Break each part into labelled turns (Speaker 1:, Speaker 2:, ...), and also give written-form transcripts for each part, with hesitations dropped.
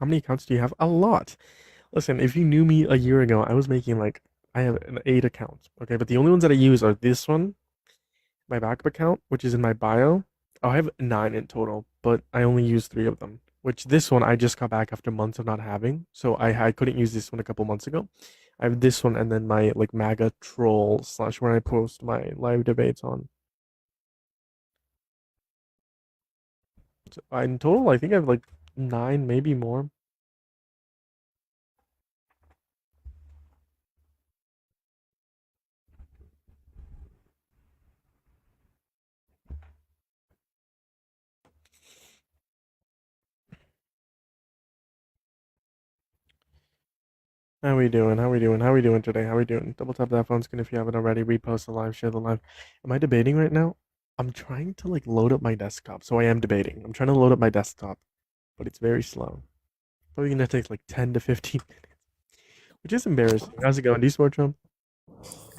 Speaker 1: How many accounts do you have? A lot. Listen, if you knew me a year ago, I was making like I have 8 accounts. Okay, but the only ones that I use are this one, my backup account, which is in my bio. Oh, I have 9 in total, but I only use 3 of them. Which this one I just got back after months of not having, so I couldn't use this one a couple months ago. I have this one and then my like MAGA troll slash where I post my live debates on. So in total, I think I have like 9, maybe more. How we doing? How we doing? How we doing today? How we doing? Double tap that phone screen if you haven't already. Repost the live, share the live. Am I debating right now? I'm trying to like load up my desktop, so I am debating. I'm trying to load up my desktop, but it's very slow. Probably gonna take like 10 to 15 minutes, which is embarrassing. How's it going? Do you support Trump?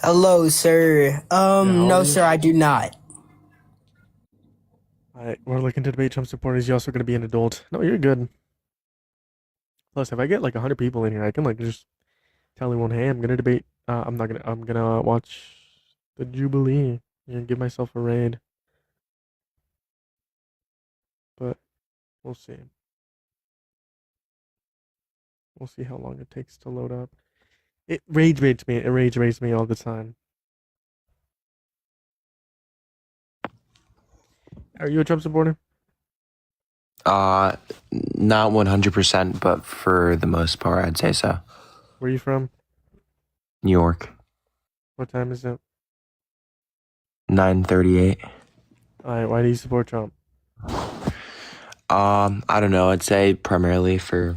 Speaker 2: Hello, sir.
Speaker 1: Yeah, how are
Speaker 2: No,
Speaker 1: you?
Speaker 2: sir, I do not.
Speaker 1: We're looking to debate Trump supporters. You're also gonna be an adult. No, you're good. Plus, if I get like 100 people in here, I can like just tell everyone, hey, I'm gonna debate. I'm not gonna. I'm gonna watch the Jubilee and give myself a raid. But we'll see. We'll see how long it takes to load up. It rage baits me. It rage baits me all the time. Are you a Trump supporter?
Speaker 3: Uh, Not 100%, but for the most part, I'd say so.
Speaker 1: Where are you from?
Speaker 3: New York,
Speaker 1: What time is it?
Speaker 3: 9:38.
Speaker 1: Alright, why do you support Trump?
Speaker 3: I don't know. I'd say primarily for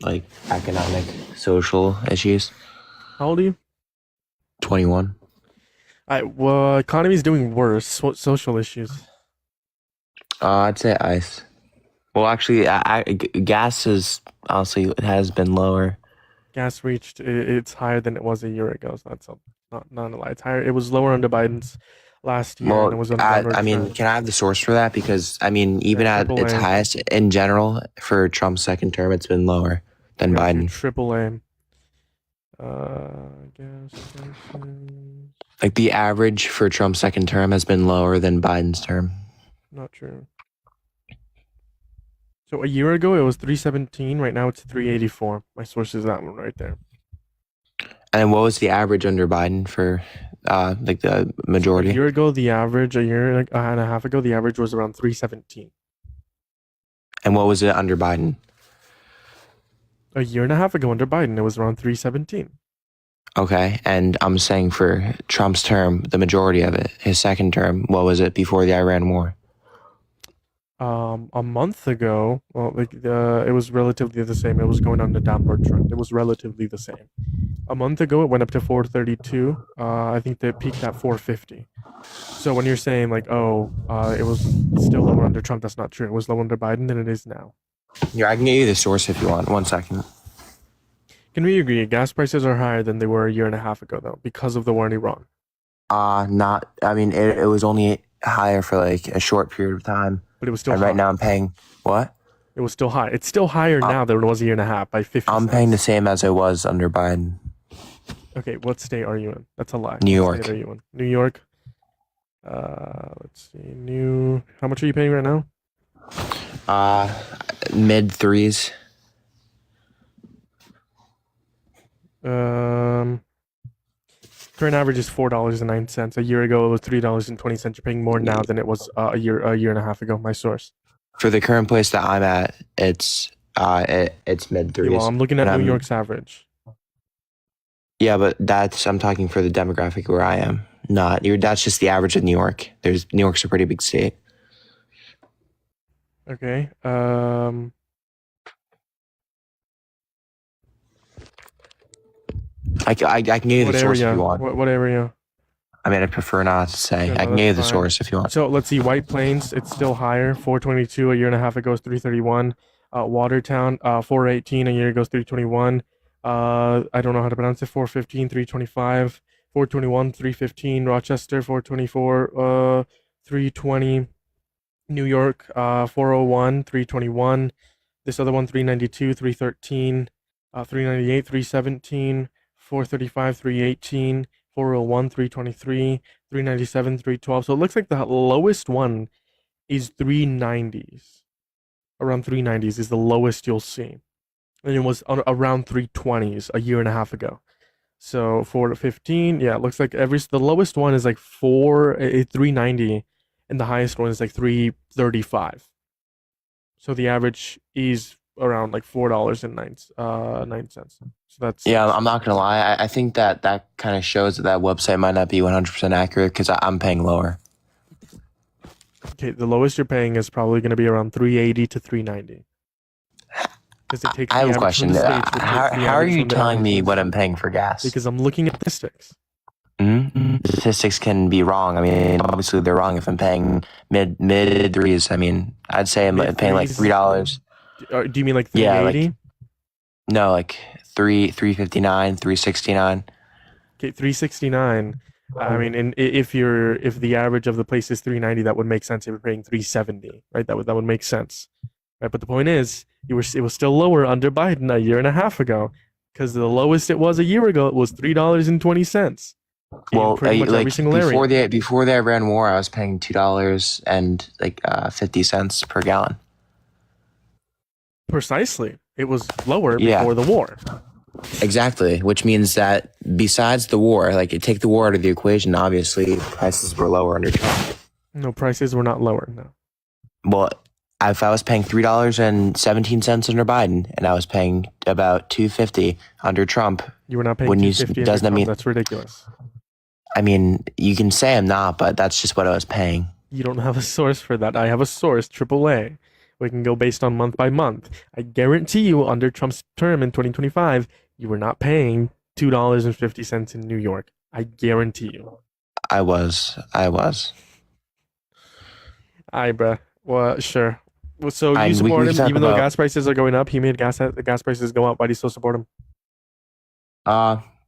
Speaker 3: like economic, social issues.
Speaker 1: How old are you?
Speaker 3: 21.
Speaker 1: Alright, well, economy's doing worse. What social issues?
Speaker 3: I'd say ice. Well, actually, gas is honestly it has been lower.
Speaker 1: Gas reached it's higher than it was a year ago, so that's not a lie. It's higher. It was lower under Biden's last year, and it
Speaker 3: Well,
Speaker 1: was on a downward
Speaker 3: I mean,
Speaker 1: trend.
Speaker 3: can I have the source for that? Because I mean,
Speaker 1: Yeah,
Speaker 3: even at
Speaker 1: triple
Speaker 3: its
Speaker 1: A.
Speaker 3: highest in general for Trump's second term, it's been lower
Speaker 1: I
Speaker 3: than
Speaker 1: got you.
Speaker 3: Biden.
Speaker 1: Triple A. Gas prices.
Speaker 3: Like the average for Trump's second term has been lower than Biden's term.
Speaker 1: Not true. So a year ago it was 317. Right now it's 384. My source is that one right there.
Speaker 3: And what was the average under Biden for like the
Speaker 1: So a
Speaker 3: majority?
Speaker 1: year ago, the average, a year and a half ago, the average was around 317.
Speaker 3: And what was it under Biden?
Speaker 1: A year and a half ago under Biden, it was around 317.
Speaker 3: Okay. And I'm saying for Trump's term, the majority of it, his second term, what was it before the Iran war?
Speaker 1: A month ago, well, it was relatively the same. It was going on the downward trend. It was relatively the same. A month ago, it went up to 432. I think they peaked at 450. So when you're saying like, oh, it was still lower under Trump, that's not true. It was lower under Biden than it is now.
Speaker 3: Here, I can get you the source if you want. 1 second.
Speaker 1: Can we agree? Gas prices are higher than they were a year and a half ago, though, because of the war in Iran.
Speaker 3: Not, I mean, it was only higher for like a short period of time.
Speaker 1: But it was still
Speaker 3: And
Speaker 1: high.
Speaker 3: right now I'm paying, what?
Speaker 1: It was still high. It's still higher now than it was a year and a half by 50
Speaker 3: I'm
Speaker 1: cents.
Speaker 3: paying the same as I was under Biden.
Speaker 1: Okay, what state are you in? That's a lie.
Speaker 3: New
Speaker 1: What
Speaker 3: York.
Speaker 1: state are you in? New York. Let's see. How much are you paying right now?
Speaker 3: Mid threes.
Speaker 1: Current average is $4.09. A year ago, it was $3.20. You're paying more now than it was a year and a half ago. My source.
Speaker 3: For the current place that I'm at, it's mid
Speaker 1: Okay, well,
Speaker 3: threes.
Speaker 1: I'm looking at
Speaker 3: And
Speaker 1: New
Speaker 3: I'm-
Speaker 1: York's average.
Speaker 3: Yeah, but I'm talking for the demographic where I am. That's just the average of New York. New York's a pretty big state.
Speaker 1: Okay.
Speaker 3: I can give you
Speaker 1: What
Speaker 3: the source
Speaker 1: area?
Speaker 3: if you want.
Speaker 1: What area?
Speaker 3: I mean, I prefer not to say.
Speaker 1: Yeah,
Speaker 3: I
Speaker 1: no,
Speaker 3: can give you
Speaker 1: that's
Speaker 3: the
Speaker 1: fine.
Speaker 3: source if you want.
Speaker 1: So let's see. White Plains, it's still higher. 422 a year and a half ago is 331. Watertown, 418 a year ago is 321. I don't know how to pronounce it. 415, 325. 421, 315. Rochester, 424, 320. New York, 401, 321. This other one, 392, 313, 398, 317, 435, 318, 401, 323, 397, 312. So it looks like the lowest one is 390s. Around 390s is the lowest you'll see. And it was around 320s a year and a half ago. So 4 to 15, yeah, it looks like the lowest one is like 390, and the highest one is like 335. So the average is around like $4.09. So that's
Speaker 3: Yeah, I'm not gonna lie. I think that kind of shows that website might not be 100% accurate because I'm paying lower.
Speaker 1: okay. The lowest you're paying is probably going to be around 380 to 390. Because it takes
Speaker 3: I have
Speaker 1: the
Speaker 3: a
Speaker 1: average from
Speaker 3: question.
Speaker 1: the States, which
Speaker 3: How
Speaker 1: takes the
Speaker 3: are
Speaker 1: average
Speaker 3: you
Speaker 1: from the
Speaker 3: telling me
Speaker 1: average.
Speaker 3: what I'm paying for gas?
Speaker 1: Because I'm looking at statistics.
Speaker 3: Statistics can be wrong. I mean, obviously they're wrong if I'm paying mid threes. I mean, I'd say I'm paying like $3.
Speaker 1: Do you mean like
Speaker 3: Yeah,
Speaker 1: 380?
Speaker 3: No, like $3.59, $3.69.
Speaker 1: Okay, 369. I mean, and if the average of the place is 390, that would make sense if you're paying 370, right? That would make sense, right? But the point is, it was still lower under Biden a year and a half ago, because the lowest it was a year ago, it was $3.20.
Speaker 3: Well,
Speaker 1: pretty much every
Speaker 3: like
Speaker 1: single area.
Speaker 3: before the Iran war, I was paying $2 and like 50 cents per gallon.
Speaker 1: Precisely, it was lower
Speaker 3: Yeah.
Speaker 1: before the war.
Speaker 3: Exactly, which means that besides the war, like you take the war out of the equation, obviously prices were lower under Trump.
Speaker 1: No, prices were not lower. No.
Speaker 3: Well, if I was paying $3.17 under Biden, and I was paying about $2.50 under Trump,
Speaker 1: You were not paying
Speaker 3: When you-
Speaker 1: $250.
Speaker 3: doesn't that mean-
Speaker 1: That's ridiculous.
Speaker 3: I mean, you can say I'm not, but that's just what I was paying.
Speaker 1: You don't have a source for that. I have a source, AAA. We can go based on month by month. I guarantee you, under Trump's term in 2025, you were not paying $2.50 in New York. I guarantee you.
Speaker 3: I was.
Speaker 1: Aye, bruh. Well, sure. Well, so you
Speaker 3: We
Speaker 1: support
Speaker 3: can
Speaker 1: him
Speaker 3: talk
Speaker 1: even though
Speaker 3: about-
Speaker 1: gas prices are going up? He made the gas prices go up. Why do you still support him?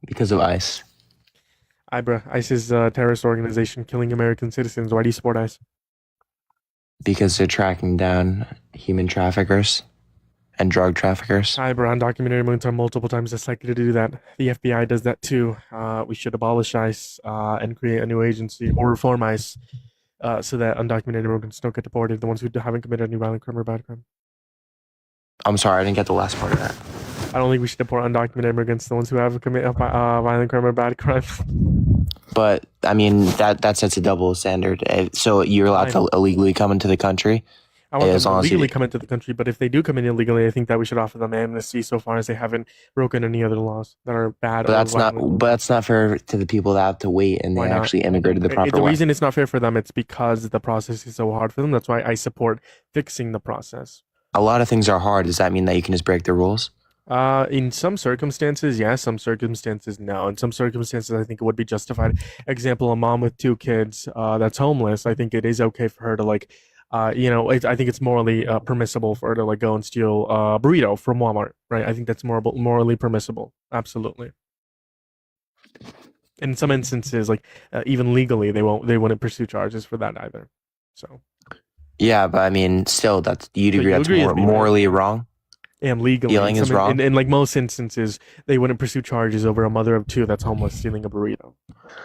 Speaker 3: Because of ICE.
Speaker 1: Aye, bruh. ICE is a terrorist organization killing American citizens. Why do you support ICE?
Speaker 3: Because they're tracking down human traffickers and drug traffickers.
Speaker 1: Aye, bruh. Undocumented immigrants are multiple times less likely to do that. The FBI does that too. We should abolish ICE and create a new agency or reform ICE so that undocumented immigrants don't get deported. The ones who haven't committed any violent crime or bad crime.
Speaker 3: I'm sorry, I didn't get the last part of that.
Speaker 1: I don't think we should deport undocumented immigrants, the ones who have committed violent crime or bad crime.
Speaker 3: But I mean, that sets a double standard. So you're allowed to illegally come into the country.
Speaker 1: I want
Speaker 3: As
Speaker 1: them to
Speaker 3: long as you-
Speaker 1: legally come into the country, but if they do come in illegally, I think that we should offer them amnesty so far as they haven't broken any other laws that are bad.
Speaker 3: But
Speaker 1: or
Speaker 3: that's not.
Speaker 1: violent.
Speaker 3: But that's not fair to the people that have to wait and
Speaker 1: Why
Speaker 3: they
Speaker 1: not?
Speaker 3: actually immigrated the proper
Speaker 1: The
Speaker 3: way.
Speaker 1: reason it's not fair for them, it's because the process is so hard for them. That's why I support fixing the process.
Speaker 3: A lot of things are hard. Does that mean that you can just break the rules?
Speaker 1: In some circumstances, yes. Some circumstances, no. In some circumstances, I think it would be justified. Example: a mom with 2 kids that's homeless. I think it is okay for her to I think it's morally permissible for her to go and steal a burrito from Walmart, right? I think that's morally permissible. Absolutely. In some instances, even legally, they wouldn't pursue charges for that either. So.
Speaker 3: Yeah, but I mean, still, you'd
Speaker 1: So
Speaker 3: agree
Speaker 1: you
Speaker 3: that's
Speaker 1: agree with me, right?
Speaker 3: morally wrong.
Speaker 1: And legally,
Speaker 3: Stealing is wrong?
Speaker 1: in most instances, they wouldn't pursue charges over a mother of 2 that's homeless stealing a burrito.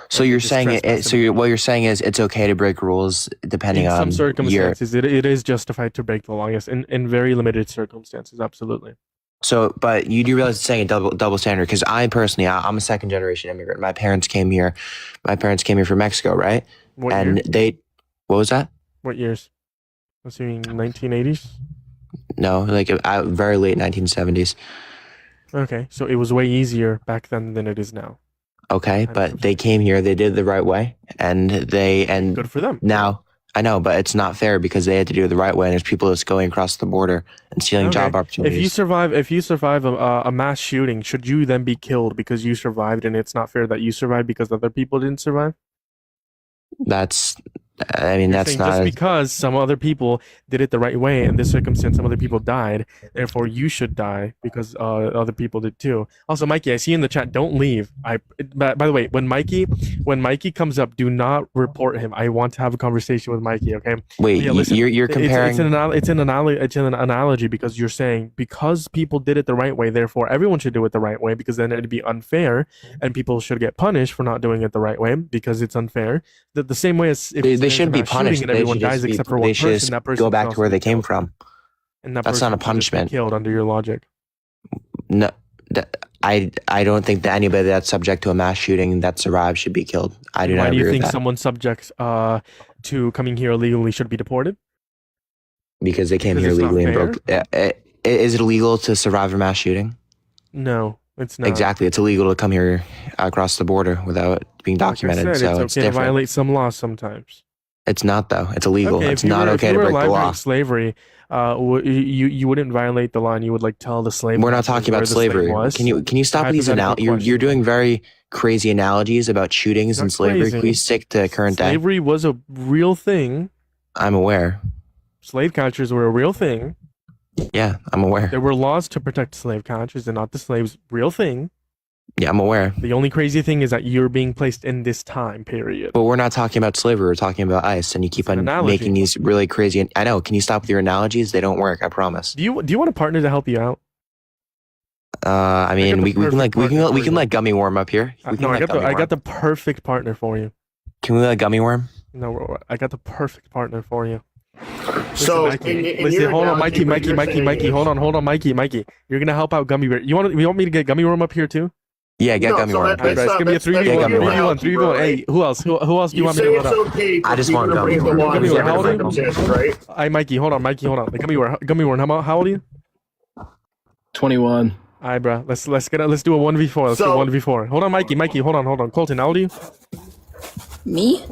Speaker 3: So you're
Speaker 1: just
Speaker 3: saying
Speaker 1: trespassing.
Speaker 3: what you're saying is it's okay to break rules depending
Speaker 1: In
Speaker 3: on
Speaker 1: some
Speaker 3: your.
Speaker 1: circumstances, it is justified to break the law. Yes, in very limited circumstances, absolutely.
Speaker 3: So, but you do realize it's saying a double standard because I'm a second generation immigrant. My parents came here from Mexico, right?
Speaker 1: What
Speaker 3: And
Speaker 1: year?
Speaker 3: what was that?
Speaker 1: What years? Assuming 1980s.
Speaker 3: No, like very late 1970s.
Speaker 1: Okay, so it was way easier back then than it is now.
Speaker 3: Okay, but they came here, they did it the right way, and
Speaker 1: Good for them.
Speaker 3: now I know, but it's not fair because they had to do it the right way, and there's people just going across the border and stealing
Speaker 1: Okay.
Speaker 3: job opportunities.
Speaker 1: If you survive a mass shooting, should you then be killed because you survived, and it's not fair that you survived because other people didn't survive?
Speaker 3: That's I mean,
Speaker 1: You're
Speaker 3: that's
Speaker 1: saying
Speaker 3: not.
Speaker 1: just because some other people did it the right way in this circumstance, some other people died, therefore you should die because other people did too. Also, Mikey, I see in the chat. Don't leave. By the way, when Mikey comes up, do not report him. I want to have a conversation with Mikey. Okay.
Speaker 3: Wait,
Speaker 1: Yeah, listen,
Speaker 3: you're comparing.
Speaker 1: It's an analogy because you're saying because people did it the right way, therefore everyone should do it the right way because then it'd be unfair and people should get punished for not doing it the right way because it's unfair. The same way as if
Speaker 3: They shouldn't be punished.
Speaker 1: and everyone dies except for one person, that person
Speaker 3: go back to
Speaker 1: also
Speaker 3: where they
Speaker 1: be
Speaker 3: came
Speaker 1: killed.
Speaker 3: from.
Speaker 1: And that
Speaker 3: That's not a
Speaker 1: person should just be
Speaker 3: punishment.
Speaker 1: killed under your logic.
Speaker 3: No, I don't think that anybody that's subject to a mass shooting that survived should be killed. I do
Speaker 1: Why
Speaker 3: not
Speaker 1: do you
Speaker 3: agree with
Speaker 1: think
Speaker 3: that
Speaker 1: someone subject to coming here illegally should be deported?
Speaker 3: because they came
Speaker 1: Because
Speaker 3: here
Speaker 1: it's not
Speaker 3: legally and broke. Is it illegal to survive a mass shooting?
Speaker 1: No, it's not.
Speaker 3: Exactly, it's illegal to come here across the border without being
Speaker 1: Like I
Speaker 3: documented.
Speaker 1: said,
Speaker 3: So
Speaker 1: it's
Speaker 3: it's
Speaker 1: okay to
Speaker 3: different.
Speaker 1: violate some laws sometimes.
Speaker 3: It's not though. It's illegal.
Speaker 1: Okay,
Speaker 3: It's not okay to break the law.
Speaker 1: Slavery, you wouldn't violate the law, and you would like tell the slave.
Speaker 3: We're not talking
Speaker 1: where
Speaker 3: about
Speaker 1: the slave
Speaker 3: slavery.
Speaker 1: was.
Speaker 3: Can you stop these
Speaker 1: Hypothetical
Speaker 3: analogies? You're
Speaker 1: question.
Speaker 3: doing very crazy analogies about shootings
Speaker 1: Not
Speaker 3: and slavery.
Speaker 1: crazy.
Speaker 3: Please stick to current day.
Speaker 1: Slavery was a real thing.
Speaker 3: I'm aware.
Speaker 1: Slave catchers were a real thing.
Speaker 3: Yeah, I'm aware.
Speaker 1: There were laws to protect slave catchers and not the slaves. Real thing.
Speaker 3: Yeah, I'm aware.
Speaker 1: The only crazy thing is that you're being placed in this time period.
Speaker 3: But we're not talking about slavery. We're talking about ICE, and you keep
Speaker 1: It's an
Speaker 3: on
Speaker 1: analogy.
Speaker 3: making these really crazy. I know. Can you stop with your analogies? They don't work. I promise.
Speaker 1: Do you want a partner to help you out?
Speaker 3: I
Speaker 1: got
Speaker 3: mean,
Speaker 1: the
Speaker 3: we can
Speaker 1: perfect partner for you.
Speaker 3: let Gummy Worm up here. We can
Speaker 1: No,
Speaker 3: let
Speaker 1: I
Speaker 3: Gummy
Speaker 1: got
Speaker 3: Worm.
Speaker 1: the perfect partner for you.
Speaker 3: Can we let Gummy Worm?
Speaker 1: No, I got the perfect partner for you.
Speaker 4: So,
Speaker 1: Listen, hold on, Mikey, hold on, Mikey. You're gonna help out Gummy Bear. You want me to get Gummy Worm up here too?
Speaker 3: Yeah, get
Speaker 4: No,
Speaker 3: Gummy
Speaker 4: so
Speaker 3: Worm.
Speaker 4: let-
Speaker 1: Alright,
Speaker 4: let's
Speaker 1: it's gonna be a
Speaker 4: let's
Speaker 1: 3v1,
Speaker 3: get Gummy Worm.
Speaker 1: 3v1. Hey, who else? Who else do you
Speaker 4: You
Speaker 1: want me
Speaker 4: say
Speaker 1: to
Speaker 4: it's
Speaker 1: let up?
Speaker 4: okay for
Speaker 3: I just
Speaker 4: people
Speaker 3: want
Speaker 4: to break
Speaker 3: Gummy
Speaker 4: the law
Speaker 1: Worm.
Speaker 4: in
Speaker 1: Gummy Worm, how
Speaker 4: certain
Speaker 1: old are you?
Speaker 4: circumstances, right?
Speaker 1: Hey, Mikey, hold on. Like, Gummy Worm, how old are you?
Speaker 5: 21.
Speaker 1: Alright, bro. Let's do a 1v4. Let's do a
Speaker 4: So-
Speaker 1: 1v4. Hold on, Mikey, hold on. Colton, how old are you?
Speaker 2: Me?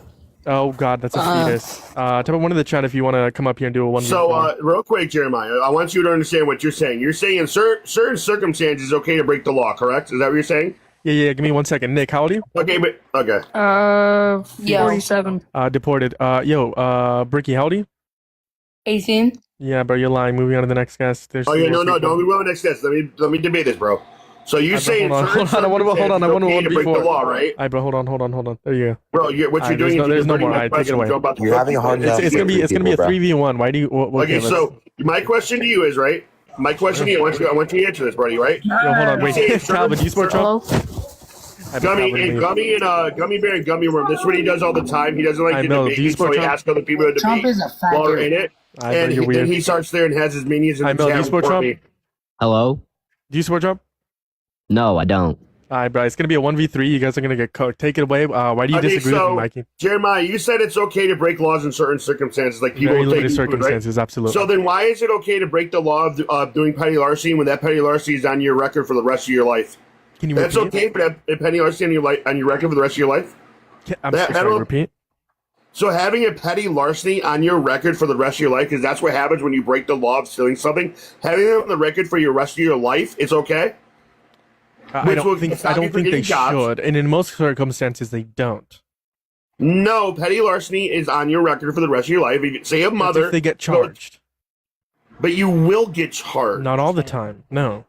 Speaker 1: Oh God, that's a fetus. Type one in the chat if you want to come up here and do a 1v4.
Speaker 4: So, real quick, Jeremiah, I want you to understand what you're saying. You're saying in certain circumstances, it's okay to break the law, correct? Is that what you're saying?
Speaker 1: Yeah. Give me 1 second. Nick, how old are you?
Speaker 4: Okay, but okay.
Speaker 6: Yeah.
Speaker 7: 47.
Speaker 1: Deported. Bricky, how old are you?
Speaker 7: 18.
Speaker 1: Yeah, bro, you're lying. Moving on to the next guest. There's
Speaker 4: Oh yeah,
Speaker 1: some more
Speaker 4: no,
Speaker 1: people.
Speaker 4: don't be willing next test. Let me debate this, bro. So you say
Speaker 1: hold on. I want to
Speaker 4: I want to break the
Speaker 1: 1v4.
Speaker 4: law, right?
Speaker 1: Alright, bro, hold on. There you go.
Speaker 4: Bro, what you're
Speaker 1: Alright,
Speaker 4: doing
Speaker 1: there's
Speaker 4: is
Speaker 1: no
Speaker 4: you're
Speaker 1: more.
Speaker 4: my
Speaker 1: Alright, take it
Speaker 4: questions.
Speaker 1: away.
Speaker 4: You're about to
Speaker 3: You're having a hard
Speaker 4: fucking-
Speaker 3: enough
Speaker 1: It's gonna be a
Speaker 3: people, bro.
Speaker 1: 3v1. Why do you?
Speaker 4: Okay, so my question to you is right. My question to you, I want you to answer this, buddy. Right?
Speaker 1: Yo, hold on, wait. Calvin, do you sport Trump?
Speaker 7: Hello?
Speaker 4: Gummy Bear and Gummy Worm. This is what he does all the time. He doesn't like
Speaker 1: I
Speaker 4: to
Speaker 1: know.
Speaker 4: debate,
Speaker 1: Do you
Speaker 4: so
Speaker 1: sport
Speaker 4: he
Speaker 1: Trump?
Speaker 4: asks other people to
Speaker 6: Trump
Speaker 4: debate
Speaker 6: is a fat
Speaker 4: while they're
Speaker 6: dude.
Speaker 4: in it.
Speaker 1: Alright, bro,
Speaker 4: And
Speaker 1: you're weird.
Speaker 4: he starts there and has his minions in
Speaker 1: I
Speaker 4: the
Speaker 1: know. Do you
Speaker 4: chat
Speaker 1: sport
Speaker 4: report
Speaker 1: Trump?
Speaker 4: me.
Speaker 8: Hello?
Speaker 1: Do you sport Trump?
Speaker 8: No, I don't.
Speaker 1: Alright, bro. It's gonna be a 1v3. You guys are gonna get cooked. Take it away. Why do you
Speaker 4: Okay,
Speaker 1: disagree with
Speaker 4: so-
Speaker 1: me, Mikey?
Speaker 4: Jeremiah, you said it's okay to break laws in certain circumstances, like people
Speaker 1: Very
Speaker 4: will take
Speaker 1: limited
Speaker 4: you, right?
Speaker 1: circumstances, absolutely.
Speaker 4: So then, why is it okay to break the law of doing petty larceny when that petty larceny is on your record for the rest of your life?
Speaker 1: Can you
Speaker 4: That's
Speaker 1: repeat?
Speaker 4: okay for that petty larceny on your record for the rest of your life.
Speaker 1: I'm
Speaker 4: That-
Speaker 1: sorry.
Speaker 4: that'll-
Speaker 1: Repeat.
Speaker 4: So having a petty larceny on your record for the rest of your life, because that's what happens when you break the law of stealing something. Having it on the record for your rest of your life, it's okay.
Speaker 1: I
Speaker 4: Which will
Speaker 1: don't think.
Speaker 4: stop
Speaker 1: I
Speaker 4: you
Speaker 1: don't
Speaker 4: from
Speaker 1: think they
Speaker 4: getting jobs.
Speaker 1: should, and in most circumstances, they don't.
Speaker 4: No, petty larceny is on your record for the rest of your life. If you say a
Speaker 1: That's
Speaker 4: mother,
Speaker 1: if they get charged.
Speaker 4: but you will get charged.
Speaker 1: Not all the time. No.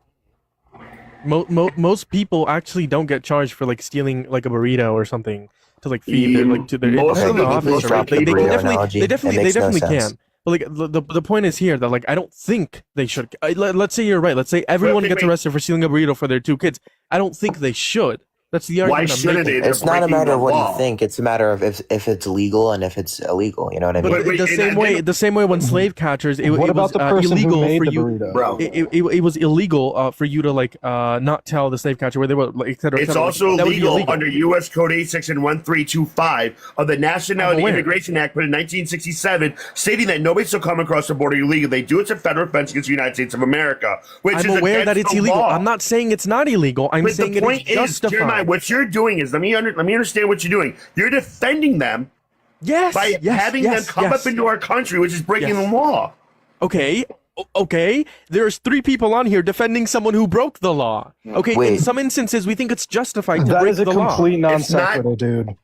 Speaker 1: Most people actually don't get charged for like stealing like a burrito or something to like feed their like to their
Speaker 4: Most
Speaker 1: it's in the
Speaker 4: people-
Speaker 1: office,
Speaker 4: most
Speaker 1: right?
Speaker 3: people
Speaker 1: They
Speaker 3: burrito
Speaker 1: definitely
Speaker 3: analogy.
Speaker 1: they
Speaker 3: It
Speaker 1: definitely
Speaker 3: makes no sense.
Speaker 1: can. But like the point is here that like I don't think they should. Let's say you're right. Let's say everyone
Speaker 4: Wait,
Speaker 1: gets
Speaker 4: wait.
Speaker 1: arrested for stealing a burrito for their 2 kids. I don't think they should. That's the
Speaker 4: Why
Speaker 1: argument I'm
Speaker 4: shouldn't
Speaker 1: making.
Speaker 4: they?
Speaker 3: It's not a
Speaker 4: breaking
Speaker 3: matter
Speaker 4: the
Speaker 3: of what
Speaker 4: law.
Speaker 3: you think. It's a matter of if it's legal and if it's illegal. You know what I mean?
Speaker 1: But
Speaker 4: Wait,
Speaker 1: the
Speaker 4: and
Speaker 1: same way, when slave catchers, it
Speaker 5: What
Speaker 1: was
Speaker 5: about the person
Speaker 1: illegal
Speaker 5: who made
Speaker 1: for
Speaker 5: the
Speaker 1: you.
Speaker 5: burrito?
Speaker 4: Bro,
Speaker 1: It was illegal for you to like not tell the slave catcher where they were, like, et cetera, et
Speaker 4: it's
Speaker 1: cetera.
Speaker 4: also
Speaker 1: That would be
Speaker 4: illegal under U.S. Code 8 Section 1325 of the Nationality
Speaker 1: I'm aware.
Speaker 4: Immigration Act put in 1967, stating that nobody shall come across the border illegally. They do. It's a federal offense against the United States of America, which
Speaker 1: I'm
Speaker 4: is
Speaker 1: aware that
Speaker 4: against
Speaker 1: it's
Speaker 4: the
Speaker 1: illegal.
Speaker 4: law.
Speaker 1: I'm not saying it's not illegal. I'm
Speaker 4: But
Speaker 1: saying
Speaker 4: the
Speaker 1: it
Speaker 4: point
Speaker 1: is
Speaker 4: is,
Speaker 1: justified.
Speaker 4: Jeremiah, what you're doing is let me understand what you're doing. You're defending them
Speaker 1: yes,
Speaker 4: by
Speaker 1: yes,
Speaker 4: having
Speaker 1: yes,
Speaker 4: them come
Speaker 1: yes.
Speaker 4: up into our country, which is breaking
Speaker 1: Yes.
Speaker 4: the law.
Speaker 1: Okay, okay. There's 3 people on here defending someone who broke the law. Okay, in
Speaker 3: Wait.
Speaker 1: some instances we think it's justified to
Speaker 5: That
Speaker 1: break
Speaker 5: is a
Speaker 1: the law.
Speaker 5: complete non
Speaker 4: It's not-
Speaker 5: sequitur, dude.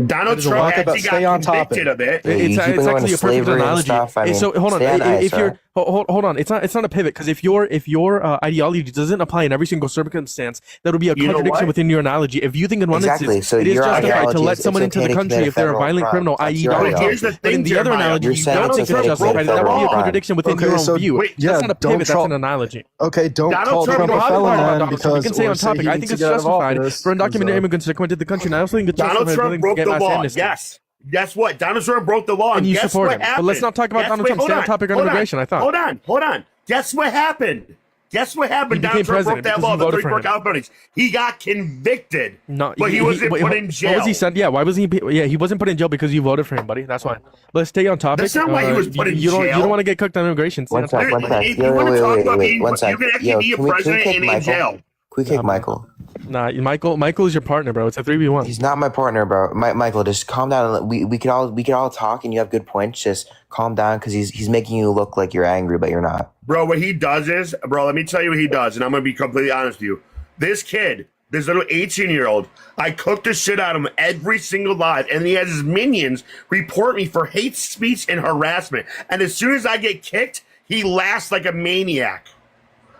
Speaker 4: Donald
Speaker 1: That is a
Speaker 4: Trump
Speaker 1: walk
Speaker 4: actually
Speaker 5: stay
Speaker 4: got
Speaker 5: on topic.
Speaker 4: convicted of it.
Speaker 3: Yeah, you
Speaker 1: It's
Speaker 3: keep going
Speaker 1: actually
Speaker 3: to
Speaker 1: a perfect
Speaker 3: slavery and
Speaker 1: analogy.
Speaker 3: stuff. I mean,
Speaker 1: So hold on,
Speaker 3: stay on
Speaker 1: if
Speaker 3: ice,
Speaker 1: you're
Speaker 3: right?
Speaker 1: hold on, it's not a pivot because if your ideology doesn't apply in every single circumstance, that would be a
Speaker 4: You know
Speaker 1: contradiction
Speaker 4: what?
Speaker 1: within your analogy. If you think in one
Speaker 3: Exactly.
Speaker 1: instance
Speaker 3: So
Speaker 1: it is
Speaker 3: your
Speaker 1: justified to
Speaker 3: ideology
Speaker 1: let
Speaker 3: is it's
Speaker 1: someone into
Speaker 3: okay
Speaker 1: the
Speaker 3: to
Speaker 1: country
Speaker 3: commit a
Speaker 1: if they're a
Speaker 3: federal
Speaker 1: violent
Speaker 3: crime.
Speaker 1: criminal,
Speaker 3: That's
Speaker 1: i.e.
Speaker 3: your
Speaker 1: Donald
Speaker 3: ideology.
Speaker 4: Here's the
Speaker 1: Trump, but in
Speaker 4: thing,
Speaker 1: the other
Speaker 4: Jeremiah.
Speaker 1: analogy,
Speaker 3: You're
Speaker 1: you
Speaker 3: saying
Speaker 1: don't
Speaker 3: it's
Speaker 1: think
Speaker 3: okay
Speaker 1: it's
Speaker 3: to commit a
Speaker 1: justified. That would
Speaker 3: federal
Speaker 1: be a
Speaker 3: crime.
Speaker 1: contradiction within
Speaker 5: Okay,
Speaker 1: your own
Speaker 5: so
Speaker 1: view.
Speaker 4: Wait,
Speaker 5: yeah,
Speaker 1: That's not a
Speaker 5: don't
Speaker 1: pivot. That's
Speaker 5: call-
Speaker 1: an analogy.
Speaker 5: Okay, don't
Speaker 4: Donald
Speaker 5: call
Speaker 4: Trump
Speaker 5: Trump
Speaker 1: We
Speaker 5: a
Speaker 1: don't have to
Speaker 5: felon
Speaker 1: talk about
Speaker 5: then
Speaker 1: Donald Trump. We
Speaker 5: because
Speaker 1: can stay
Speaker 5: or
Speaker 1: on
Speaker 5: say
Speaker 1: topic.
Speaker 5: he
Speaker 1: I
Speaker 5: needs
Speaker 1: think
Speaker 5: to
Speaker 1: it's
Speaker 5: get out of
Speaker 1: justified
Speaker 5: office,
Speaker 1: for undocumented
Speaker 5: 'cause,
Speaker 1: immigrants to come into the country. And I also think it's
Speaker 4: Donald
Speaker 1: justified for
Speaker 4: Trump
Speaker 1: them to
Speaker 4: broke
Speaker 1: get
Speaker 4: the
Speaker 1: mass
Speaker 4: law.
Speaker 1: amnesty.
Speaker 4: Yes. Guess what? Donald Trump broke the law.
Speaker 1: And you
Speaker 4: Guess
Speaker 1: support
Speaker 4: what
Speaker 1: him.
Speaker 4: happened?
Speaker 1: But let's not talk about Donald Trump. Stay on topic on immigration, I thought.
Speaker 4: Hold on. Guess what happened? Guess what happened?
Speaker 1: He
Speaker 4: Donald
Speaker 1: became
Speaker 4: Trump broke
Speaker 1: president
Speaker 4: that
Speaker 1: because
Speaker 4: law,
Speaker 1: you
Speaker 4: the
Speaker 1: voted
Speaker 4: 34
Speaker 1: for him.
Speaker 4: count felonies. He got convicted,
Speaker 1: No,
Speaker 4: but he wasn't
Speaker 1: wait,
Speaker 4: put in jail.
Speaker 1: What was he said? Yeah, why was he? Yeah, he wasn't put in jail because you voted for him, buddy. That's why. Let's stay on topic.
Speaker 4: That's not why he was put in
Speaker 1: you don't
Speaker 4: jail.
Speaker 1: want to get cooked on immigration. Stay
Speaker 3: One
Speaker 1: on
Speaker 3: sec,
Speaker 1: topic.
Speaker 3: one sec.
Speaker 4: If
Speaker 3: Yo,
Speaker 4: you want to talk about
Speaker 3: wait,
Speaker 4: being,
Speaker 3: one sec.
Speaker 4: you can actually
Speaker 3: Yo,
Speaker 4: be a
Speaker 3: can we
Speaker 4: president
Speaker 3: kick
Speaker 4: and in
Speaker 3: Michael?
Speaker 4: jail.
Speaker 3: Can we kick Michael?
Speaker 1: Nah, Michael is your partner, bro. It's a 3v1.
Speaker 3: He's not my partner, bro. Michael, just calm down. And we could all talk, and you have good points. Just calm down because he's making you look like you're angry, but you're not.
Speaker 4: Bro, what he does is, bro, let me tell you what he does, and I'm going to be completely honest with you. This kid, this little 18-year-old, I cook the shit out of him every single live, and he has his minions report me for hate speech and harassment. And as soon as I get kicked, he laughs like a maniac.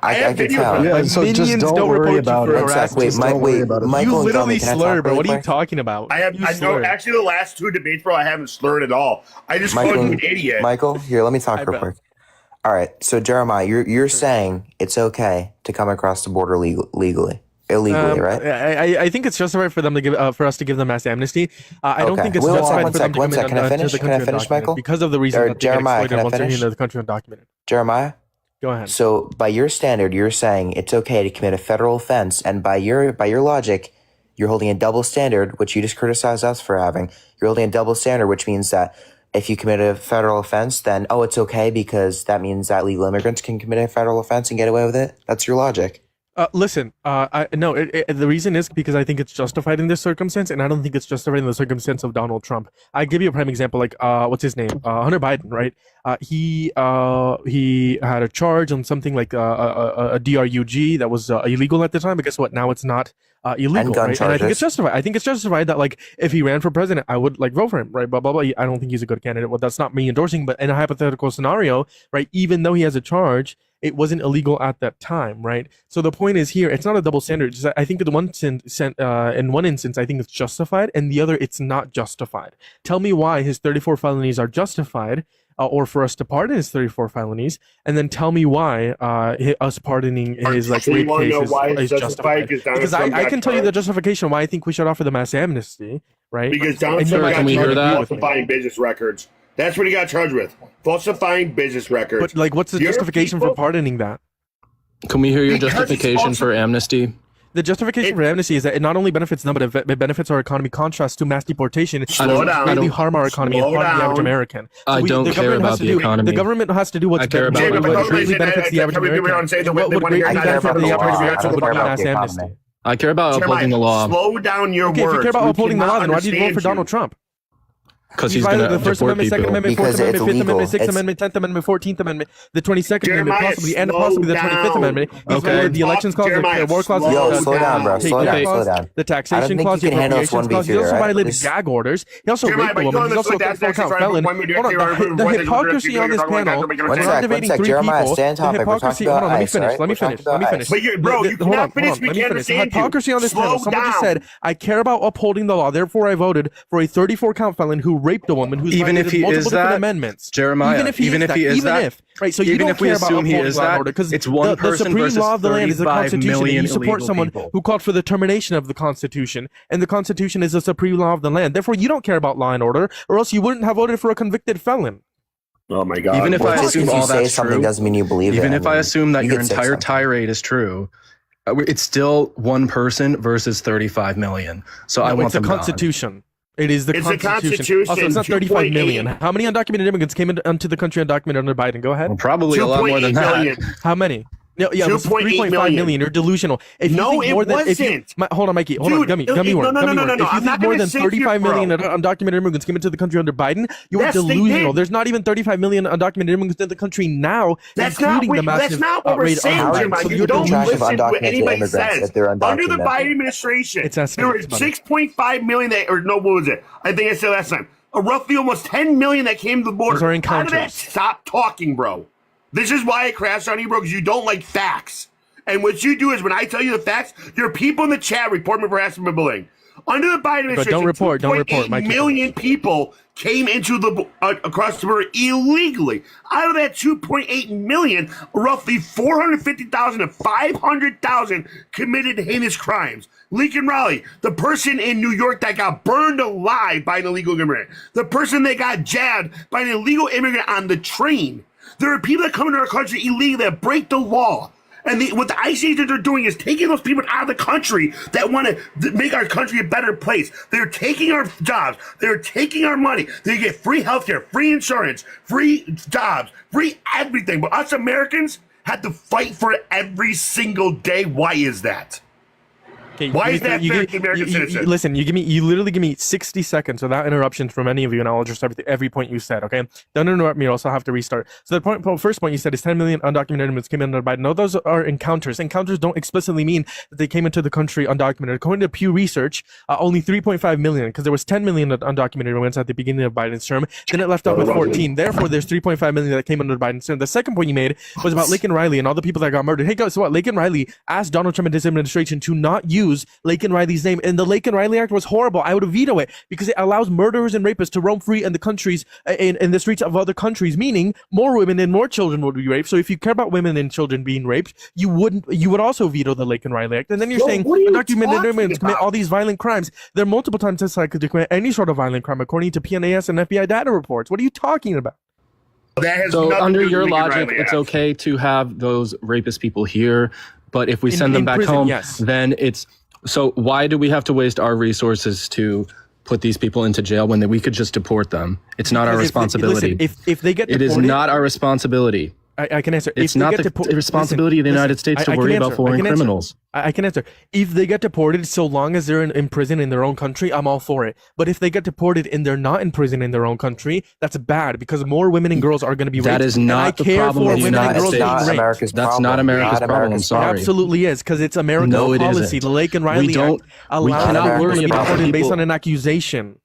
Speaker 3: I
Speaker 4: have
Speaker 3: can
Speaker 4: video
Speaker 3: tell.
Speaker 4: proof.
Speaker 5: Yeah, so just
Speaker 1: Minions
Speaker 5: don't
Speaker 1: don't report
Speaker 5: worry
Speaker 1: you
Speaker 5: about
Speaker 1: for
Speaker 5: it.
Speaker 3: One sec,
Speaker 1: harassment.
Speaker 3: wait,
Speaker 5: Just don't worry about it.
Speaker 3: Michael,
Speaker 1: You
Speaker 3: and
Speaker 1: literally
Speaker 3: Tommy, can I
Speaker 1: slur,
Speaker 3: talk
Speaker 1: bro.
Speaker 3: really
Speaker 1: What are you
Speaker 3: quick?
Speaker 1: talking about?
Speaker 4: I know,
Speaker 1: slur.
Speaker 4: actually, the last two debates, bro, I haven't slurred at all. I just called you an idiot.
Speaker 3: Michael, here, let me talk
Speaker 1: Hi,
Speaker 3: real
Speaker 1: bro.
Speaker 3: quick. All right, so Jeremiah, you're saying it's okay to come across the border illegally, right?
Speaker 1: I think it's justified for them to give for us to give them mass amnesty. I don't
Speaker 3: Okay.
Speaker 1: think it's
Speaker 3: Wait, one
Speaker 1: justified
Speaker 3: sec,
Speaker 1: for them to
Speaker 3: one
Speaker 1: come
Speaker 3: sec.
Speaker 1: in
Speaker 3: Can I
Speaker 1: to
Speaker 3: finish?
Speaker 1: the
Speaker 3: Can I
Speaker 1: country
Speaker 3: finish,
Speaker 1: undocumented
Speaker 3: Michael?
Speaker 1: because of the reason
Speaker 3: Or
Speaker 1: that they get
Speaker 3: Jeremiah,
Speaker 1: exploited
Speaker 3: can I
Speaker 1: once they're
Speaker 3: finish?
Speaker 1: into the country undocumented.
Speaker 3: Jeremiah.
Speaker 1: Go ahead.
Speaker 3: So by your standard, you're saying it's okay to commit a federal offense, and by your logic, you're holding a double standard, which you just criticized us for having. You're holding a double standard, which means that if you commit a federal offense, then it's okay because that means that legal immigrants can commit a federal offense and get away with it. That's your logic.
Speaker 1: Listen, the reason is because I think it's justified in this circumstance, and I don't think it's justified in the circumstance of Donald Trump. I give you a prime example, like what's his name, Hunter Biden, right? He had a charge on something like a DRUG that was illegal at the time, but guess what? Now it's not illegal,
Speaker 3: And gun
Speaker 1: right? And I think
Speaker 3: charges.
Speaker 1: it's justified. I think it's justified that like if he ran for president, I would like vote for him, right? Blah blah blah. I don't think he's a good candidate. Well, that's not me endorsing, but in a hypothetical scenario, right? Even though he has a charge, it wasn't illegal at that time, right? So the point is here, it's not a double standard. It's just, I think in one instance, I think it's justified, and the other, it's not justified. Tell me why his 34 felonies are justified, or for us to pardon his 34 felonies, and then tell me why us pardoning his like
Speaker 4: So you
Speaker 1: rape
Speaker 4: wanna know
Speaker 1: case
Speaker 4: why it's
Speaker 1: is
Speaker 4: justified?
Speaker 1: justified.
Speaker 4: Because Donald Trump
Speaker 1: I
Speaker 4: got
Speaker 1: can tell you the
Speaker 4: charged.
Speaker 1: justification why I think we should offer the mass amnesty, right?
Speaker 4: Because Donald
Speaker 1: And you
Speaker 4: Trump
Speaker 1: might
Speaker 4: got
Speaker 6: can we
Speaker 1: not
Speaker 6: hear
Speaker 4: charged
Speaker 6: that?
Speaker 4: with
Speaker 1: agree with me.
Speaker 4: falsifying business records. That's what he got charged with. Falsifying business records.
Speaker 1: But like, what's the
Speaker 4: Your
Speaker 1: justification for
Speaker 4: people-
Speaker 1: pardoning that?
Speaker 6: Can we hear your
Speaker 4: Because it's
Speaker 6: justification
Speaker 4: also-
Speaker 6: for amnesty?
Speaker 1: The justification for amnesty is that it not only benefits them, but it benefits our economy. Contrast to mass deportation,
Speaker 4: Slow
Speaker 1: it
Speaker 4: down.
Speaker 1: really harm our economy and
Speaker 4: Slow
Speaker 1: harm the average
Speaker 4: down.
Speaker 1: American.
Speaker 6: I don't
Speaker 1: the
Speaker 6: care
Speaker 1: government
Speaker 6: about
Speaker 1: has to
Speaker 6: the
Speaker 1: do,
Speaker 6: economy.
Speaker 1: The government has to do what's
Speaker 6: I care about
Speaker 4: Jacob,
Speaker 6: my
Speaker 1: what
Speaker 6: country.
Speaker 1: greatly benefits the average
Speaker 4: Can we go
Speaker 1: American.
Speaker 4: around and say that
Speaker 1: What
Speaker 4: they
Speaker 1: would
Speaker 4: wanna
Speaker 1: greatly
Speaker 4: get
Speaker 1: benefit
Speaker 4: out of
Speaker 1: the
Speaker 4: the
Speaker 1: average
Speaker 4: law?
Speaker 1: American would be
Speaker 3: Care about
Speaker 1: mass
Speaker 3: the
Speaker 1: amnesty.
Speaker 3: economy.
Speaker 6: I care about upholding the law
Speaker 4: Slow down your
Speaker 1: Okay, if
Speaker 4: words.
Speaker 1: you care about
Speaker 4: We
Speaker 1: upholding the law,
Speaker 4: cannot
Speaker 1: then why did you vote for
Speaker 4: understand
Speaker 1: Donald Trump?
Speaker 6: because
Speaker 1: He
Speaker 6: he's going
Speaker 1: violated
Speaker 6: to
Speaker 1: the First
Speaker 6: deport
Speaker 1: Amendment, Second
Speaker 6: people.
Speaker 1: Amendment,
Speaker 3: Because
Speaker 1: Fourth Amendment,
Speaker 3: it's
Speaker 1: Fifth
Speaker 3: illegal.
Speaker 1: Amendment, Sixth
Speaker 3: It's-
Speaker 1: Amendment, Tenth Amendment, 14th Amendment, the 22nd Amendment,
Speaker 4: Jeremiah,
Speaker 1: possibly, and
Speaker 4: slow
Speaker 1: possibly the 25th
Speaker 4: down.
Speaker 1: Amendment. He's
Speaker 6: Okay.
Speaker 1: violated the elections clause,
Speaker 4: Jeremiah,
Speaker 1: the war clause,
Speaker 4: slow
Speaker 3: Yo, slow down, bro.
Speaker 1: the
Speaker 3: Slow down,
Speaker 1: takeout
Speaker 3: slow
Speaker 1: clause,
Speaker 3: down.
Speaker 1: the taxation
Speaker 3: think
Speaker 1: clause,
Speaker 3: you
Speaker 1: the
Speaker 3: can handle this
Speaker 1: appropriations clause. He
Speaker 3: 1v3,
Speaker 1: also
Speaker 3: right?
Speaker 1: violated
Speaker 3: This-
Speaker 1: gag orders. He also
Speaker 4: Jeremiah,
Speaker 1: raped
Speaker 4: but
Speaker 1: a
Speaker 4: you
Speaker 1: woman.
Speaker 4: don't
Speaker 1: He's also a
Speaker 4: understand
Speaker 1: 34 count
Speaker 4: that's
Speaker 1: felon.
Speaker 4: when we do
Speaker 1: Hold on,
Speaker 4: it,
Speaker 1: the
Speaker 4: what is it,
Speaker 1: hypocrisy on this
Speaker 4: you're talking
Speaker 1: panel.
Speaker 4: about-
Speaker 3: One
Speaker 1: We're
Speaker 3: sec,
Speaker 1: not
Speaker 3: one
Speaker 1: debating
Speaker 3: sec.
Speaker 1: three
Speaker 3: Jeremiah,
Speaker 1: people.
Speaker 3: stay on
Speaker 1: The
Speaker 3: topic. We're
Speaker 1: hypocrisy.
Speaker 3: talking
Speaker 1: Hold on,
Speaker 3: about
Speaker 1: let me
Speaker 3: ICE,
Speaker 1: finish.
Speaker 3: right?
Speaker 1: Let me
Speaker 3: We're talking
Speaker 1: finish. Let me
Speaker 3: about
Speaker 1: finish.
Speaker 3: ICE.
Speaker 4: But bro, you
Speaker 1: Hold on,
Speaker 4: cannot finish.
Speaker 1: hold on.
Speaker 4: We
Speaker 1: Let me
Speaker 4: can't
Speaker 1: finish. The
Speaker 4: understand you.
Speaker 1: hypocrisy on this panel.
Speaker 4: Slow
Speaker 1: Someone just
Speaker 4: down.
Speaker 1: said, "I care about upholding the law, therefore I voted for a 34 count felon who raped a woman who's
Speaker 7: Even if
Speaker 1: violated
Speaker 7: he
Speaker 1: multiple
Speaker 7: is
Speaker 1: different
Speaker 7: that,
Speaker 1: amendments."
Speaker 7: Jeremiah,
Speaker 1: even if he is that, right? So you
Speaker 7: even
Speaker 1: don't
Speaker 7: if we
Speaker 1: care about
Speaker 7: assume he
Speaker 1: upholding
Speaker 7: is
Speaker 1: law and
Speaker 7: that,
Speaker 1: order because
Speaker 7: it's one
Speaker 1: the
Speaker 7: person
Speaker 1: supreme
Speaker 7: versus
Speaker 1: law of the land is the
Speaker 7: 35
Speaker 1: Constitution, and
Speaker 7: million
Speaker 1: you support
Speaker 7: illegal
Speaker 1: someone
Speaker 7: people.
Speaker 1: who called for the termination of the Constitution, and the Constitution is the supreme law of the land. Therefore, you don't care about law and order, or else you wouldn't have voted for a convicted felon.
Speaker 4: Oh my God.
Speaker 7: Even if
Speaker 3: Well,
Speaker 7: I
Speaker 3: just
Speaker 7: assume
Speaker 3: because you
Speaker 7: all
Speaker 3: say
Speaker 7: that's
Speaker 3: something
Speaker 7: true,
Speaker 3: doesn't mean you believe it.
Speaker 7: even if I assume that
Speaker 3: you
Speaker 7: your
Speaker 3: could say
Speaker 7: entire
Speaker 3: something.
Speaker 7: tirade is true, it's still one person versus 35 million. So I
Speaker 1: No,
Speaker 7: want
Speaker 1: it's the
Speaker 7: them gone.
Speaker 1: Constitution. It is the
Speaker 4: It's the
Speaker 1: Constitution.
Speaker 4: Constitution,
Speaker 1: Also, it's not 35 million.
Speaker 4: 2.8.
Speaker 1: How many undocumented immigrants came into the country undocumented under Biden? Go ahead.
Speaker 7: Well, probably a lot more than
Speaker 4: 2.8 million.
Speaker 7: that.
Speaker 1: How many? Yeah, it was
Speaker 4: 2.8
Speaker 1: 3.5 million. You're delusional. If
Speaker 4: No,
Speaker 1: you think
Speaker 4: it
Speaker 1: more than,
Speaker 4: wasn't.
Speaker 1: Hold on, Mikey. Hold
Speaker 4: Dude,
Speaker 1: on, Gummy
Speaker 4: no,
Speaker 1: Worm.
Speaker 4: no,
Speaker 1: Gummy
Speaker 4: no,
Speaker 1: Worm.
Speaker 4: no.
Speaker 1: If you
Speaker 4: I'm
Speaker 1: think
Speaker 4: not
Speaker 1: more
Speaker 4: gonna
Speaker 1: than
Speaker 4: sit here,
Speaker 1: 35 million
Speaker 4: bro.
Speaker 1: undocumented immigrants came into the country under Biden, you are
Speaker 4: Yes, they
Speaker 1: delusional.
Speaker 4: did.
Speaker 1: There's not even 35 million undocumented immigrants in the country now, including the massive
Speaker 4: that's not what we're
Speaker 1: rate
Speaker 4: saying,
Speaker 1: on
Speaker 3: How
Speaker 1: Biden.
Speaker 3: are
Speaker 1: So
Speaker 3: you
Speaker 1: you're
Speaker 4: Don't
Speaker 3: keeping track of
Speaker 1: delusional.
Speaker 4: listen to what
Speaker 3: undocumented
Speaker 4: anybody
Speaker 3: immigrants
Speaker 4: says.
Speaker 3: if they're
Speaker 4: Under the
Speaker 3: undocumented?
Speaker 4: Biden administration,
Speaker 1: It's
Speaker 4: there were
Speaker 1: estimates, buddy.
Speaker 4: 6.5 million that, or no, what was it? I think I said last time. Roughly almost 10 million that came to the border.
Speaker 1: Those are
Speaker 4: Out of that,
Speaker 1: encounters.
Speaker 4: stop talking, bro. This is why I crashed on you, bro, because you don't like facts. And what you do is when I tell you the facts, your people in the chat report me for harassment and bullying. Under the Biden administration,
Speaker 1: don't report,
Speaker 4: 2.8
Speaker 1: Mikey.
Speaker 4: million people came into the across the border illegally. Out of that 2.8 million, roughly 450,000 to 500,000 committed heinous crimes. Lincoln Riley, the person in New York that got burned alive by an illegal immigrant, the person that got jabbed by an illegal immigrant on the train. There are people that come into our country illegally that break the law. And what the ICE agents are doing is taking those people out of the country that want to make our country a better place. They're taking our jobs. They're taking our money. They get free healthcare, free insurance, free jobs, free everything. But us Americans have to fight for it every single day. Why is that?
Speaker 1: Okay,
Speaker 4: Why is that fair to the American citizen?
Speaker 1: Listen, you literally give me 60 seconds without interruptions from any of you, and I'll address every point you said. Okay, don't interrupt me, or else I'll have to restart. So the first point you said is 10 million undocumented immigrants came in under Biden. No, those are encounters. Encounters don't explicitly mean that they came into the country undocumented. According to Pew Research, only 3.5 million, because there was 10 million undocumented immigrants at the beginning of Biden's term. Then it left out with 14. Therefore, there's 3.5 million that came under Biden's term. The second point you made was about Lincoln Riley and all the people that got murdered. Hey, guys, so what? Lincoln Riley asked Donald Trump and his administration to not use Lincoln Riley's name, and the Lincoln Riley Act was horrible. I would veto it because it allows murderers and rapists to roam free in the countries, in the streets of other countries, meaning more women and more children would be raped. So if you care about women and children being raped, you would also veto the Lincoln Riley Act. And then you're saying
Speaker 4: what are you
Speaker 1: undocumented
Speaker 4: talking
Speaker 1: immigrants commit
Speaker 4: about?
Speaker 1: all these violent crimes. They're multiple times as likely to commit any sort of violent crime, according to PNAS and FBI data reports. What are you talking about?
Speaker 4: That has
Speaker 6: So
Speaker 4: nothing
Speaker 6: under
Speaker 4: to do
Speaker 6: your
Speaker 4: with Lincoln
Speaker 6: logic,
Speaker 4: Riley
Speaker 6: it's
Speaker 4: Act.
Speaker 6: okay to have those rapist people here, but if we send them
Speaker 1: in
Speaker 6: back
Speaker 1: prison,
Speaker 6: home,
Speaker 1: yes.
Speaker 6: then it's so why do we have to waste our resources to put these people into jail when we could just deport them? It's not our
Speaker 1: Because
Speaker 6: responsibility.
Speaker 1: if they get
Speaker 6: It
Speaker 1: deported,
Speaker 6: is not our responsibility.
Speaker 1: I can answer.
Speaker 6: It's
Speaker 1: If they
Speaker 6: not
Speaker 1: get
Speaker 6: the responsibility of the United States to worry about foreign criminals.
Speaker 1: I can answer. If they get deported, so long as they're in prison in their own country, I'm all for it. But if they get deported and they're not in prison in their own country, that's bad because more women and girls are going to be raped.
Speaker 6: That is
Speaker 1: And
Speaker 6: not
Speaker 1: I
Speaker 6: the
Speaker 1: care
Speaker 6: problem
Speaker 1: for
Speaker 6: of the
Speaker 1: women and
Speaker 6: United
Speaker 1: girls
Speaker 6: States.
Speaker 1: being
Speaker 3: Not
Speaker 1: raped.
Speaker 3: America's
Speaker 6: That's
Speaker 3: problem.
Speaker 6: not America's problem. I'm
Speaker 1: It
Speaker 6: sorry.
Speaker 1: absolutely is because it's American
Speaker 6: No, it
Speaker 1: policy.
Speaker 6: isn't.
Speaker 1: The Lincoln Riley
Speaker 6: We don't-
Speaker 1: Act
Speaker 6: we
Speaker 1: allows
Speaker 3: cannot
Speaker 1: people
Speaker 3: worry
Speaker 1: to be
Speaker 3: about
Speaker 1: deported based
Speaker 6: people-
Speaker 1: on an accusation.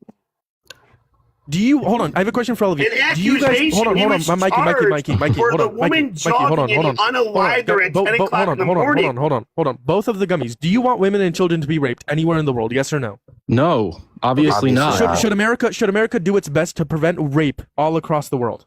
Speaker 1: Do you hold on? I have a question for all of you.
Speaker 4: An
Speaker 1: Do you guys
Speaker 4: accusation,
Speaker 1: hold on?
Speaker 4: he
Speaker 1: Hold
Speaker 4: was
Speaker 1: on, Mikey,
Speaker 4: charged for
Speaker 1: hold
Speaker 4: the
Speaker 1: on,
Speaker 4: woman
Speaker 1: Mikey, hold on,
Speaker 4: jogging
Speaker 1: hold on,
Speaker 4: and he unalived her at 10 o'clock in the morning.
Speaker 1: hold on. Both of the gummies. Do you want women and children to be raped anywhere in the world? Yes or no?
Speaker 6: No, obviously not.
Speaker 3: Obviously not.
Speaker 1: Should America do its best to prevent rape all across the world?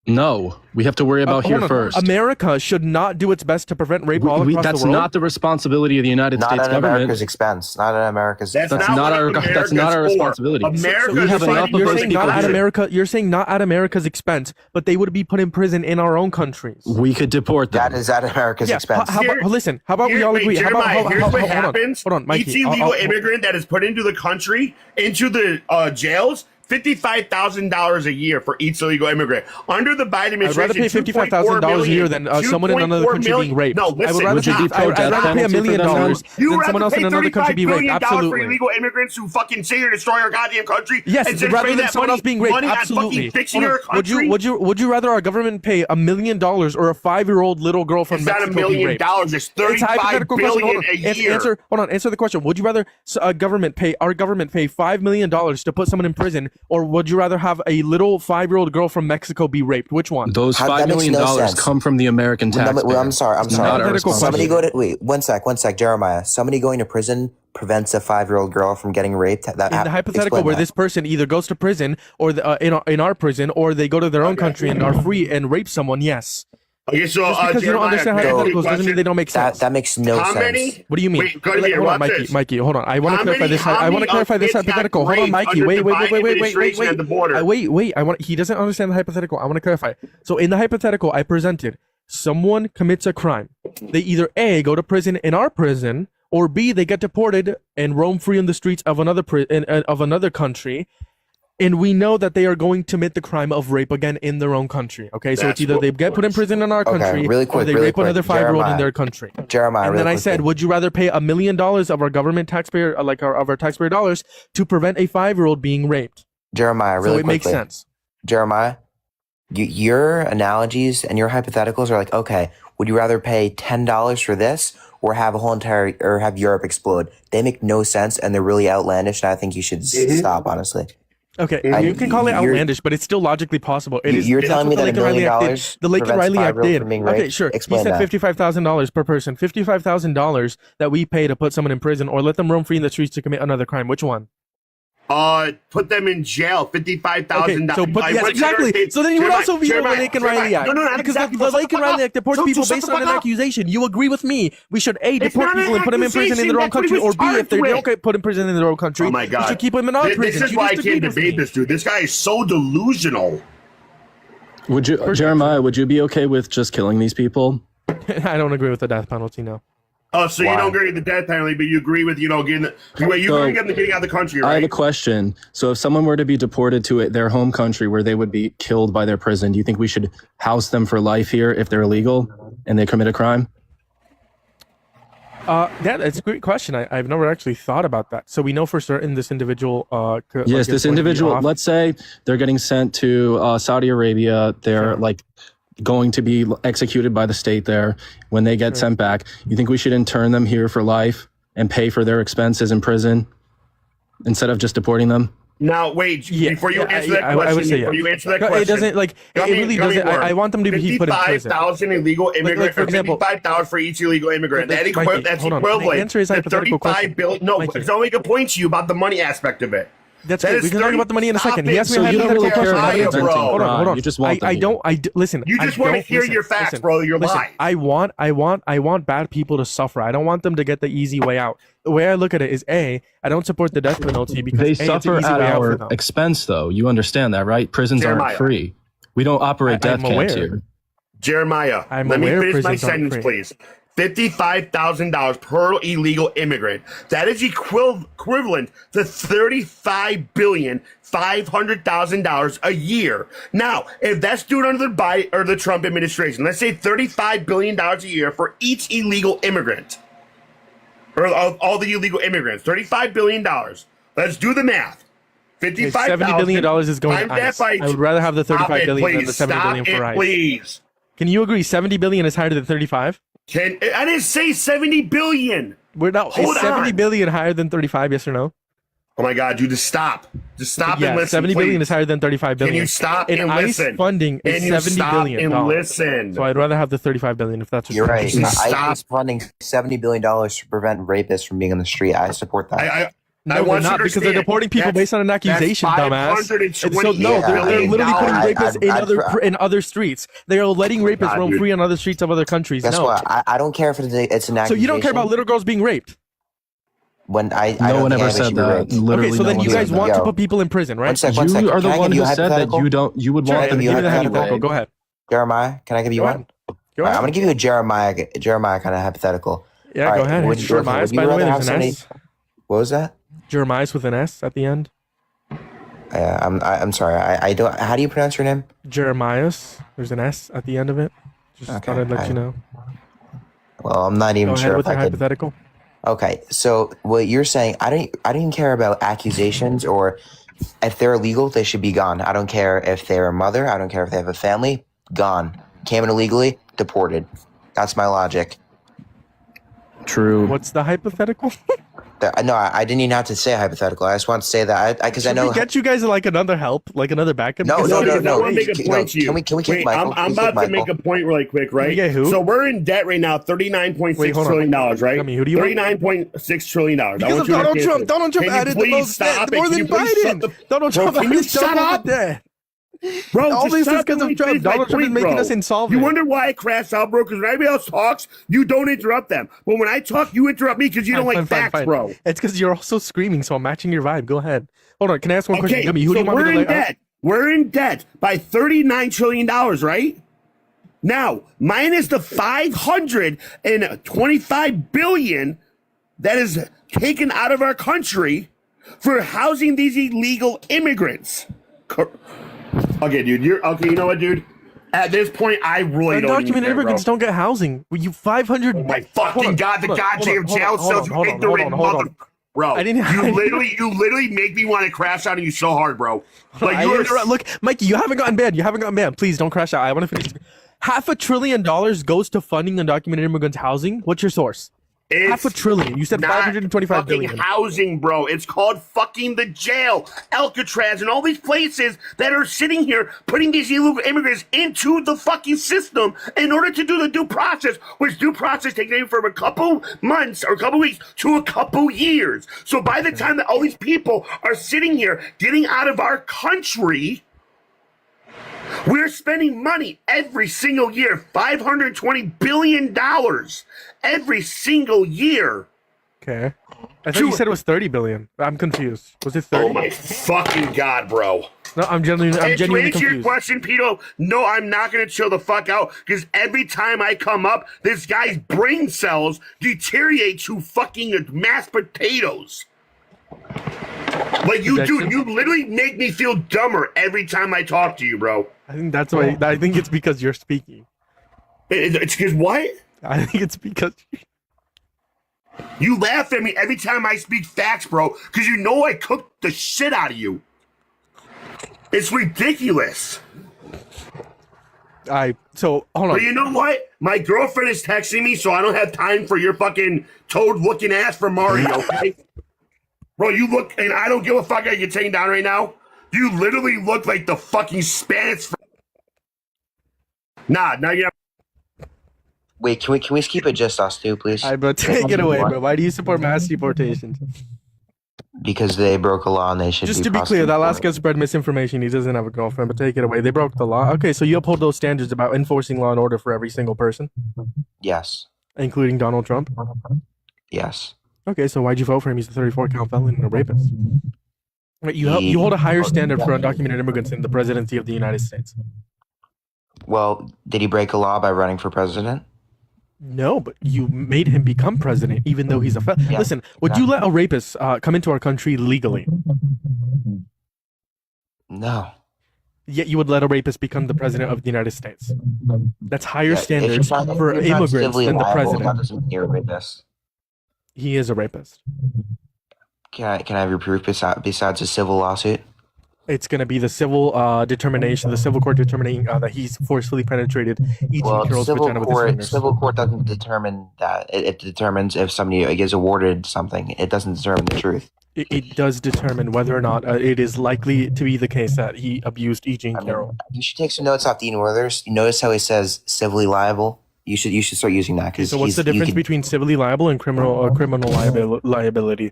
Speaker 6: No, we have to worry about
Speaker 1: Hold
Speaker 6: here
Speaker 1: on.
Speaker 6: first.
Speaker 1: America should not do its best to prevent rape all across
Speaker 6: That's
Speaker 1: the world.
Speaker 6: not the responsibility of the United
Speaker 3: Not
Speaker 6: States
Speaker 3: at
Speaker 6: government.
Speaker 3: America's expense. Not at America's
Speaker 4: That's
Speaker 3: expense.
Speaker 6: not
Speaker 4: what
Speaker 6: our-
Speaker 4: America's
Speaker 6: that's not our
Speaker 4: for.
Speaker 6: responsibility.
Speaker 4: America
Speaker 6: We have
Speaker 4: is
Speaker 6: enough
Speaker 4: fighting
Speaker 6: of
Speaker 1: You're
Speaker 6: those
Speaker 4: for
Speaker 1: saying
Speaker 6: people
Speaker 1: not at
Speaker 6: here.
Speaker 1: America. You're saying not at America's expense, but they would be put in prison in our own countries.
Speaker 6: We could deport them.
Speaker 3: That is at America's expense.
Speaker 1: How about,
Speaker 4: Here-
Speaker 1: listen? How about we all
Speaker 4: Wait,
Speaker 1: agree?
Speaker 4: Jeremiah, here's what
Speaker 1: hold
Speaker 4: happens.
Speaker 1: on, Mikey.
Speaker 4: Each illegal immigrant that is put into the country, into the jails, $55,000 a year for each illegal immigrant. Under the Biden administration,
Speaker 1: I'd rather pay $55,000 a year than someone in another country being raped.
Speaker 4: No,
Speaker 1: I would
Speaker 4: listen,
Speaker 1: rather
Speaker 6: Would you
Speaker 1: pay,
Speaker 6: be pro-death
Speaker 1: I'd rather pay $1
Speaker 6: penalty for
Speaker 1: million
Speaker 6: them then?
Speaker 1: than
Speaker 4: You
Speaker 1: someone else in another country be raped.
Speaker 4: for
Speaker 1: Absolutely.
Speaker 4: illegal immigrants who fucking sit here and destroy our goddamn country.
Speaker 1: Yes,
Speaker 4: and just
Speaker 1: rather
Speaker 4: spend
Speaker 1: than
Speaker 4: that
Speaker 1: someone else being raped.
Speaker 4: money on
Speaker 1: Absolutely.
Speaker 4: fucking fixing
Speaker 1: Hold
Speaker 4: our
Speaker 1: on.
Speaker 4: country.
Speaker 1: Would you rather our government pay $1 million or a 5-year-old little girl from
Speaker 4: It's not
Speaker 1: Mexico
Speaker 4: $1
Speaker 1: be
Speaker 4: million.
Speaker 1: raped?
Speaker 4: It's
Speaker 1: It's a
Speaker 4: 35
Speaker 1: hypothetical question.
Speaker 4: billion
Speaker 1: Hold
Speaker 4: a
Speaker 1: on.
Speaker 4: year.
Speaker 1: Answer the question. Would you rather our government pay $5 million to put someone in prison, or would you rather have a little 5-year-old girl from Mexico be raped? Which one?
Speaker 6: Those
Speaker 3: How-
Speaker 6: $5
Speaker 3: that makes
Speaker 6: million
Speaker 3: no sense.
Speaker 6: come from the American taxpayer.
Speaker 3: I'm sorry.
Speaker 6: It's not our
Speaker 1: Hypothetical
Speaker 3: Somebody
Speaker 6: responsibility.
Speaker 3: go to wait. One sec, Jeremiah. Somebody going to prison prevents a 5-year-old girl from getting raped.
Speaker 1: In the hypothetical where this person either goes to prison or in our prison, or they go to their own country and are free and rape someone, yes.
Speaker 4: Okay, so
Speaker 1: Just because you don't understand hypotheticals doesn't mean they don't make sense.
Speaker 3: that makes no
Speaker 4: How
Speaker 3: sense.
Speaker 4: many?
Speaker 1: What do you mean?
Speaker 4: Wait, go here,
Speaker 1: Hold on,
Speaker 4: watch
Speaker 1: Mikey.
Speaker 4: this.
Speaker 1: Mikey, hold on. I want to
Speaker 4: How
Speaker 1: clarify
Speaker 4: many-
Speaker 1: this.
Speaker 4: how
Speaker 1: I want to
Speaker 4: many
Speaker 1: clarify this
Speaker 4: kids got
Speaker 1: hypothetical. Hold on,
Speaker 4: raped
Speaker 1: Mikey.
Speaker 4: under
Speaker 1: Wait.
Speaker 4: the Biden administration at the border?
Speaker 1: Wait. He doesn't understand the hypothetical. I want to clarify. So in the hypothetical I presented, someone commits a crime. They either A, go to prison in our prison, or B, they get deported and roam free in the streets of another country. and we know that they are going to commit the crime of rape again in their own country. Okay, so
Speaker 4: That's
Speaker 1: it's either they get put in prison in our
Speaker 3: Okay,
Speaker 1: country,
Speaker 3: really
Speaker 1: or
Speaker 3: quick,
Speaker 1: they
Speaker 3: really
Speaker 1: rape
Speaker 3: quick.
Speaker 1: another 5-year-old in
Speaker 3: Jeremiah.
Speaker 1: their country.
Speaker 3: Jeremiah,
Speaker 1: And
Speaker 3: really
Speaker 1: then I
Speaker 3: quickly.
Speaker 1: said, would you rather pay $1 million of our government taxpayer, of our taxpayer dollars, to prevent a 5-year-old being raped?
Speaker 3: Jeremiah, really
Speaker 1: So it
Speaker 3: quickly.
Speaker 1: makes sense.
Speaker 3: Jeremiah, your analogies and your hypotheticals are like, okay, would you rather pay $10 for this or have have Europe explode? They make no sense and they're really outlandish, and I think you should stop, honestly.
Speaker 1: Okay,
Speaker 4: I-
Speaker 1: you can call it
Speaker 3: you're-
Speaker 1: outlandish, but it's still logically possible. It is.
Speaker 3: You're
Speaker 1: that's
Speaker 3: telling
Speaker 1: what
Speaker 3: me
Speaker 1: the
Speaker 3: that $1
Speaker 1: Lincoln
Speaker 3: million
Speaker 1: Riley Act did. The Lincoln
Speaker 3: prevents
Speaker 1: Riley Act
Speaker 3: 5-year-old
Speaker 1: did.
Speaker 3: from being
Speaker 1: Okay,
Speaker 3: raped?
Speaker 1: sure. He
Speaker 3: Explain
Speaker 1: said
Speaker 3: that.
Speaker 1: $55,000 per person. $55,000 that we pay to put someone in prison or let them roam free in the streets to commit another crime. Which one?
Speaker 4: Put them in jail. $55,000.
Speaker 1: Okay, so but yes, exactly. So then you would also veto the Lincoln Riley Act.
Speaker 4: No, not
Speaker 1: because
Speaker 4: exactly.
Speaker 1: the Lincoln Riley Act deports
Speaker 4: So
Speaker 1: people
Speaker 4: shut
Speaker 1: based
Speaker 4: the
Speaker 1: on an
Speaker 4: fuck up.
Speaker 1: accusation. You agree with me? We should A,
Speaker 4: It's
Speaker 1: deport
Speaker 4: not an
Speaker 1: people and put them in prison in their own
Speaker 4: accusation.
Speaker 1: country, or
Speaker 4: That's what
Speaker 1: B,
Speaker 4: he
Speaker 1: if they
Speaker 4: was
Speaker 1: don't
Speaker 4: charged
Speaker 1: get put in prison in their own country,
Speaker 4: Oh my
Speaker 1: we
Speaker 4: God.
Speaker 1: should keep them in our
Speaker 4: This
Speaker 1: prison.
Speaker 4: is why I can't debate this dude. This guy is so delusional.
Speaker 6: Would you, Jeremiah? Would you be okay with just killing these people?
Speaker 1: I don't agree with the death penalty. No.
Speaker 4: Oh, so
Speaker 3: Why?
Speaker 4: you don't agree with the death penalty, but you agree with, getting the, you agree with them getting out of the country,
Speaker 6: I have
Speaker 4: right?
Speaker 6: a question. So if someone were to be deported to their home country where they would be killed by their prison, do you think we should house them for life here if they're illegal and they commit a crime?
Speaker 1: Yeah, that's a great question. I've never actually thought about that. So we know for certain this individual.
Speaker 6: Yes, this individual, let's say they're getting sent to Saudi Arabia. They're like going to be executed by the state there. When they get sent back, you think we should intern them here for life and pay for their expenses in prison instead of just deporting them?
Speaker 4: Now, wait, before you answer that
Speaker 1: I would
Speaker 4: question,
Speaker 1: say
Speaker 4: before
Speaker 1: yes.
Speaker 4: you answer that
Speaker 1: No,
Speaker 4: question.
Speaker 1: it doesn't like it really doesn't. I want them to be put in prison.
Speaker 4: 55,000 illegal immigrants,
Speaker 1: for example-
Speaker 4: 55,000 for each illegal immigrant.
Speaker 1: Mikey,
Speaker 4: That's
Speaker 1: hold on.
Speaker 4: equivalent
Speaker 1: The answer is
Speaker 4: to
Speaker 1: hypothetical
Speaker 4: 35
Speaker 1: question.
Speaker 4: billion. No,
Speaker 1: Mikey.
Speaker 4: because I'll make a point to you about the money aspect of it.
Speaker 1: That's
Speaker 4: That
Speaker 1: good.
Speaker 4: is
Speaker 1: We can talk
Speaker 4: 30
Speaker 1: about the money in a second. He
Speaker 4: Stop
Speaker 1: asked
Speaker 4: it.
Speaker 1: me a
Speaker 6: So you don't
Speaker 1: hypothetical
Speaker 6: really care
Speaker 1: question.
Speaker 6: about
Speaker 4: Liar,
Speaker 6: preventing
Speaker 4: bro.
Speaker 1: Hold on, hold
Speaker 6: crime.
Speaker 1: on.
Speaker 6: You just want them
Speaker 1: I
Speaker 6: here.
Speaker 1: don't. Listen.
Speaker 4: You just want to hear your facts, bro. You're lying.
Speaker 1: I want bad people to suffer. I don't want them to get the easy way out. The way I look at it is I don't support the death penalty because
Speaker 6: They
Speaker 1: it's an
Speaker 6: suffer
Speaker 1: easy
Speaker 6: at
Speaker 1: way out for
Speaker 6: our
Speaker 1: them.
Speaker 6: expense, though. You understand that, right? Prisons
Speaker 4: Jeremiah.
Speaker 6: aren't free. We don't operate
Speaker 1: I'm
Speaker 6: death camps
Speaker 1: aware.
Speaker 6: here.
Speaker 4: Jeremiah,
Speaker 1: I'm
Speaker 4: let me
Speaker 1: aware
Speaker 4: finish my
Speaker 1: prisons aren't
Speaker 4: sentence,
Speaker 1: free.
Speaker 4: please. $55,000 per illegal immigrant. That is equivalent to $35,500,000 a year. Now, if that's doing under the Biden or the Trump administration, let's say $35 billion a year for each illegal immigrant, or all the illegal immigrants, $35 billion. Let's do the math.
Speaker 1: $70 billion is going to ICE. I would rather have the $35 billion than the $70 billion for ICE.
Speaker 4: Please.
Speaker 1: Can you agree 70 billion is higher than 35?
Speaker 4: I didn't say 70 billion.
Speaker 1: We're not.
Speaker 4: Hold
Speaker 1: Is 70
Speaker 4: on.
Speaker 1: billion higher than 35? Yes or no?
Speaker 4: Oh my God, you just stop. Just stop and
Speaker 1: Yeah,
Speaker 4: listen.
Speaker 1: 70 billion
Speaker 4: please.
Speaker 1: is higher than 35 billion.
Speaker 4: Can you stop
Speaker 1: and
Speaker 4: and
Speaker 1: ICE
Speaker 4: listen?
Speaker 1: funding is
Speaker 4: Can you
Speaker 1: 70
Speaker 4: stop
Speaker 1: billion
Speaker 4: and
Speaker 1: dollars.
Speaker 4: listen?
Speaker 1: So I'd rather have the 35 billion if that's what
Speaker 3: You're right.
Speaker 4: Just
Speaker 3: ICE
Speaker 4: stop.
Speaker 3: is funding $70 billion to prevent rapists from being on the street. I support that.
Speaker 4: I
Speaker 1: No,
Speaker 4: want
Speaker 1: they're
Speaker 4: you
Speaker 1: not
Speaker 4: to
Speaker 1: because they're
Speaker 4: understand.
Speaker 1: deporting people
Speaker 4: That's-
Speaker 1: based on an accusation, dumbass.
Speaker 4: $528
Speaker 1: And so no, they're
Speaker 3: billion
Speaker 1: literally putting
Speaker 3: dollars.
Speaker 1: rapists in other streets. They are letting rapists
Speaker 4: God,
Speaker 1: roam
Speaker 4: dude.
Speaker 1: free on other streets of other countries.
Speaker 3: Guess
Speaker 1: No.
Speaker 3: what? I don't care if it's an accusation.
Speaker 1: So you don't care about little girls being raped?
Speaker 3: When I
Speaker 6: No
Speaker 3: don't
Speaker 6: one
Speaker 3: think
Speaker 6: ever
Speaker 3: anybody
Speaker 6: said
Speaker 3: should be
Speaker 6: that.
Speaker 3: raped.
Speaker 6: Literally,
Speaker 1: Okay, so
Speaker 6: no
Speaker 1: then
Speaker 6: one
Speaker 1: you
Speaker 6: said
Speaker 1: guys
Speaker 6: that.
Speaker 1: want to
Speaker 3: Yo.
Speaker 1: put people in prison, right?
Speaker 3: One sec.
Speaker 6: You are the
Speaker 3: Can I
Speaker 6: one
Speaker 3: give you
Speaker 6: who
Speaker 3: a
Speaker 6: said that
Speaker 3: hypothetical?
Speaker 6: you would
Speaker 1: Sure,
Speaker 6: want them
Speaker 3: give you
Speaker 1: give
Speaker 6: here
Speaker 1: me the
Speaker 3: hypothetical.
Speaker 1: hypothetical.
Speaker 6: anyway.
Speaker 1: Go ahead.
Speaker 3: Jeremiah, can I give you
Speaker 1: Go
Speaker 3: one?
Speaker 1: ahead. Go
Speaker 3: All right, I'm
Speaker 1: ahead.
Speaker 3: gonna give you a Jeremiah kind of hypothetical.
Speaker 1: Yeah,
Speaker 3: All
Speaker 1: go
Speaker 3: right,
Speaker 1: ahead.
Speaker 3: would
Speaker 1: It's
Speaker 3: you-
Speaker 1: Jeremiah's,
Speaker 3: would you
Speaker 1: by the way,
Speaker 3: rather
Speaker 1: there's
Speaker 3: have
Speaker 1: an
Speaker 3: somebody-
Speaker 1: S.
Speaker 3: What was that?
Speaker 1: Jeremiah's with an S at the end.
Speaker 3: I'm sorry. I don't. How do you pronounce your name?
Speaker 1: Jeremiah's. There's an S at the end of it. Just
Speaker 3: Okay,
Speaker 1: thought I'd let you know.
Speaker 3: Well, I'm not
Speaker 1: Go
Speaker 3: even
Speaker 1: ahead
Speaker 3: sure
Speaker 1: with
Speaker 3: if
Speaker 1: your
Speaker 3: I could.
Speaker 1: hypothetical.
Speaker 3: Okay, so what you're saying, I don't even care about accusations or if they're illegal, they should be gone. I don't care if they're a mother. I don't care if they have a family. Gone. Came in illegally, deported. That's my logic.
Speaker 6: True.
Speaker 1: What's the hypothetical?
Speaker 3: No, I didn't even have to say hypothetical. I just want to say that because I
Speaker 1: Should
Speaker 3: know.
Speaker 1: we get you guys like another help, like another backup?
Speaker 3: No,
Speaker 1: Because
Speaker 3: no,
Speaker 1: somebody-
Speaker 3: no,
Speaker 4: I want to make a
Speaker 3: no,
Speaker 4: point to you.
Speaker 3: can we kick
Speaker 4: Wait,
Speaker 3: Michael?
Speaker 4: I'm
Speaker 3: Can we
Speaker 4: about
Speaker 3: kick
Speaker 4: to make
Speaker 3: Michael?
Speaker 4: a point really quick, right?
Speaker 1: you get who?
Speaker 4: So we're in debt right now, $39.6
Speaker 1: Wait, hold on.
Speaker 4: trillion, right?
Speaker 1: I mean, who do you want?
Speaker 4: $39.6 trillion.
Speaker 1: Because of Donald Trump. Donald Trump added the most debt, more than Biden. Donald Trump
Speaker 4: Can you
Speaker 1: added
Speaker 4: shut
Speaker 1: double
Speaker 4: up?
Speaker 1: the debt.
Speaker 4: Bro,
Speaker 1: All
Speaker 4: just
Speaker 1: this
Speaker 4: shut
Speaker 1: is
Speaker 4: up
Speaker 1: because
Speaker 4: and let
Speaker 1: of
Speaker 4: me
Speaker 1: Trump.
Speaker 4: finish my
Speaker 1: Donald Trump is
Speaker 4: point,
Speaker 1: making
Speaker 4: bro.
Speaker 1: us insolvent.
Speaker 4: You wonder why I crash out, bro? Because when everybody else talks, you don't interrupt them. But when I talk, you interrupt me because you don't like facts, bro.
Speaker 1: It's because you're also screaming, so I'm matching your vibe. Go ahead. Hold on. Can I ask one question?
Speaker 4: Okay,
Speaker 1: Gummy, who do
Speaker 4: so
Speaker 1: you want
Speaker 4: we're
Speaker 1: me to
Speaker 4: in debt. We're in debt by $39 trillion, right? Now, minus the $525 billion that is taken out of our country, for housing these illegal immigrants. Okay, dude. You're okay. You know what, dude? At this point, I really don't.
Speaker 1: Undocumented immigrants don't get housing. You 500.
Speaker 4: Oh my fucking god! The goddamn jail cells, you ignorant mother. Bro,
Speaker 1: I didn't.
Speaker 4: you literally make me want to crash out on you so hard, bro. Like
Speaker 1: Look, Mikey, you haven't gotten banned. You haven't gotten banned. Please don't crash out. I want to finish. $500 billion goes to funding undocumented immigrants' housing. What's your source?
Speaker 4: It's
Speaker 1: $500 billion. You said 525 billion.
Speaker 4: Housing, bro. It's called fucking the jail, Alcatraz, and all these places that are sitting here putting these illegal immigrants into the fucking system in order to do the due process, which due process takes anywhere from a couple months or a couple weeks to a couple years. So by the time that all these people are sitting here getting out of our country, we're spending money every single year, $520 billion every single year.
Speaker 1: Okay. I thought you said it was 30 billion. I'm confused. Was it 30?
Speaker 4: Oh my fucking god, bro.
Speaker 1: No, I'm genuinely
Speaker 4: To answer
Speaker 1: confused.
Speaker 4: your question, Pito, no, I'm not going to chill the fuck out because every time I come up, this guy's brain cells deteriorate to fucking mashed potatoes. Like you do, you literally make me feel dumber every time I talk to you, bro.
Speaker 1: I think that's why. I think it's because you're speaking.
Speaker 4: It's because what?
Speaker 1: I think it's because
Speaker 4: you laugh at me every time I speak facts, bro, because you know I cook the shit out of you. It's ridiculous.
Speaker 1: So hold on.
Speaker 4: But you know what? My girlfriend is texting me, so I don't have time for your fucking toad-looking ass from Mario. Okay? Bro, you look, and I don't give a fuck. Are you taking down right now? You literally look like the fucking Spanish. Nah, you.
Speaker 3: Wait, can we keep it just us two, please?
Speaker 1: But take it away, bro. Why do you support mass deportations?
Speaker 3: Because they broke a law and they should.
Speaker 1: Just to be clear, that last guy spread misinformation. He doesn't have a girlfriend, but take it away. They broke the law. Okay, so you uphold those standards about enforcing law and order for every single person,
Speaker 3: Yes.
Speaker 1: including Donald Trump.
Speaker 3: Yes.
Speaker 1: Okay, so why'd you vote for him? He's a 34-count felon and a rapist. Right, you hold a higher standard for undocumented immigrants in the presidency of the United States.
Speaker 3: Well, did he break a law by running for president?
Speaker 1: No, but you made him become president, even though he's a felon.
Speaker 3: Yeah,
Speaker 1: Listen, would you let a rapist come into our country legally?
Speaker 3: No.
Speaker 1: Yet you would let a rapist become the president of the United States. That's higher
Speaker 3: Yeah,
Speaker 1: standards for immigrants than the president.
Speaker 3: That doesn't mean you're a rapist.
Speaker 1: He is a rapist.
Speaker 3: Can I have your proof besides a civil lawsuit?
Speaker 1: It's going to be the civil determination, the civil court determining that he's forcefully penetrated each Carol's vagina with his fingers.
Speaker 3: Civil court doesn't determine that. It determines if somebody is awarded something. It doesn't determine the truth.
Speaker 1: It does determine whether or not it is likely to be the case that he abused E. Jean Carroll.
Speaker 3: You should take some notes off Dean Withers. You notice how he says civilly liable? You should start using that.
Speaker 1: So what's the difference between civilly liable and criminal liability?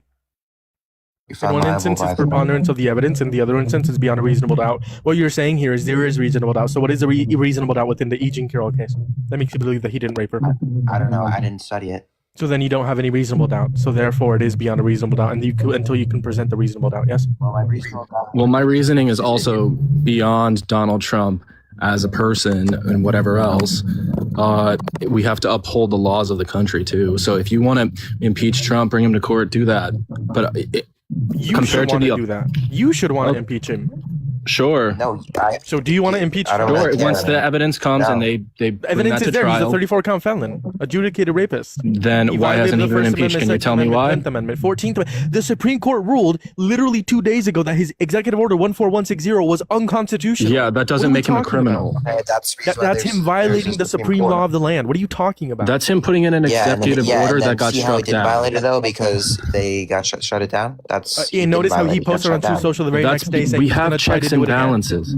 Speaker 1: In one instance, it's preponderance of the evidence, and the other instance is beyond a reasonable doubt. What you're saying here is there is reasonable doubt. So what is a reasonable doubt within the E. Jean Carroll case? That makes you believe that he didn't rape her.
Speaker 3: I don't know. I didn't study it.
Speaker 1: So then you don't have any reasonable doubt. So therefore, it is beyond a reasonable doubt, and until you can present the reasonable doubt. Yes.
Speaker 3: Well,
Speaker 6: my reasoning is also beyond Donald Trump as a person and whatever else. We have to uphold the laws of the country too. So if you want to impeach Trump, bring him to court, do that. But
Speaker 1: you compared should want to do that. You should want to impeach him.
Speaker 6: Sure.
Speaker 3: No.
Speaker 1: So do you want to impeach Trump?
Speaker 6: Sure. Once the evidence comes and they
Speaker 1: evidence is there. He's a 34-count felon, adjudicated rapist.
Speaker 6: Then why hasn't he been impeached? Can you tell me why?
Speaker 1: 10th Amendment, 14th. The Supreme Court ruled literally 2 days ago that his executive order 14160 was unconstitutional.
Speaker 6: Yeah, that doesn't make him a criminal.
Speaker 3: Okay,
Speaker 1: that's him violating the Supreme law of the land. What are you talking about?
Speaker 6: That's him putting in an executive order that got struck down.
Speaker 3: Violate it though because they got shut it down. That's
Speaker 1: notice how he posted on Truth Social the very next day saying
Speaker 6: we have checks and balances.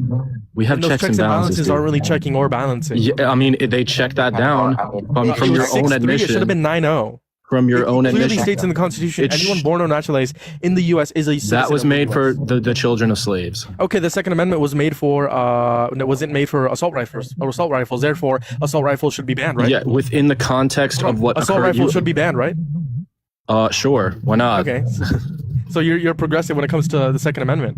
Speaker 6: We have checks and balances.
Speaker 1: Aren't really checking or balancing.
Speaker 6: Yeah, I mean, they check that down from your own admission.
Speaker 1: It should have been 9-0.
Speaker 6: From your own admission. It
Speaker 1: clearly states in the Constitution, anyone born or naturalized in the U.S. is a citizen.
Speaker 6: That was made for the children of slaves.
Speaker 1: Okay, the Second Amendment was made for wasn't made for assault rifles. Therefore, assault rifles should be banned, right?
Speaker 6: Yeah, within the context of what
Speaker 1: assault rifles should be banned, right?
Speaker 6: Sure. Why not?
Speaker 1: Okay. So you're progressive when it comes to the Second Amendment.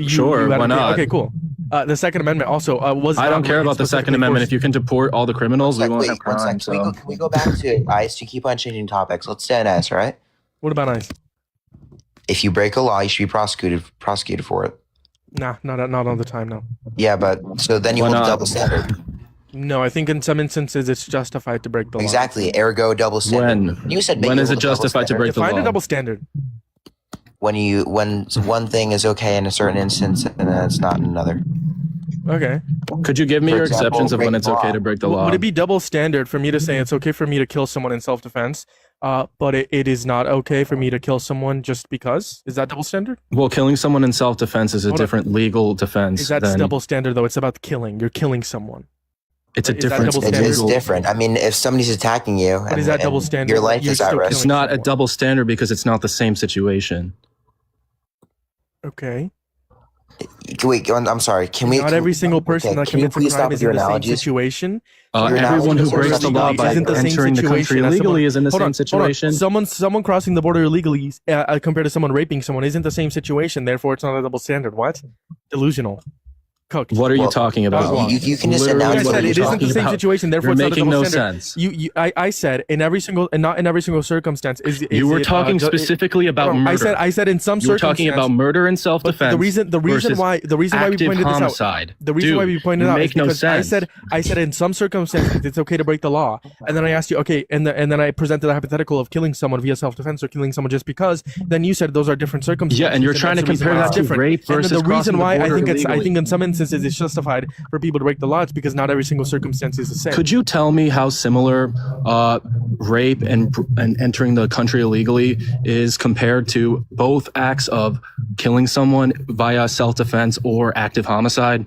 Speaker 6: Sure. Why not?
Speaker 1: Okay, cool. The Second Amendment also was.
Speaker 6: I don't care about the Second Amendment. If you can deport all the criminals, we won't have crime.
Speaker 3: Can we go back to ICE? You keep on changing topics. Let's stay on ICE, right?
Speaker 1: What about ICE?
Speaker 3: If you break a law, you should be prosecuted for it.
Speaker 1: Nah, not all the time. No.
Speaker 3: Yeah, but so then you
Speaker 6: Why
Speaker 3: hold a
Speaker 6: not?
Speaker 3: double standard.
Speaker 1: No, I think in some instances it's justified to break the law.
Speaker 3: Exactly. Ergo, double standard.
Speaker 6: When?
Speaker 3: You said
Speaker 6: When is
Speaker 3: hold
Speaker 6: it
Speaker 3: a double
Speaker 6: justified to
Speaker 3: standard.
Speaker 6: break the
Speaker 1: Define a
Speaker 6: law?
Speaker 1: double standard.
Speaker 3: When one thing is okay in a certain instance and then it's not in another.
Speaker 1: Okay.
Speaker 6: Could you give me
Speaker 3: For
Speaker 6: your
Speaker 3: example,
Speaker 6: exceptions of when
Speaker 3: break
Speaker 6: it's
Speaker 3: the
Speaker 6: okay
Speaker 3: law.
Speaker 6: to break the law?
Speaker 1: Would it be double standard for me to say it's okay for me to kill someone in self-defense, but it is not okay for me to kill someone just because? Is that double standard?
Speaker 6: Well, killing someone in self-defense is a
Speaker 1: Hold on.
Speaker 6: different legal defense.
Speaker 1: Is that
Speaker 6: than,
Speaker 1: double standard though? It's about killing. You're killing someone.
Speaker 6: It's a
Speaker 1: is that
Speaker 6: different
Speaker 1: double
Speaker 3: It
Speaker 1: standard?
Speaker 3: is
Speaker 6: legal.
Speaker 3: different. I mean, if somebody's attacking you
Speaker 1: But is that
Speaker 3: and
Speaker 1: double standard?
Speaker 3: your life
Speaker 1: You're
Speaker 3: is at
Speaker 1: still
Speaker 3: risk.
Speaker 6: It's
Speaker 1: killing
Speaker 6: not a
Speaker 1: someone.
Speaker 6: double standard because it's not the same situation.
Speaker 1: Okay.
Speaker 3: Wait, I'm sorry. Can we?
Speaker 1: Not every single person that
Speaker 3: can you
Speaker 1: commits a
Speaker 3: please
Speaker 1: crime
Speaker 3: stop with
Speaker 1: is in
Speaker 3: your
Speaker 1: the same
Speaker 3: analogies?
Speaker 1: situation.
Speaker 3: Your
Speaker 6: Everyone who
Speaker 3: analogies are
Speaker 6: breaks the law
Speaker 3: something
Speaker 6: by
Speaker 1: isn't the same
Speaker 6: entering the country
Speaker 1: situation as someone-
Speaker 6: illegally is in the
Speaker 1: Hold
Speaker 6: same
Speaker 1: on, hold on.
Speaker 6: situation.
Speaker 1: Someone crossing the border illegally compared to someone raping someone isn't the same situation. Therefore, it's not a double standard. What? Delusional. Cooked.
Speaker 6: What are you
Speaker 3: Well,
Speaker 6: talking about?
Speaker 1: Well,
Speaker 3: you can just
Speaker 6: Literally,
Speaker 1: Like I
Speaker 3: announce
Speaker 6: what
Speaker 3: what
Speaker 1: said,
Speaker 6: are
Speaker 3: you're
Speaker 1: it
Speaker 6: you
Speaker 1: isn't the
Speaker 6: talking
Speaker 1: same
Speaker 6: about?
Speaker 1: situation. Therefore,
Speaker 6: You're
Speaker 1: it's not a
Speaker 6: making
Speaker 1: double
Speaker 6: no
Speaker 1: standard.
Speaker 6: sense.
Speaker 1: I said in every single and not in every single circumstance.
Speaker 6: You were talking specifically about murder.
Speaker 1: I said in some
Speaker 6: You were
Speaker 1: circumstances.
Speaker 6: talking about murder and
Speaker 1: But
Speaker 6: self-defense.
Speaker 1: the reason
Speaker 6: versus
Speaker 1: why we
Speaker 6: active
Speaker 1: pointed this out.
Speaker 6: homicide.
Speaker 1: The reason
Speaker 6: Dude,
Speaker 1: why we pointed
Speaker 6: you
Speaker 1: out is
Speaker 6: make no
Speaker 1: because
Speaker 6: sense.
Speaker 1: I said in some circumstances it's okay to break the law, and then I asked you, okay, and then I presented a hypothetical of killing someone via self-defense or killing someone just because. Then you said those are different circumstances.
Speaker 6: Yeah, and you're trying to
Speaker 1: that's the reason
Speaker 6: compare
Speaker 1: why
Speaker 6: that
Speaker 1: it's
Speaker 6: to
Speaker 1: different.
Speaker 6: rape
Speaker 1: And then
Speaker 6: versus
Speaker 1: the reason
Speaker 6: crossing the
Speaker 1: why I
Speaker 6: border
Speaker 1: think
Speaker 6: illegally.
Speaker 1: in some instances it's justified for people to break the law. It's because not every single circumstance is the same.
Speaker 6: Could you tell me how similar rape and entering the country illegally is compared to both acts of killing someone via self-defense or active homicide?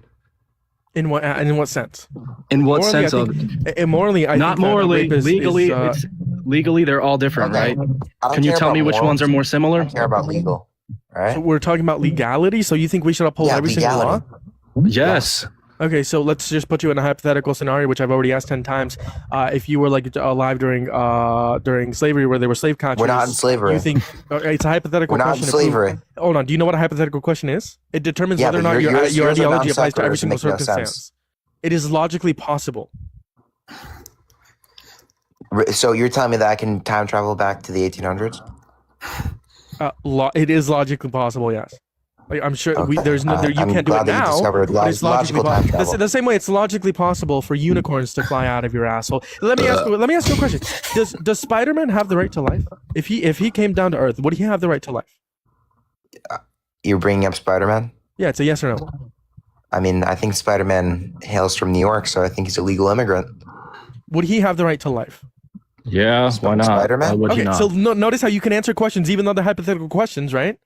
Speaker 1: In what sense?
Speaker 6: In what
Speaker 1: Morally,
Speaker 6: sense
Speaker 1: I
Speaker 6: of
Speaker 1: think, morally, I
Speaker 6: not
Speaker 1: think that
Speaker 6: morally,
Speaker 1: rape is,
Speaker 6: legally?
Speaker 1: is,
Speaker 6: It's legally they're all different,
Speaker 3: Okay.
Speaker 6: right?
Speaker 3: I don't
Speaker 6: Can you
Speaker 3: care
Speaker 6: tell me
Speaker 3: about
Speaker 6: which ones are
Speaker 3: morals.
Speaker 6: more
Speaker 3: I
Speaker 6: similar?
Speaker 3: don't care about legal. All right.
Speaker 1: so we're talking about legality. So you think we should uphold
Speaker 3: Yeah,
Speaker 1: every
Speaker 3: legality.
Speaker 1: single law?
Speaker 6: Yes.
Speaker 1: Okay, so let's just put you in a hypothetical scenario, which I've already asked 10 times. If you were like alive during slavery, where they were slave catchers,
Speaker 3: We're not in slavery.
Speaker 1: You think it's a hypothetical
Speaker 3: We're not in
Speaker 1: question?
Speaker 3: slavery.
Speaker 1: Hold on. Do you know what a hypothetical question is? It determines
Speaker 3: Yeah,
Speaker 1: whether or
Speaker 3: but
Speaker 1: not your
Speaker 3: yours are
Speaker 1: ideology applies to every
Speaker 3: non-sequiturs and
Speaker 1: single
Speaker 3: make no sense.
Speaker 1: circumstance. It is logically possible.
Speaker 3: So you're telling me that I can time travel back to the 1800s?
Speaker 1: It is logically possible. Yes. Like, I'm sure
Speaker 3: Okay.
Speaker 1: there's no there, you
Speaker 3: I'm
Speaker 1: can't do it
Speaker 3: glad that you
Speaker 1: now.
Speaker 3: discovered
Speaker 1: But it's logically
Speaker 3: logical time
Speaker 1: possible.
Speaker 3: travel.
Speaker 1: The same way it's logically possible for unicorns to fly out of your asshole. Let me ask you a question. Does Spider-Man have the right to life? If he came down to Earth, would he have the right to life?
Speaker 3: You're bringing up Spider-Man?
Speaker 1: Yeah, it's a yes or no.
Speaker 3: I mean, I think Spider-Man hails from New York, so I think he's a legal immigrant.
Speaker 1: Would he have the right to life?
Speaker 6: Yeah, why not?
Speaker 3: Spider-Man?
Speaker 6: Why would you
Speaker 1: Okay,
Speaker 6: not?
Speaker 1: so notice how you can answer questions even though they're hypothetical questions, right?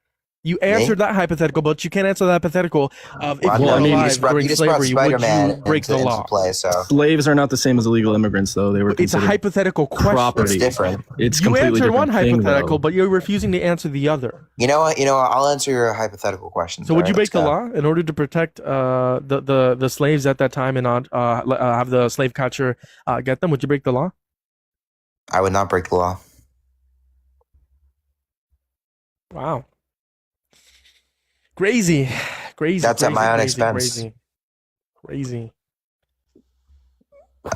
Speaker 1: You answered that hypothetical, but you can't answer the hypothetical of if
Speaker 3: Well,
Speaker 1: you were
Speaker 6: I mean,
Speaker 1: alive during
Speaker 3: you just brought
Speaker 1: slavery, would
Speaker 3: Spider-Man
Speaker 1: you break the
Speaker 3: into
Speaker 1: law?
Speaker 3: play, so
Speaker 6: Slaves are not the same as illegal immigrants, though. They were
Speaker 1: It's a
Speaker 6: considered
Speaker 1: hypothetical question.
Speaker 6: property.
Speaker 3: it's different.
Speaker 6: It's
Speaker 1: You
Speaker 6: completely
Speaker 1: answered one
Speaker 6: different thing,
Speaker 1: hypothetical,
Speaker 6: though.
Speaker 1: but you're refusing to answer the other.
Speaker 3: You know what? I'll answer your hypothetical question.
Speaker 1: So would you break
Speaker 3: Alright,
Speaker 1: the
Speaker 3: let's
Speaker 1: law in order to protect the slaves at that time and not have the slave catcher get them? Would you break the law?
Speaker 3: go. I would not break the law.
Speaker 1: Wow. Crazy.
Speaker 3: That's at my own expense.
Speaker 1: Crazy.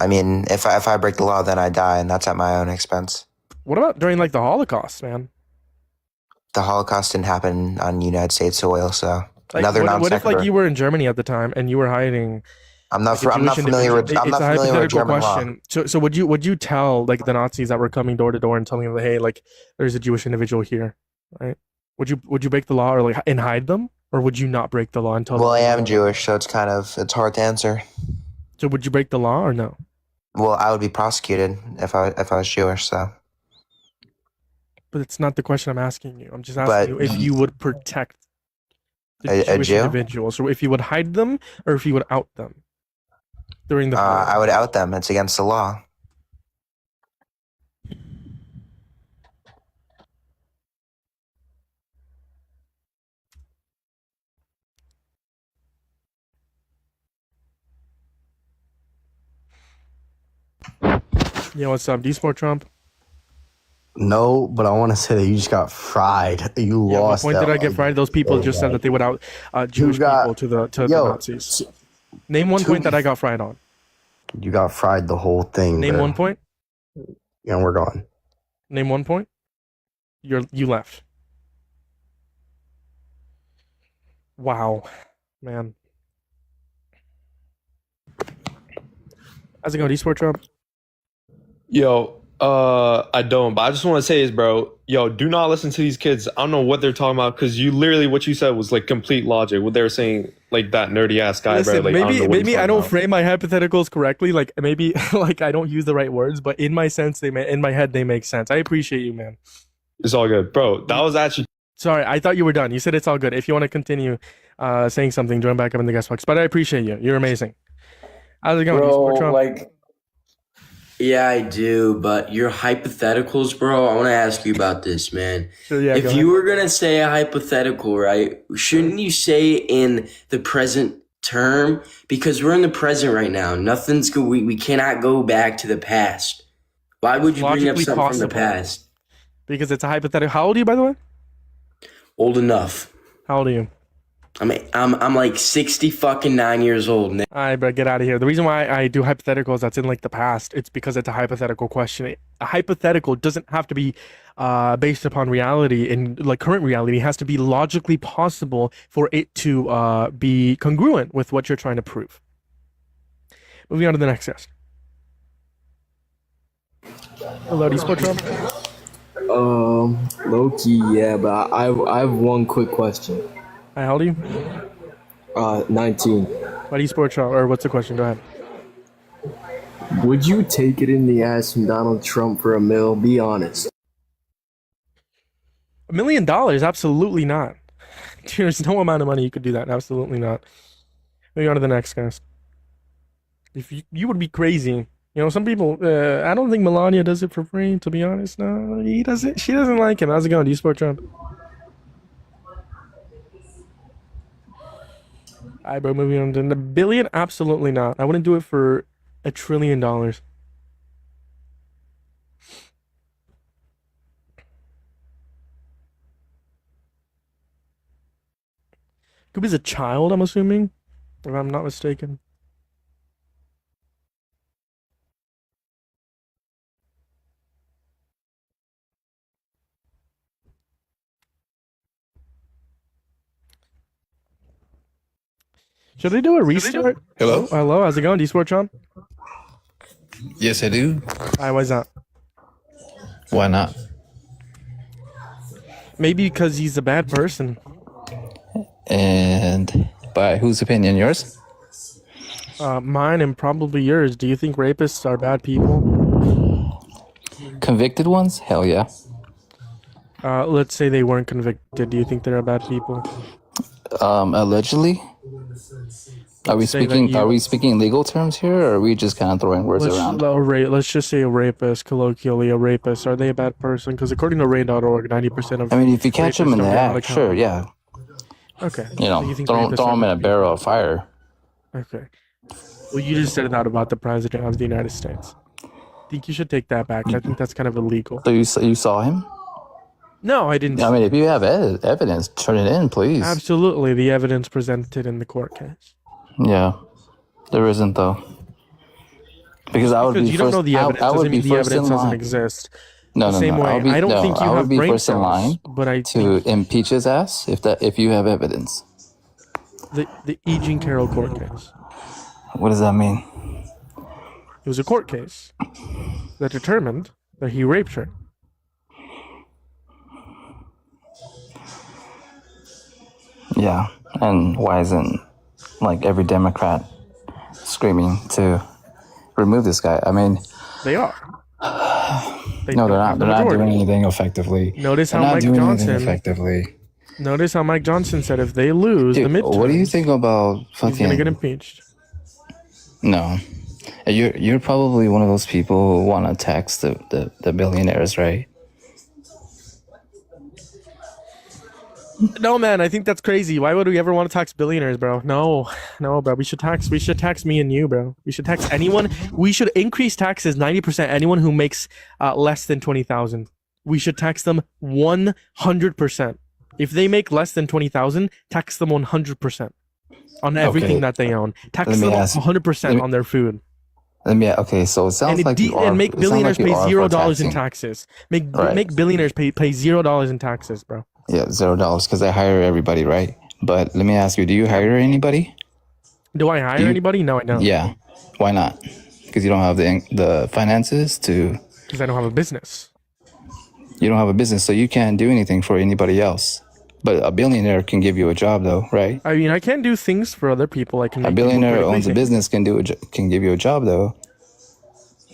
Speaker 3: I mean, if I break the law, then I die, and that's at my own expense.
Speaker 1: What about during like the Holocaust, man?
Speaker 3: The Holocaust didn't happen on United States soil, so
Speaker 1: Like,
Speaker 3: another non
Speaker 1: what if like
Speaker 3: sequitur.
Speaker 1: you were in Germany at the time and you were hiding?
Speaker 3: I'm not.
Speaker 1: Like, a
Speaker 3: I'm not
Speaker 1: Jewish
Speaker 3: familiar with.
Speaker 1: individual?
Speaker 3: I'm not
Speaker 1: It's a
Speaker 3: familiar with
Speaker 1: hypothetical
Speaker 3: German law.
Speaker 1: So would you tell like the Nazis that were coming door to door and telling them, hey, like there's a Jewish individual here, right? Would you break the law or like and hide them, or would you not break the law and tell them?
Speaker 3: Well, I am Jewish, so it's hard to answer.
Speaker 1: So would you break the law or no?
Speaker 3: Well, I would be prosecuted if I was Jewish. So
Speaker 1: But it's not the question I'm asking you. I'm just
Speaker 3: But
Speaker 1: asking you if you would protect the
Speaker 3: A
Speaker 1: Jewish
Speaker 3: Jew?
Speaker 1: individuals, or if you would hide them, or if you would out them during the.
Speaker 3: I would out them. It's against the law.
Speaker 1: Yeah, what's up? Do you support Trump?
Speaker 5: No, but I want to say that you just got fried. You
Speaker 1: Yeah, what
Speaker 5: lost.
Speaker 1: point
Speaker 5: that
Speaker 1: did I get fried? Those people just said that they would out Jewish
Speaker 5: got-
Speaker 1: people to the
Speaker 5: Yo,
Speaker 1: Nazis. Name one
Speaker 5: to
Speaker 1: point that
Speaker 5: be-
Speaker 1: I got fried on.
Speaker 5: You got fried the whole thing.
Speaker 1: Name
Speaker 5: bro.
Speaker 1: one point.
Speaker 5: And we're gone.
Speaker 1: Name one point. You left. Wow, man. How's it going, eSport Trump?
Speaker 9: Yo, I don't, but I just want to say is, bro, yo, do not listen to these kids. I don't know what they're talking about because you literally what you said was like complete logic. What they were saying, like that nerdy ass guy,
Speaker 1: Listen,
Speaker 9: bro. Like,
Speaker 1: maybe I don't
Speaker 9: about.
Speaker 1: frame my hypotheticals correctly. Like maybe like I don't use the right words, but in my sense, in my head they make sense. I appreciate you, man.
Speaker 9: It's all good, bro. That was actually
Speaker 1: Sorry, I thought you were done. You said it's all good. If you want to continue saying something, join back up in the guest box. But I appreciate you. You're amazing. How's it going,
Speaker 10: Bro,
Speaker 1: eSport Trump?
Speaker 10: like, yeah, I do, but your hypotheticals, bro, I want to ask you about this, man.
Speaker 1: Sure, yeah,
Speaker 10: If you were going to say a hypothetical, right, shouldn't you say in the present term? Because we're in the present right now. Nothing's good. We cannot go back to the past. Why would you bring up
Speaker 1: Logically
Speaker 10: something
Speaker 1: possible.
Speaker 10: from the past?
Speaker 1: Because it's a hypothetical. How old are you, by the way?
Speaker 10: Old enough.
Speaker 1: How old are you?
Speaker 10: I'm like 9 years old now.
Speaker 1: All right, bro, get out of here. The reason why I do hypotheticals that's in like the past, it's because it's a hypothetical question. A hypothetical doesn't have to be based upon reality and like current reality. It has to be logically possible for it to be congruent with what you're trying to prove. Moving on to the next guest. Hello, eSport Trump.
Speaker 11: Low key, yeah, but I have one quick question.
Speaker 1: Hi, how old are you?
Speaker 11: 19.
Speaker 1: What eSport Trump, or what's the question? Go ahead.
Speaker 11: Would you take it in the ass from Donald Trump for $1 million? Be honest.
Speaker 1: $1 million? Absolutely not. There's no amount of money you could do that. Absolutely not. Moving on to the next guest. If you would be crazy. You know, some people, I don't think Melania does it for free, to be honest. No, he doesn't. She doesn't like him. How's it going? eSport Trump? All right, bro, moving on to the billion. Absolutely not. I wouldn't do it for $1 trillion. Kubi's a child, I'm assuming, if I'm not mistaken. Should they do a restart?
Speaker 12: Hello?
Speaker 1: Hello, how's it going? eSport Trump?
Speaker 12: Yes, I do.
Speaker 1: Why is that?
Speaker 12: Why not?
Speaker 1: Maybe because he's a bad person.
Speaker 12: And by whose opinion? Yours?
Speaker 1: Mine and probably yours. Do you think rapists are bad people?
Speaker 12: Convicted ones? Hell yeah.
Speaker 1: Let's say they weren't convicted. Do you think they're bad people?
Speaker 12: Allegedly? Are we speaking legal terms here, or are we just kind of throwing words around?
Speaker 1: Let's just say a rapist, colloquially a rapist. Are they a bad person? Because according to Ray.org, 90% of
Speaker 12: I mean, if you catch them in the act, sure, yeah.
Speaker 1: Okay.
Speaker 12: You know, throw them in a barrel of fire.
Speaker 1: Okay. Well, you just said that about the president of the United States. I think you should take that back. I think that's kind of illegal.
Speaker 12: So you saw him?
Speaker 1: No, I didn't.
Speaker 12: I mean, if you have evidence, turn it in, please.
Speaker 1: Absolutely, the evidence presented in the court case.
Speaker 12: Yeah, there isn't though. Because I would be
Speaker 1: you don't know the evidence. Doesn't mean the evidence doesn't exist.
Speaker 12: No.
Speaker 1: I don't think you have brain
Speaker 12: first in line,
Speaker 1: but
Speaker 12: to impeach his ass if you have evidence.
Speaker 1: The E. Jean Carroll court case.
Speaker 12: What does that mean?
Speaker 1: It was a court case that determined that he raped her.
Speaker 12: Yeah, and why isn't like every Democrat screaming to remove this guy? I mean,
Speaker 1: they are.
Speaker 12: No, they're not. They're not doing anything effectively.
Speaker 1: Notice how Mike Johnson said if they lose the midterms,
Speaker 12: what do you think about fucking?
Speaker 1: He's gonna get impeached.
Speaker 12: No, you're probably one of those people who want to tax the billionaires, right?
Speaker 1: No, man, I think that's crazy. Why would we ever want to tax billionaires, bro? No, bro. We should tax me and you, bro. We should tax anyone. We should increase taxes 90%. Anyone who makes less than 20,000, we should tax them 100%. If they make less than 20,000, tax them 100% on everything that they own. Tax them 100% on their food.
Speaker 12: Okay, so it sounds
Speaker 1: and make billionaires pay $0 in taxes. Make billionaires pay $0 in taxes, bro.
Speaker 12: Yeah, $0 because they hire everybody, right? But let me ask you: do you hire anybody?
Speaker 1: Do I hire anybody? No, I don't.
Speaker 12: Yeah. Why not? Because you don't have the finances to.
Speaker 1: Because I don't have a business.
Speaker 12: You don't have a business, so you can't do anything for anybody else. But a billionaire can give you a job, though, right?
Speaker 1: I mean, I can do things for other people. I can.
Speaker 12: A
Speaker 1: make people
Speaker 12: billionaire
Speaker 1: great
Speaker 12: who owns a
Speaker 1: things.
Speaker 12: business can give you a job, though.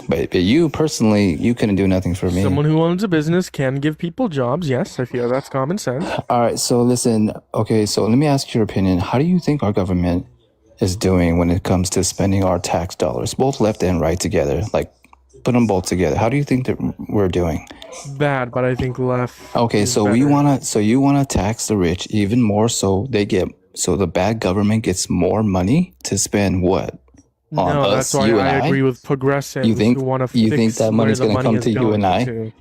Speaker 12: But you personally, you couldn't do nothing for me.
Speaker 1: Someone who owns a business can give people jobs. Yes, I feel that's common sense.
Speaker 12: All right, so listen. Okay, so let me ask your opinion. How do you think our government is doing when it comes to spending our tax dollars, both left and right together? Like, put them both together. How do you think that we're doing?
Speaker 1: Bad, but I think left.
Speaker 12: Okay,
Speaker 1: is
Speaker 12: so
Speaker 1: better.
Speaker 12: you wanna tax the rich even more, so the bad government gets more money to spend what? On
Speaker 1: No,
Speaker 12: us,
Speaker 1: that's why
Speaker 12: you
Speaker 1: I
Speaker 12: and
Speaker 1: agree with progressives
Speaker 12: You think
Speaker 1: who want to
Speaker 12: you think that money's gonna come to you and I?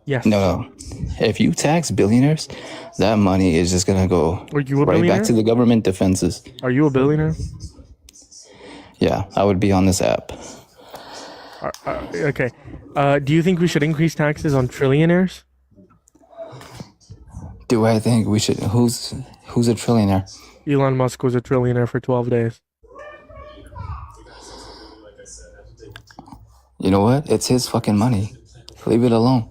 Speaker 1: Yes.
Speaker 12: No. If you tax billionaires, that money is just gonna go
Speaker 1: Are you a
Speaker 12: right
Speaker 1: billionaire?
Speaker 12: back to the government defenses.
Speaker 1: Are you a billionaire?
Speaker 12: Yeah, I would be on this app.
Speaker 1: Okay. Do you think we should increase taxes on trillionaires?
Speaker 12: Do I think we should? Who's a trillionaire?
Speaker 1: Elon Musk was a trillionaire for 12 days.
Speaker 12: You know what? It's his fucking money. Leave it alone.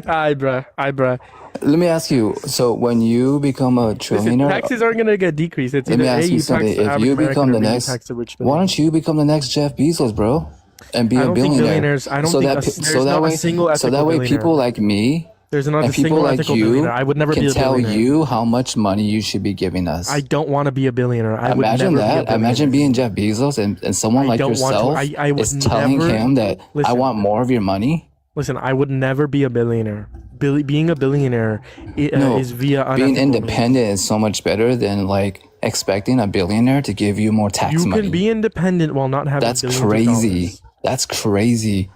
Speaker 1: Aye, bruh.
Speaker 12: Let me ask you. So when you become a
Speaker 1: Listen,
Speaker 12: trillionaire,
Speaker 1: taxes aren't gonna get decreased. It's
Speaker 12: let me
Speaker 1: either A,
Speaker 12: ask you
Speaker 1: you tax
Speaker 12: something.
Speaker 1: the
Speaker 12: If
Speaker 1: average
Speaker 12: you
Speaker 1: American,
Speaker 12: become
Speaker 1: or
Speaker 12: the
Speaker 1: B, you
Speaker 12: next,
Speaker 1: tax the rich
Speaker 12: why don't you become the next Jeff Bezos, bro, and be
Speaker 1: I
Speaker 12: a
Speaker 1: don't think
Speaker 12: billionaire?
Speaker 1: billionaires. I don't think there's not a single
Speaker 12: so
Speaker 1: ethical
Speaker 12: that way
Speaker 1: billionaire.
Speaker 12: people like me
Speaker 1: There's not
Speaker 12: and
Speaker 1: a
Speaker 12: people
Speaker 1: single
Speaker 12: like
Speaker 1: ethical
Speaker 12: you
Speaker 1: billionaire. I would never
Speaker 12: can
Speaker 1: be a
Speaker 12: tell
Speaker 1: billionaire.
Speaker 12: you how much money you should be giving us.
Speaker 1: I don't want to be a billionaire. I would
Speaker 12: Imagine
Speaker 1: never
Speaker 12: that.
Speaker 1: Be a
Speaker 12: Imagine being Jeff Bezos and someone
Speaker 1: I
Speaker 12: like
Speaker 1: don't want to.
Speaker 12: yourself
Speaker 1: I would
Speaker 12: is telling
Speaker 1: never-
Speaker 12: him that I
Speaker 1: Listen.
Speaker 12: want more of your money.
Speaker 1: Listen, I would never be a billionaire. Being a billionaire
Speaker 12: No,
Speaker 1: is via
Speaker 12: being
Speaker 1: unethical
Speaker 12: independent is so much better than like expecting a billionaire to give you more tax
Speaker 1: means. You
Speaker 12: money.
Speaker 1: can be independent while not having
Speaker 12: That's
Speaker 1: billions of
Speaker 12: crazy.
Speaker 1: dollars.
Speaker 12: That's crazy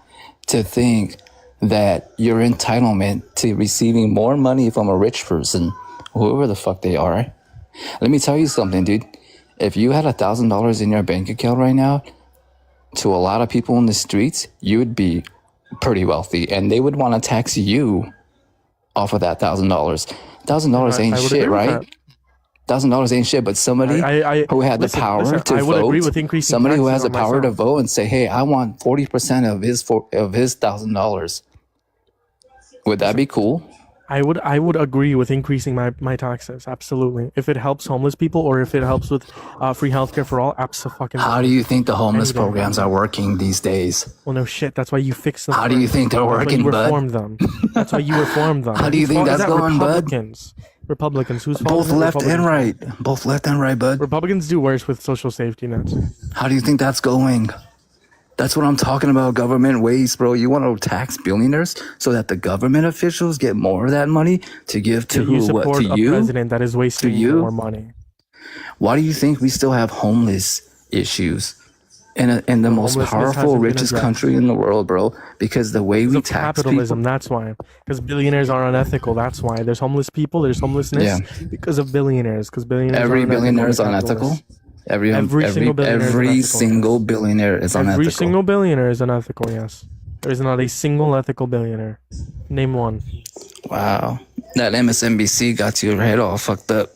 Speaker 12: to think that your entitlement to receiving more money from a rich person, whoever the fuck they are. Let me tell you something, dude. If you had $1,000 in your bank account right now, to a lot of people in the streets, you would be pretty wealthy, and they would want to tax you off of that $1,000. $1,000
Speaker 1: I
Speaker 12: ain't
Speaker 1: would
Speaker 12: shit,
Speaker 1: agree with
Speaker 12: right?
Speaker 1: that.
Speaker 12: $1,000 ain't shit, but somebody who had
Speaker 1: listen,
Speaker 12: the power to
Speaker 1: I would
Speaker 12: vote,
Speaker 1: agree with increasing
Speaker 12: somebody who
Speaker 1: taxes
Speaker 12: has the
Speaker 1: on
Speaker 12: power to
Speaker 1: myself.
Speaker 12: vote and say, "Hey, I want 40% of his $1,000." Would that be cool?
Speaker 1: I would agree with increasing my taxes. Absolutely. If it helps homeless people or if it helps with free healthcare for all, absolutely.
Speaker 12: How do you think the homeless
Speaker 1: Any day.
Speaker 12: programs are working these days?
Speaker 1: Well, no shit. That's why you fix them.
Speaker 12: How do you
Speaker 1: first.
Speaker 12: think they're
Speaker 1: That's why
Speaker 12: working,
Speaker 1: you
Speaker 12: bud?
Speaker 1: reformed them. That's why you reformed them.
Speaker 12: How do you think
Speaker 1: Is
Speaker 12: that's
Speaker 1: that
Speaker 12: going, bud?
Speaker 1: Republicans? Republicans. Who's fault
Speaker 12: Both
Speaker 1: is it?
Speaker 12: left and
Speaker 1: Republicans.
Speaker 12: right. Both left and right, bud.
Speaker 1: Republicans do worse with social safety nets.
Speaker 12: How do you think that's going? That's what I'm talking about. Government waste, bro. You want to tax billionaires so that the government officials get more of that money to give to
Speaker 1: You
Speaker 12: who? What,
Speaker 1: support
Speaker 12: to
Speaker 1: a
Speaker 12: you?
Speaker 1: president that is wasting
Speaker 12: you?
Speaker 1: more money.
Speaker 12: Why do you think we still have homeless issues in the most
Speaker 1: Homelessness
Speaker 12: powerful,
Speaker 1: hasn't been
Speaker 12: richest
Speaker 1: addressed.
Speaker 12: country in the world, bro? Because the way we
Speaker 1: Of
Speaker 12: tax
Speaker 1: capitalism,
Speaker 12: people,
Speaker 1: that's why. Because billionaires are unethical, that's why. There's homeless people, there's homelessness because of billionaires. Because billionaires
Speaker 12: every
Speaker 1: are unethical
Speaker 12: billionaire is
Speaker 1: and
Speaker 12: unethical.
Speaker 1: capitalist.
Speaker 12: Every
Speaker 1: single billionaire is
Speaker 12: every
Speaker 1: unethical,
Speaker 12: single
Speaker 1: yes.
Speaker 12: billionaire is unethical.
Speaker 1: Every single billionaire is unethical, yes. There is not a single ethical billionaire. Name one.
Speaker 12: Wow, that MSNBC got your head all fucked up.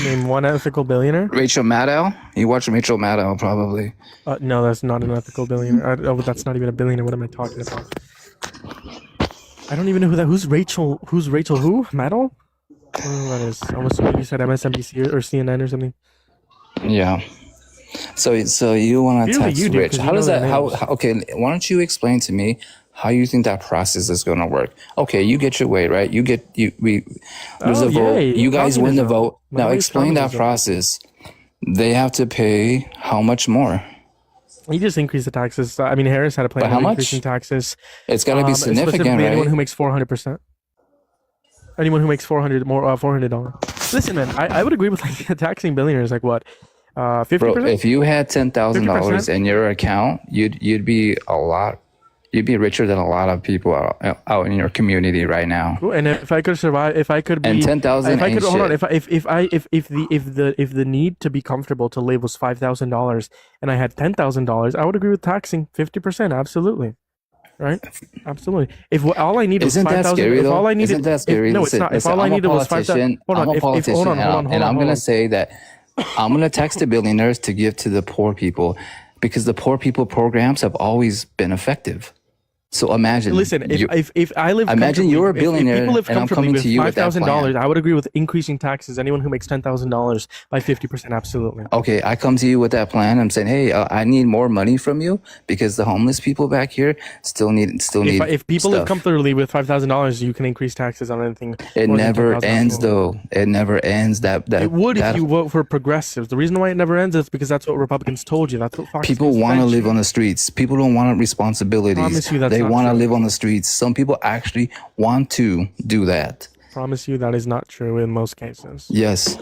Speaker 1: Name one ethical billionaire?
Speaker 12: Rachel Maddow? You watch Rachel Maddow, probably.
Speaker 1: No, that's not an ethical billionaire. That's not even a billionaire. What am I talking about? I don't even know who that. Who's Rachel? Who's Rachel? Who? Maddow? I don't know who that is. I'm assuming you said MSNBC or CNN or something.
Speaker 12: Yeah. So you want to
Speaker 1: Usually
Speaker 12: tax
Speaker 1: you do,
Speaker 12: rich?
Speaker 1: 'cause
Speaker 12: How
Speaker 1: you
Speaker 12: does
Speaker 1: know
Speaker 12: that?
Speaker 1: their
Speaker 12: How?
Speaker 1: names.
Speaker 12: Okay. Why don't you explain to me how you think that process is going to work? Okay, you get your way, right? There's a vote.
Speaker 1: yay,
Speaker 12: You guys win the
Speaker 1: communism.
Speaker 12: vote.
Speaker 1: My
Speaker 12: Now
Speaker 1: way is
Speaker 12: explain that
Speaker 1: communism.
Speaker 12: process. They have to pay how much more?
Speaker 1: He just increased the taxes. I mean, Harris had a plan
Speaker 12: By how
Speaker 1: on
Speaker 12: much?
Speaker 1: increasing taxes.
Speaker 12: It's got to be significant,
Speaker 1: Specifically, anyone
Speaker 12: right?
Speaker 1: who makes 400%. Anyone who makes $400. Listen, man, I would agree with like taxing billionaires. Like what? 50%.
Speaker 12: Bro, if you had $10,000
Speaker 1: 50%?
Speaker 12: in your account, you'd be a lot. You'd be richer than a lot of people out in your community right now.
Speaker 1: Cool. And if I could survive, if I could be,
Speaker 12: And 10,000
Speaker 1: if I could
Speaker 12: ain't
Speaker 1: hold on,
Speaker 12: shit.
Speaker 1: if the need to be comfortable to live was $5,000 and I had $10,000, I would agree with taxing 50%. Absolutely. right? Absolutely. If all I needed was
Speaker 12: Isn't that
Speaker 1: 5,000,
Speaker 12: scary
Speaker 1: if
Speaker 12: though?
Speaker 1: all I needed,
Speaker 12: Isn't that scary?
Speaker 1: no, it's not. If all I
Speaker 12: I'm a
Speaker 1: needed was 5,000,
Speaker 12: politician.
Speaker 1: hold on.
Speaker 12: I'm a
Speaker 1: If
Speaker 12: politician,
Speaker 1: hold on,
Speaker 12: and I'm
Speaker 1: hold
Speaker 12: gonna
Speaker 1: on.
Speaker 12: say that I'm gonna tax the billionaires to give to the poor people because the poor people programs have always been effective. So imagine.
Speaker 1: Listen, if I live,
Speaker 12: imagine you're a
Speaker 1: if
Speaker 12: billionaire
Speaker 1: people live
Speaker 12: and I'm
Speaker 1: comfortably
Speaker 12: coming
Speaker 1: with
Speaker 12: to you with that
Speaker 1: $5,000,
Speaker 12: plan.
Speaker 1: I would agree with increasing taxes. Anyone who makes $10,000 by 50%, absolutely.
Speaker 12: Okay, I come to you with that plan. I'm saying, hey, I need more money from you because the homeless people back here still need
Speaker 1: If people live
Speaker 12: stuff.
Speaker 1: comfortably with $5,000, you can increase taxes on anything.
Speaker 12: It
Speaker 1: more than
Speaker 12: never
Speaker 1: $10,000
Speaker 12: ends though. It never ends. That
Speaker 1: It would
Speaker 12: that
Speaker 1: if you vote for progressives. The reason why it never ends is because that's what Republicans told you. That's what Fox
Speaker 12: people
Speaker 1: News
Speaker 12: want to
Speaker 1: fed
Speaker 12: live
Speaker 1: you.
Speaker 12: on the streets. People don't want responsibilities.
Speaker 1: Promise you that's
Speaker 12: They
Speaker 1: not
Speaker 12: want to
Speaker 1: true.
Speaker 12: live on the streets. Some people actually want to do that.
Speaker 1: Promise you that is not true in most cases.
Speaker 12: Yes,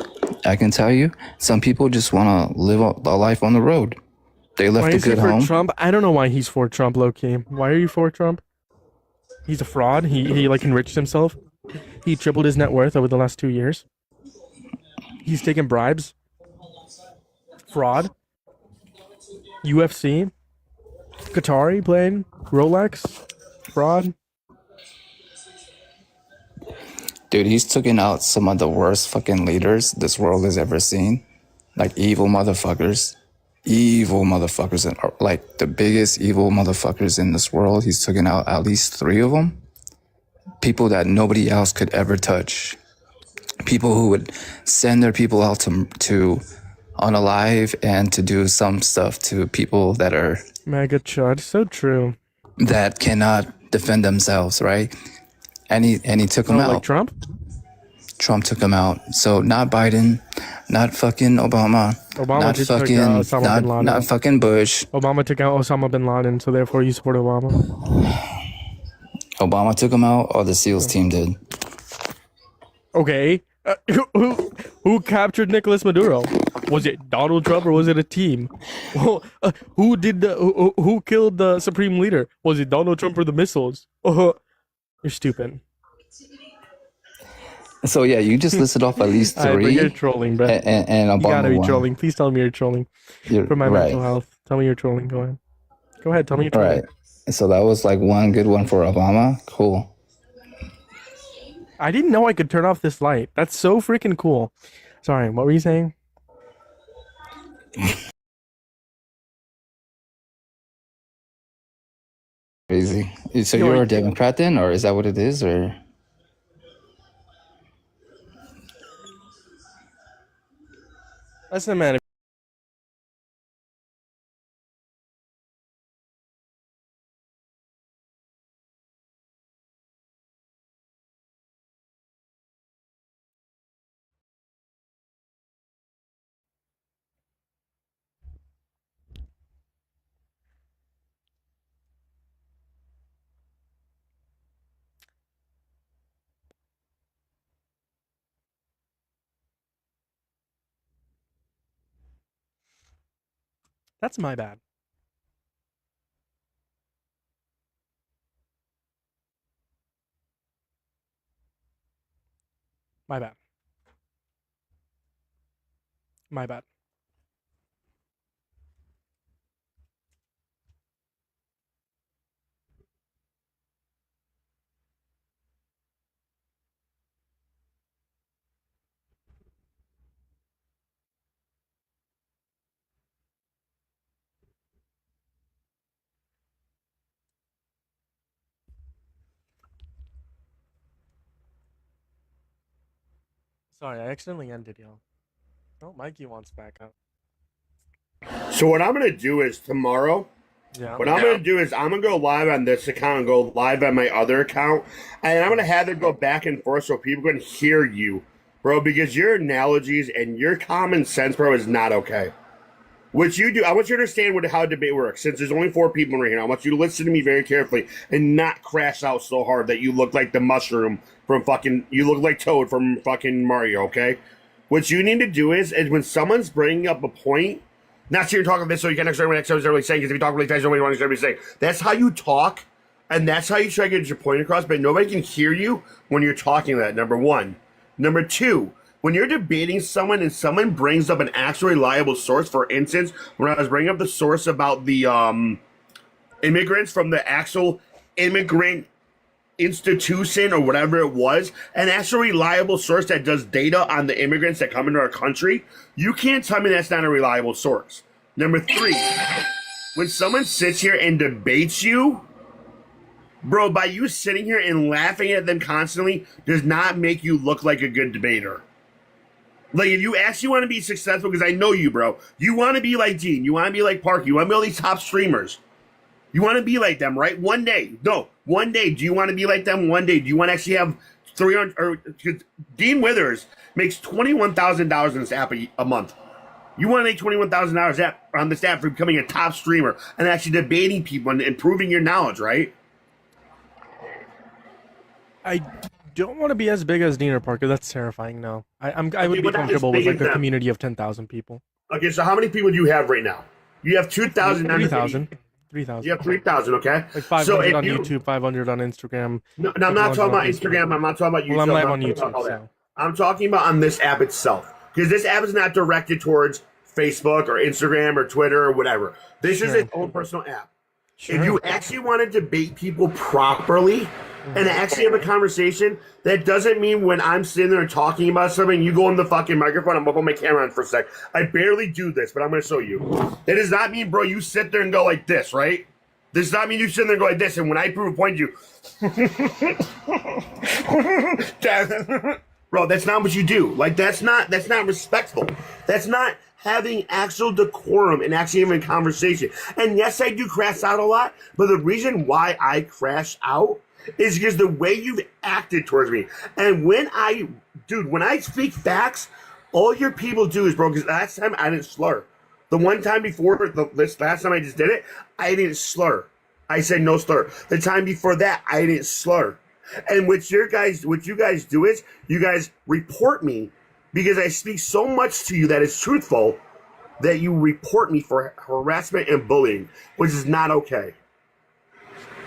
Speaker 12: I can tell you. Some people just want to live a life on the road. They left
Speaker 1: Why
Speaker 12: a
Speaker 1: is he
Speaker 12: good
Speaker 1: for
Speaker 12: home.
Speaker 1: Trump? I don't know why he's for Trump, low-key. Why are you for Trump? He's a fraud. He like enriched himself. He tripled his net worth over the last 2 years. He's taken bribes. Fraud. UFC. Qatari playing. Rolex. Fraud.
Speaker 12: Dude, he's taken out some of the worst fucking leaders this world has ever seen. Like evil motherfuckers. Evil motherfuckers. And like the biggest evil motherfuckers in this world. He's taken out at least 3 of them. People that nobody else could ever touch. People who would send their people out to unalive and to do some stuff to people that are
Speaker 1: Mega chud. So true.
Speaker 12: that cannot defend themselves, right? And he took them out.
Speaker 1: Like Trump?
Speaker 12: Trump took him out. So not Biden, not fucking Obama,
Speaker 1: Obama
Speaker 12: not
Speaker 1: did
Speaker 12: fucking
Speaker 1: take out Osama bin Laden.
Speaker 12: not fucking Bush.
Speaker 1: Obama took out Osama bin Laden, so therefore you support Obama.
Speaker 12: Obama took him out, or the SEALs team did.
Speaker 1: Okay. Who captured Nicolas Maduro? Was it Donald Trump or was it a team? Well, who killed the supreme leader? Was it Donald Trump or the missiles? You're stupid.
Speaker 12: So yeah, you just listed off at least 3.
Speaker 1: But you're trolling, bro.
Speaker 12: And Obama
Speaker 1: You gotta be
Speaker 12: won.
Speaker 1: trolling. Please tell me you're trolling. For my mental health. Tell me you're trolling. Go ahead. Go ahead. Tell me you're trolling.
Speaker 12: Right. So that was like one good one for Obama. Cool.
Speaker 1: I didn't know I could turn off this light. That's so freaking cool. Sorry, what were you saying?
Speaker 12: Crazy. So you're a Democrat then, or is that what it is, or?
Speaker 1: Listen, man. That's my bad. My bad. My bad. Sorry, I accidentally ended y'all. Oh, Mikey wants back up.
Speaker 4: So what I'm gonna do is tomorrow.
Speaker 1: Yeah.
Speaker 4: What I'm gonna do is I'm gonna go live on this account and go live on my other account, and I'm gonna have them go back and forth so people can hear you, bro. Because your analogies and your common sense, bro, is not okay. What you do, I want you to understand how debate works. Since there's only 4 people right here, I want you to listen to me very carefully and not crash out so hard that you look like the mushroom from you look like Toad from fucking Mario, okay? What you need to do is when someone's bringing up a point, not so you're talking this so you can't understand what next time really saying, because if you talk really fast, nobody wants to understand what you're saying. That's how you talk, and that's how you try to get your point across, but nobody can hear you when you're talking that, number 1. Number 2, when you're debating someone and someone brings up an actual reliable source, for instance, when I was bringing up the source about the immigrants from the actual immigrant institution or whatever it was, and that's a reliable source that does data on the immigrants that come into our country, you can't tell me that's not a reliable source. Number 3, when someone sits here and debates you, bro, by you sitting here and laughing at them constantly does not make you look like a good debater. Like, if you actually want to be successful, because I know you, bro, you want to be like Dean, you want to be like Parker, you want to be all these top streamers. You want to be like them, right? One day. Do you want to be like them one day? Do you want to actually have 300, or Dean Withers makes $21,000 in this app a month. You want to make $21,000 on this app for becoming a top streamer and actually debating people and improving your knowledge, right?
Speaker 1: I don't want to be as big as Dean or Parker. That's terrifying. No, I would be
Speaker 4: but not as
Speaker 1: comfortable with
Speaker 4: big
Speaker 1: like
Speaker 4: as
Speaker 1: a
Speaker 4: them.
Speaker 1: community of 10,000 people.
Speaker 4: Okay, so how many people do you have right now? You have 2,000.
Speaker 1: 3,000. 3,000.
Speaker 4: You have 3,000, okay?
Speaker 1: Like 500
Speaker 4: So if
Speaker 1: on
Speaker 4: you-
Speaker 1: YouTube, 500 on Instagram.
Speaker 4: No, I'm not talking about
Speaker 1: 500 on
Speaker 4: Instagram. I'm not talking about YouTube.
Speaker 1: Well, I'm live
Speaker 4: not
Speaker 1: on
Speaker 4: talking about
Speaker 1: YouTube,
Speaker 4: all that.
Speaker 1: so.
Speaker 4: I'm talking about on this app itself. Because this app is not directed towards Facebook or Instagram or Twitter or whatever. This is
Speaker 1: Sure.
Speaker 4: its own personal app.
Speaker 1: Sure.
Speaker 4: If you actually want to debate people properly and actually have a conversation, that doesn't mean when I'm sitting there talking about something, you go on the fucking microphone. I'm going to put my camera on for a sec. I barely do this, but I'm going to show you. That does not mean, bro, you sit there and go like this, right? This does not mean you sit there and go like this, and when I prove a point, you... Bro, that's not what you do. Like, that's not respectful. That's not having actual decorum and actually having a conversation. And yes, I do crash out a lot, but the reason why I crash out is because the way you've acted towards me. And when I speak facts, all your people do is, bro, because last time I didn't slur. The one time before, this last time I just did it, I didn't slur. I said no slur. The time before that, I didn't slur. And what you guys do is you guys report me because I speak so much to you that is truthful that you report me for harassment and bullying, which is not okay.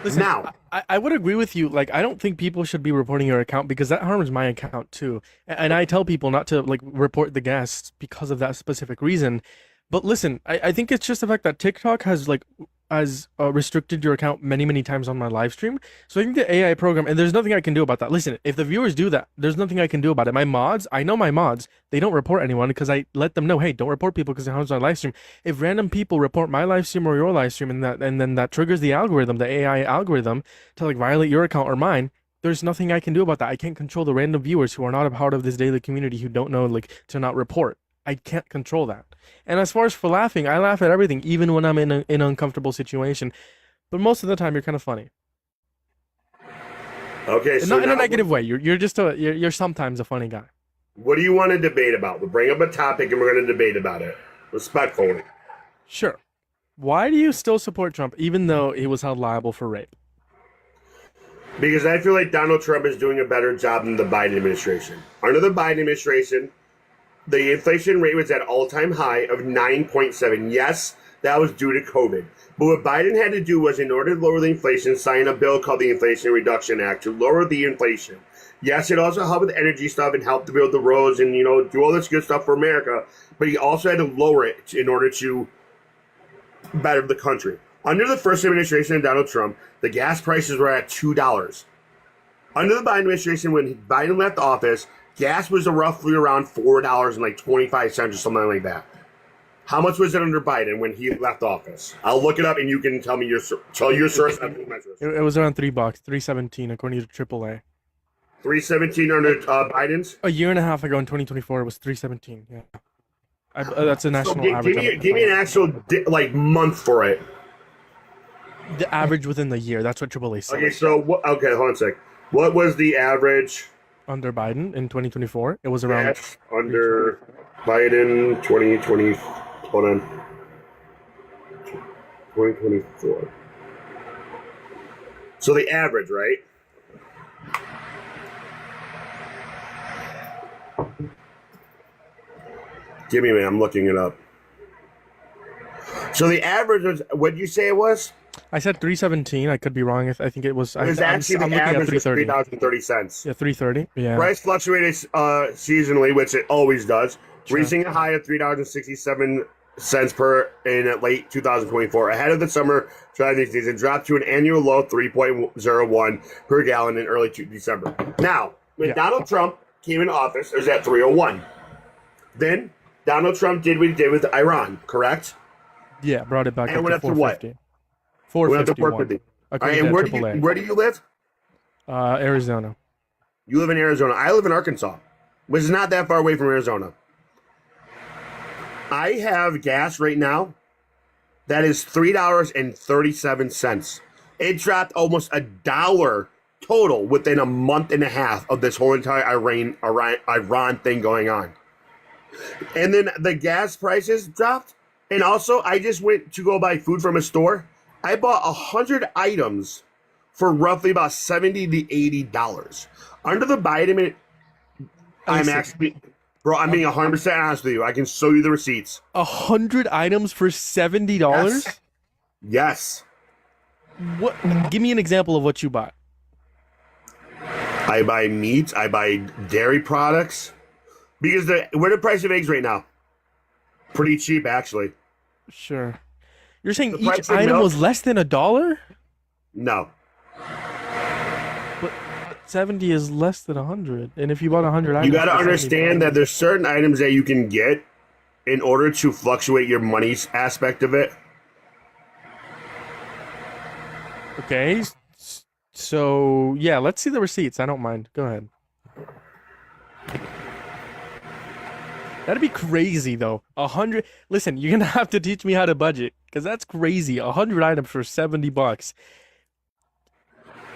Speaker 1: Listen,
Speaker 4: Now,
Speaker 1: I would agree with you. Like, I don't think people should be reporting your account because that harms my account too. And I tell people not to like report the guests because of that specific reason. But listen, I think it's just the fact that TikTok has restricted your account many times on my live stream. So I think the AI program, and there's nothing I can do about that. Listen, if the viewers do that, there's nothing I can do about it. My mods, I know my mods, they don't report anyone because I let them know, hey, don't report people because it harms my live stream. If random people report my live stream or your live stream, and then that triggers the algorithm, the AI algorithm, to like violate your account or mine, there's nothing I can do about that. I can't control the random viewers who are not a part of this daily community who don't know like to not report. I can't control that. And as far as for laughing, I laugh at everything, even when I'm in an uncomfortable situation. But most of the time, you're kind of funny.
Speaker 4: okay,
Speaker 1: And
Speaker 4: so
Speaker 1: not in a
Speaker 4: now,
Speaker 1: negative way. You're sometimes a funny guy.
Speaker 4: what do you want to debate about? We'll bring up a topic and we're going to debate about it respectfully.
Speaker 1: Sure. Why do you still support Trump, even though he was held liable for rape?
Speaker 4: Because I feel like Donald Trump is doing a better job than the Biden administration. Under the Biden administration, the inflation rate was at all-time high of 9.7. Yes, that was due to COVID. But what Biden had to do was, in order to lower the inflation, sign a bill called the Inflation Reduction Act to lower the inflation. Yes, it also helped with energy stuff and helped to build the roads and, do all this good stuff for America. But he also had to lower it in order to better the country. Under the first administration of Donald Trump, the gas prices were at $2. Under the Biden administration, when Biden left office, gas was roughly around $4.25 or something like that. How much was it under Biden when he left office? I'll look it up and you can tell me your source.
Speaker 1: It was around $3, $3.17 according to AAA.
Speaker 4: 317 under Biden's.
Speaker 1: A year and a half ago in 2024, it was $3.17. Yeah, that's a national average.
Speaker 4: Give me an actual month for it.
Speaker 1: The average within the year. That's what AAA said.
Speaker 4: Okay, so okay, hold on a sec. What was the average
Speaker 1: Under Biden in 2024, it was around.
Speaker 4: under Biden 2020? Hold on. 2024. So the average, right? Give me a minute. I'm looking it up. So the average was, what did you say it was?
Speaker 1: I said 317. I could be wrong. I think it was.
Speaker 4: It was actually the average was $3.30.
Speaker 1: Yeah, 330. Yeah.
Speaker 4: Price fluctuated seasonally, which it always does, reaching a high of $3.67 cents per in late 2024, ahead of the summer driving season, dropped to an annual low 3.01 per gallon in early December. Now, when Donald Trump came into office, it was at 301. Then Donald Trump did what he did with Iran, correct?
Speaker 1: Yeah, brought it back
Speaker 4: And
Speaker 1: up
Speaker 4: it went
Speaker 1: to
Speaker 4: up to what?
Speaker 1: 450.
Speaker 4: Went up to
Speaker 1: 451.
Speaker 4: 450. All
Speaker 1: According
Speaker 4: right, and
Speaker 1: to AAA.
Speaker 4: where do you live?
Speaker 1: Arizona.
Speaker 4: You live in Arizona. I live in Arkansas, which is not that far away from Arizona. I have gas right now that is $3.37. It dropped almost $1 total within a month and a half of this whole entire Iran thing going on. And then the gas prices dropped. And also, I just went to go buy food from a store. I bought 100 items for roughly about $70 to $80. Under the Biden, I'm actually, bro, I'm being 100% honest with you. I can show you the receipts.
Speaker 1: 100 items for $70?
Speaker 4: Yes.
Speaker 1: What? Give me an example of what you bought.
Speaker 4: I buy meat. I buy dairy products. Because what are the price of eggs right now? Pretty cheap, actually.
Speaker 1: Sure. You're saying
Speaker 4: The
Speaker 1: each
Speaker 4: price of
Speaker 1: item
Speaker 4: milk?
Speaker 1: was less than $1?
Speaker 4: No.
Speaker 1: But 70 is less than 100. And if you bought 100 items,
Speaker 4: You got to
Speaker 1: for
Speaker 4: understand
Speaker 1: $70,
Speaker 4: that there's certain items that you can get in order to fluctuate your money aspect of it.
Speaker 1: Okay. So, yeah, let's see the receipts. I don't mind. Go ahead. That'd be crazy, though. 100. Listen, you're gonna have to teach me how to budget, because that's crazy. 100 items for $70.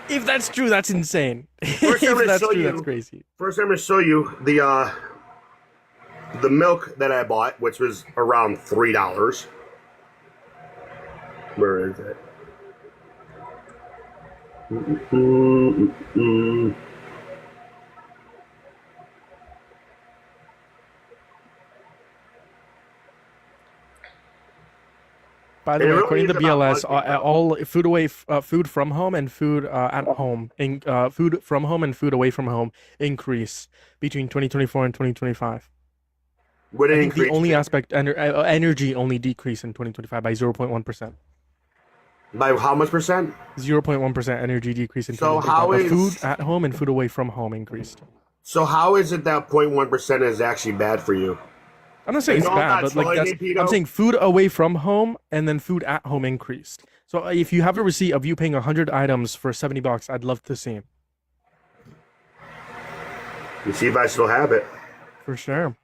Speaker 1: If that's true, that's insane.
Speaker 4: First, I'm
Speaker 1: If
Speaker 4: gonna
Speaker 1: that's
Speaker 4: show
Speaker 1: true,
Speaker 4: you.
Speaker 1: that's crazy.
Speaker 4: First, I'm going to show you the milk that I bought, which was around $3. Where is it?
Speaker 1: By the
Speaker 4: It
Speaker 1: way,
Speaker 4: really
Speaker 1: according to
Speaker 4: is about
Speaker 1: BLS,
Speaker 4: budget,
Speaker 1: all food from home and food at home, food from home and food away from home increase between 2024 and 2025.
Speaker 4: Would
Speaker 1: I
Speaker 4: it
Speaker 1: think the
Speaker 4: increase
Speaker 1: only aspect, energy only decreased in 2025 by 0.1%.
Speaker 4: by how much percent?
Speaker 1: 0.1% energy decrease in
Speaker 4: So
Speaker 1: 2025.
Speaker 4: how
Speaker 1: But
Speaker 4: is-
Speaker 1: food at home and food away from home increased.
Speaker 4: So how is it that 0.1% is actually bad for you?
Speaker 1: I'm not saying
Speaker 4: You
Speaker 1: it's
Speaker 4: know I'm
Speaker 1: bad,
Speaker 4: not
Speaker 1: but like
Speaker 4: trolling
Speaker 1: that's,
Speaker 4: you, Pito.
Speaker 1: I'm saying food away from home and then food at home increased. So if you have a receipt of you paying 100 items for $70, I'd love to see.
Speaker 4: You see if I still have it.
Speaker 1: For sure.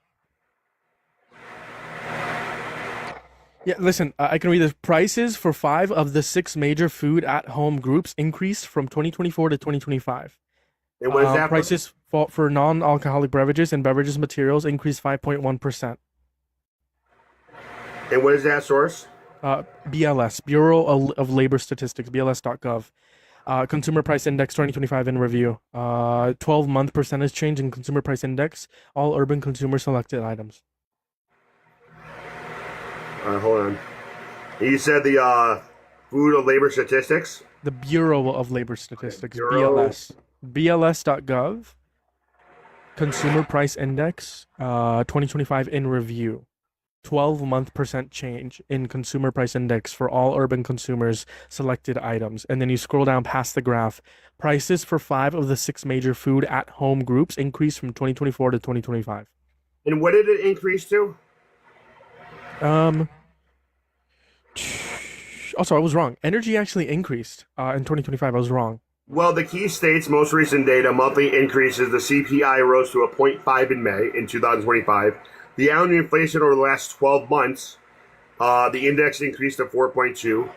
Speaker 1: Yeah, listen, I can read the prices for 5 of the 6 major food at home groups increased from 2024 to 2025.
Speaker 4: And what is that?
Speaker 1: Prices for non-alcoholic beverages and beverages materials increased 5.1%.
Speaker 4: And what is that source?
Speaker 1: BLS, Bureau of Labor Statistics, BLS.gov. Consumer Price Index 2025 in review. 12-month percentage change in Consumer Price Index. All urban consumer selected items.
Speaker 4: Hold on. You said the Food of Labor Statistics?
Speaker 1: The Bureau of Labor Statistics,
Speaker 4: Bureau.
Speaker 1: BLS. BLS.gov. Consumer Price Index 2025 in review. 12-month percent change in Consumer Price Index for all urban consumers selected items. And then you scroll down past the graph. Prices for 5 of the 6 major food at home groups increased from 2024 to 2025.
Speaker 4: And what did it increase to?
Speaker 1: Also, I was wrong. Energy actually increased in 2025. I was wrong.
Speaker 4: Well, the key states' most recent data, monthly increases, the CPI rose to a 0.5 in May in 2025. The annual inflation over the last 12 months, the index increased to 4.2.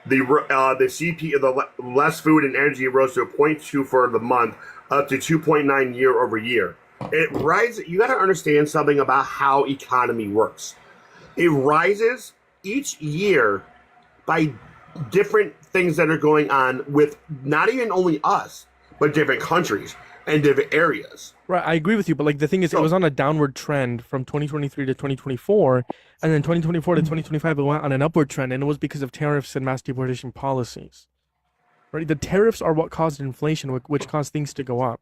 Speaker 4: The less food and energy rose to a 0.2 for the month, up to 2.9 year over year. It rises. You got to understand something about how economy works. It rises each year by different things that are going on with not even only us, but different countries and different areas.
Speaker 1: Right, I agree with you, but like the thing is, it was on a downward trend from 2023 to 2024, and then 2024 to 2025, it went on an upward trend, and it was because of tariffs and mass deportation policies. Right, the tariffs are what caused inflation, which caused things to go up.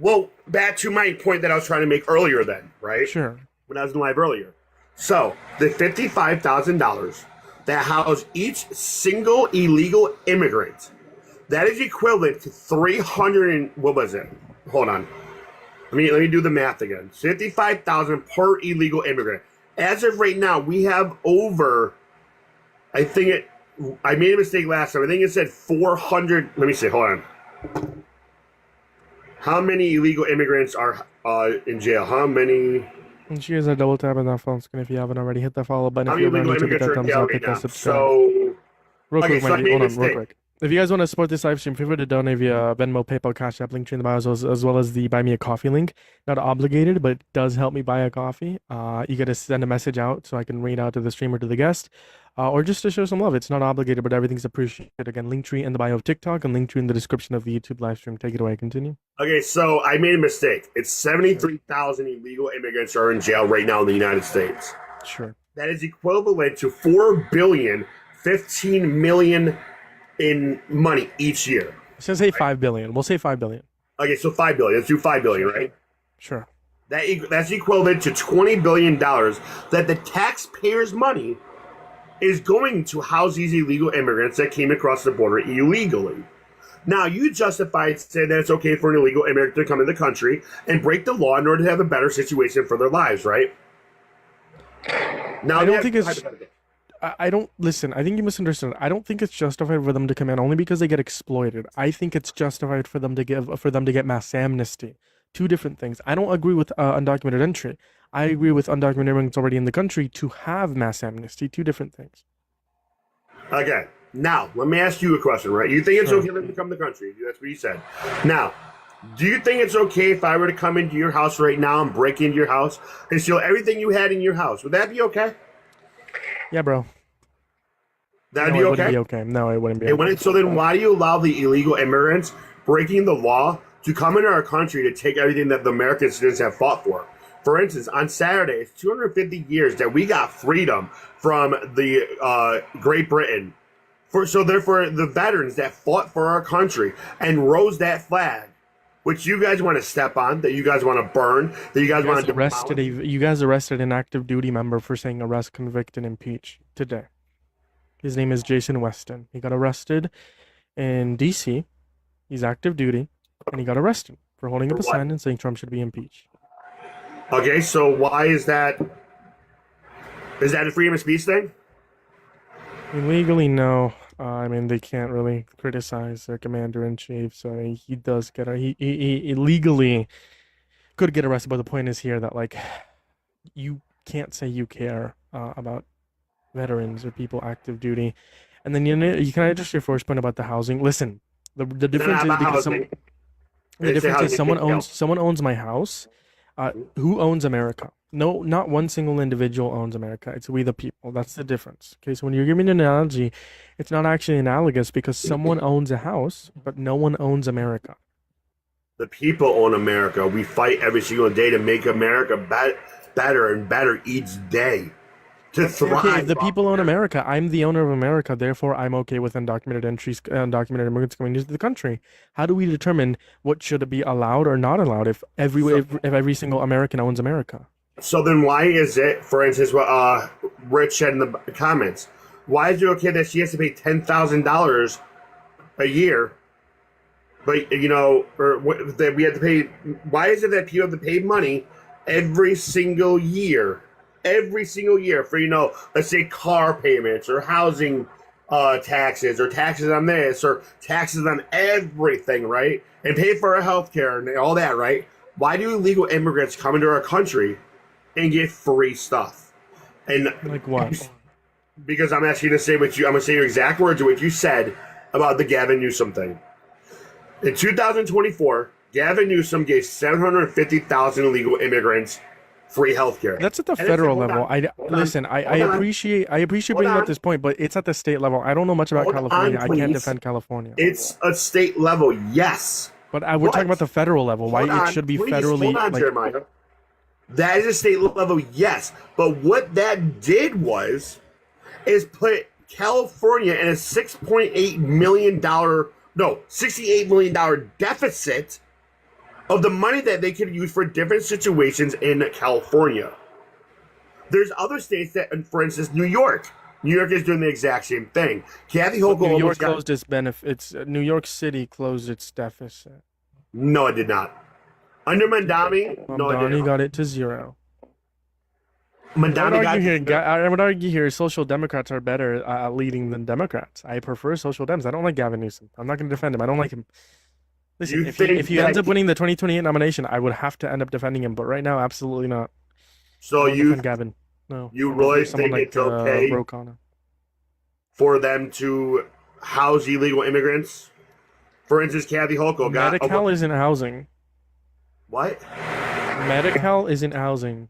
Speaker 4: Well, back to my point that I was trying to make earlier then, right?
Speaker 1: Sure.
Speaker 4: When I was in live earlier. So the $55,000 that house each single illegal immigrant, that is equivalent to 300 and what was it? Hold on. Let me do the math again. 55,000 per illegal immigrant. As of right now, we have over, I made a mistake last time. I think it said 400. Let me see. Hold on. How many illegal immigrants are in jail? How many?
Speaker 1: And you guys are double tapping that phone screen if you haven't already. Hit that follow button.
Speaker 4: How
Speaker 1: If
Speaker 4: many
Speaker 1: you're
Speaker 4: illegal
Speaker 1: ready to hit
Speaker 4: immigrants
Speaker 1: that
Speaker 4: are in
Speaker 1: thumbs
Speaker 4: jail
Speaker 1: up,
Speaker 4: right
Speaker 1: hit
Speaker 4: now?
Speaker 1: that subscribe.
Speaker 4: So,
Speaker 1: Real quick,
Speaker 4: so I
Speaker 1: Mikey,
Speaker 4: made a
Speaker 1: hold on, real
Speaker 4: mistake.
Speaker 1: quick. If you guys want to support this live stream, feel free to donate via Venmo, PayPal, Cash App, link in the bio, as well as the Buy Me a Coffee link. Not obligated, but it does help me buy a coffee. You got to send a message out so I can read out to the streamer, to the guest, or just to show some love. It's not obligated, but everything's appreciated. Again, Linktree in the bio of TikTok and Linktree in the description of the YouTube live stream. Take it away. Continue.
Speaker 4: Okay, so I made a mistake. It's 73,000 illegal immigrants are in jail right now in the United States.
Speaker 1: Sure.
Speaker 4: That is equivalent to 4,015 million in money each year.
Speaker 1: Let's just say 5 billion. We'll say 5 billion.
Speaker 4: Okay, so 5 billion. Let's do 5 billion, right?
Speaker 1: Sure.
Speaker 4: That's equivalent to $20 billion that the taxpayers' money is going to house these illegal immigrants that came across the border illegally. Now, you justified saying that it's okay for an illegal immigrant to come in the country and break the law in order to have a better situation for their lives, right? Now,
Speaker 1: I don't think it's. I don't listen. I think you misunderstood. I don't think it's justified for them to come in only because they get exploited. I think it's justified for them to get mass amnesty. Two different things. I don't agree with undocumented entry. I agree with undocumented immigrants already in the country to have mass amnesty. Two different things.
Speaker 4: Okay. Now, let me ask you a question, right? You think it's okay for them to come to the country? That's what you said. Now, do you think it's okay if I were to come into your house right now and break into your house and steal everything you had in your house? Would that be okay?
Speaker 1: Yeah, bro.
Speaker 4: That'd
Speaker 1: No,
Speaker 4: be
Speaker 1: it
Speaker 4: okay?
Speaker 1: wouldn't be okay. No, it wouldn't be
Speaker 4: It
Speaker 1: okay.
Speaker 4: wouldn't, so then why do you allow the illegal immigrants breaking the law to come into our country to take everything that the American citizens have fought for? For instance, on Saturday, it's 250 years that we got freedom from the Great Britain. So therefore, the veterans that fought for our country and rose that flag, which you guys want to step on, that you guys want to burn, that you guys want to
Speaker 1: You guys arrested an active duty member for saying arrest, convict, and impeach today. His name is Jason Weston. He got arrested in D.C. He's active duty, and he got arrested for holding up a sign and saying Trump should be impeached.
Speaker 4: Okay, so why is that? Is that a freedom of speech thing?
Speaker 1: Legally, no. I mean, they can't really criticize their commander-in-chief, so he does get he legally could get arrested. But the point is here that, like, you can't say you care about veterans or people active duty, and then you can address your first point about the housing. Listen, the difference is because someone owns my house. Who owns America? No, not one single individual owns America. It's we the people. That's the difference. Okay, so when you're giving an analogy, it's not actually analogous because someone owns a house, but no one owns America.
Speaker 4: The people own America. We fight every single day to make America better and better each day. To thrive.
Speaker 1: Okay, if the people own America, I'm the owner of America, therefore I'm okay with undocumented entries, undocumented immigrants coming into the country. How do we determine what should be allowed or not allowed if every single American owns America?
Speaker 4: So then why is it, for instance, what Rich said in the comments, why is it okay that she has to pay $10,000 a year, but, you know, or that we have to pay, why is it that people have to pay money every single year for, you know, let's say car payments or housing taxes or taxes on this or taxes on everything, right? And pay for our health care and all that, right? Why do illegal immigrants come into our country and get free stuff? And
Speaker 1: like what?
Speaker 4: Because I'm asking you to say what you, I'm going to say your exact words of what you said about the Gavin Newsom thing. In 2024, Gavin Newsom gave 750,000 illegal immigrants free healthcare.
Speaker 1: That's at the federal level. I appreciate bringing up this point, but it's at the state level. I don't know much about California. I can't defend California.
Speaker 4: It's a state level, yes.
Speaker 1: But we're talking about the federal level. Why it should be federally?
Speaker 4: Hold on, Jeremiah. That is a state level, yes. But what that did is put California in a $68 million deficit of the money that they could use for different situations in California. There's other states that, for instance, New York. New York is doing the exact same thing. Kathy
Speaker 1: But
Speaker 4: Hochul
Speaker 1: New York
Speaker 4: almost got.
Speaker 1: closed its benefits. New York City closed its deficit.
Speaker 4: No, it did not. Under Mandami, no, it
Speaker 1: Mamdani
Speaker 4: didn't.
Speaker 1: got it to zero. I
Speaker 4: Mandami
Speaker 1: would
Speaker 4: got.
Speaker 1: argue here. I would argue here. Social Democrats are better leading than Democrats. I prefer Social Dems. I don't like Gavin Newsom. I'm not going to defend him. I don't like him. Listen,
Speaker 4: You
Speaker 1: if he,
Speaker 4: think
Speaker 1: if he
Speaker 4: that-
Speaker 1: ends up winning the 2028 nomination, I would have to end up defending him. But right now, absolutely not.
Speaker 4: So
Speaker 1: I won't
Speaker 4: you
Speaker 1: defend Gavin? No.
Speaker 4: you
Speaker 1: I prefer
Speaker 4: really
Speaker 1: someone
Speaker 4: think it's okay
Speaker 1: Ro Khanna.
Speaker 4: for them to house illegal immigrants? For instance, Kathy Hochul got
Speaker 1: Medi-Cal isn't housing.
Speaker 4: what?
Speaker 1: Medi-Cal isn't housing.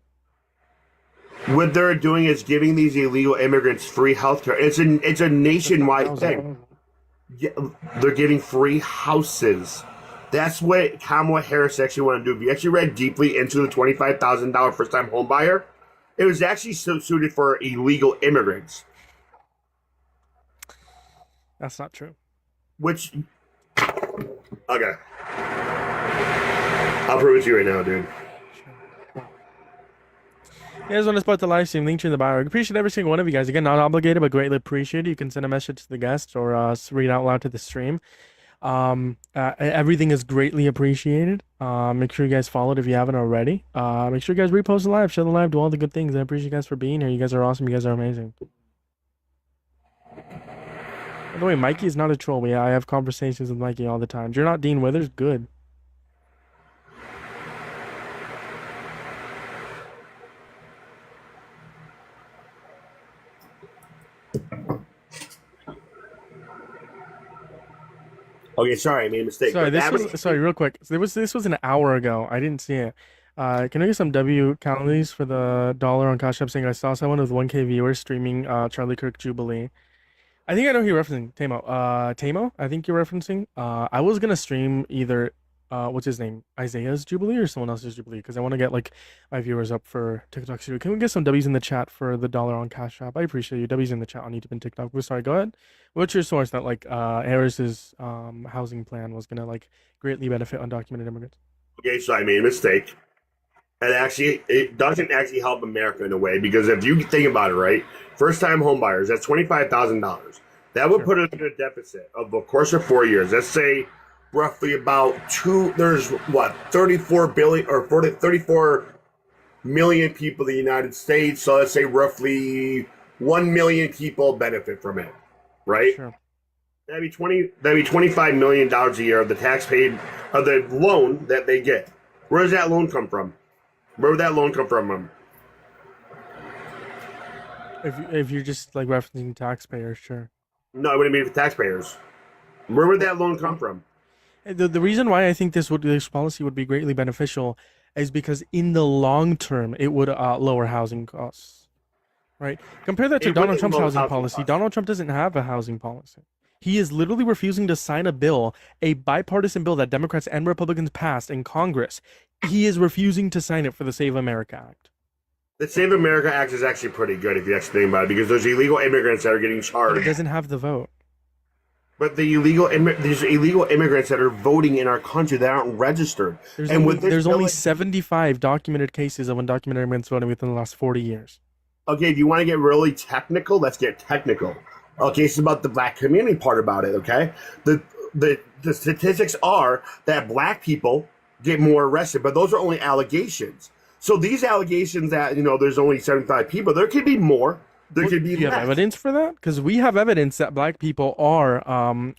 Speaker 4: What they're doing is giving these illegal immigrants free health care. It's a nationwide thing. Yeah, they're getting free houses. That's what Kamala Harris actually wanted to do. If you actually read deeply into the $25,000 first-time home buyer, it was actually suited for illegal immigrants.
Speaker 1: That's not true.
Speaker 4: Which, okay, I'll prove it to you right now, dude.
Speaker 1: You guys want to support the live stream? Link to in the bio. I appreciate every single one of you guys. Again, not obligated, but greatly appreciated. You can send a message to the guest or read out loud to the stream. Everything is greatly appreciated. Make sure you guys follow it if you haven't already. Make sure you guys repost the live, share the live, do all the good things. I appreciate you guys for being here. You guys are awesome. You guys are amazing. By the way, Mikey is not a troll. I have conversations with Mikey all the time. You're not Dean Withers. Good.
Speaker 4: Okay, sorry, I made a mistake.
Speaker 1: Sorry,
Speaker 4: but
Speaker 1: sorry, real quick. So this was an hour ago. I didn't see it. Can I get some W counties for the dollar on Cash App saying I saw someone with 1K viewers streaming Charlie Kirk Jubilee. I think I know who you're referencing. Tamo, I think you're referencing. I was gonna stream either what's his name? Isaiah's Jubilee or someone else's Jubilee because I want to get like my viewers up for TikTok too. Can we get some W's in the chat for the dollar on Cash App? I appreciate you. W's in the chat on YouTube and TikTok. We're sorry, go ahead. What's your source that like Harris's housing plan was gonna like greatly benefit undocumented immigrants?
Speaker 4: Okay, so I made a mistake. And it doesn't actually help America in a way because if you think about it, right, first-time home buyers, that's $25,000. That would put us in a deficit of course, of 4 years. Let's say roughly about 34 billion or 34 million people in the United States. So let's say roughly 1 million people benefit from it, right?
Speaker 1: Sure.
Speaker 4: That'd be $25 million a year of the tax paid of the loan that they get. Where does that loan come from? Where would that loan come from?
Speaker 1: If you're just like referencing taxpayers, sure.
Speaker 4: No, it wouldn't be for taxpayers. Where would that loan come from?
Speaker 1: The reason why I think this policy would be greatly beneficial is because in the long term it would lower housing costs, right? Compare that to
Speaker 4: It
Speaker 1: Donald
Speaker 4: wouldn't
Speaker 1: Trump's
Speaker 4: lower
Speaker 1: housing
Speaker 4: housing
Speaker 1: policy.
Speaker 4: costs.
Speaker 1: Donald Trump doesn't have a housing policy. He is literally refusing to sign a bill, a bipartisan bill that Democrats and Republicans passed in Congress. He is refusing to sign it for the Save America Act.
Speaker 4: The Save America Act is actually pretty good if you actually think about it because there's illegal immigrants that are getting
Speaker 1: But it
Speaker 4: charged.
Speaker 1: doesn't have the vote.
Speaker 4: But there's illegal immigrants that are voting in our country that aren't registered.
Speaker 1: There's
Speaker 4: And
Speaker 1: only,
Speaker 4: with this
Speaker 1: there's
Speaker 4: bill,
Speaker 1: only 75 documented cases of undocumented immigrants voting within the last 40 years.
Speaker 4: okay, if you want to get really technical, let's get technical. Okay, it's about the black community part about it, okay? The statistics are that black people get more arrested, but those are only allegations. So these allegations that, there's only 75 people, there could be more. There could be
Speaker 1: Do you have
Speaker 4: less.
Speaker 1: evidence for that? Because we have evidence that black people are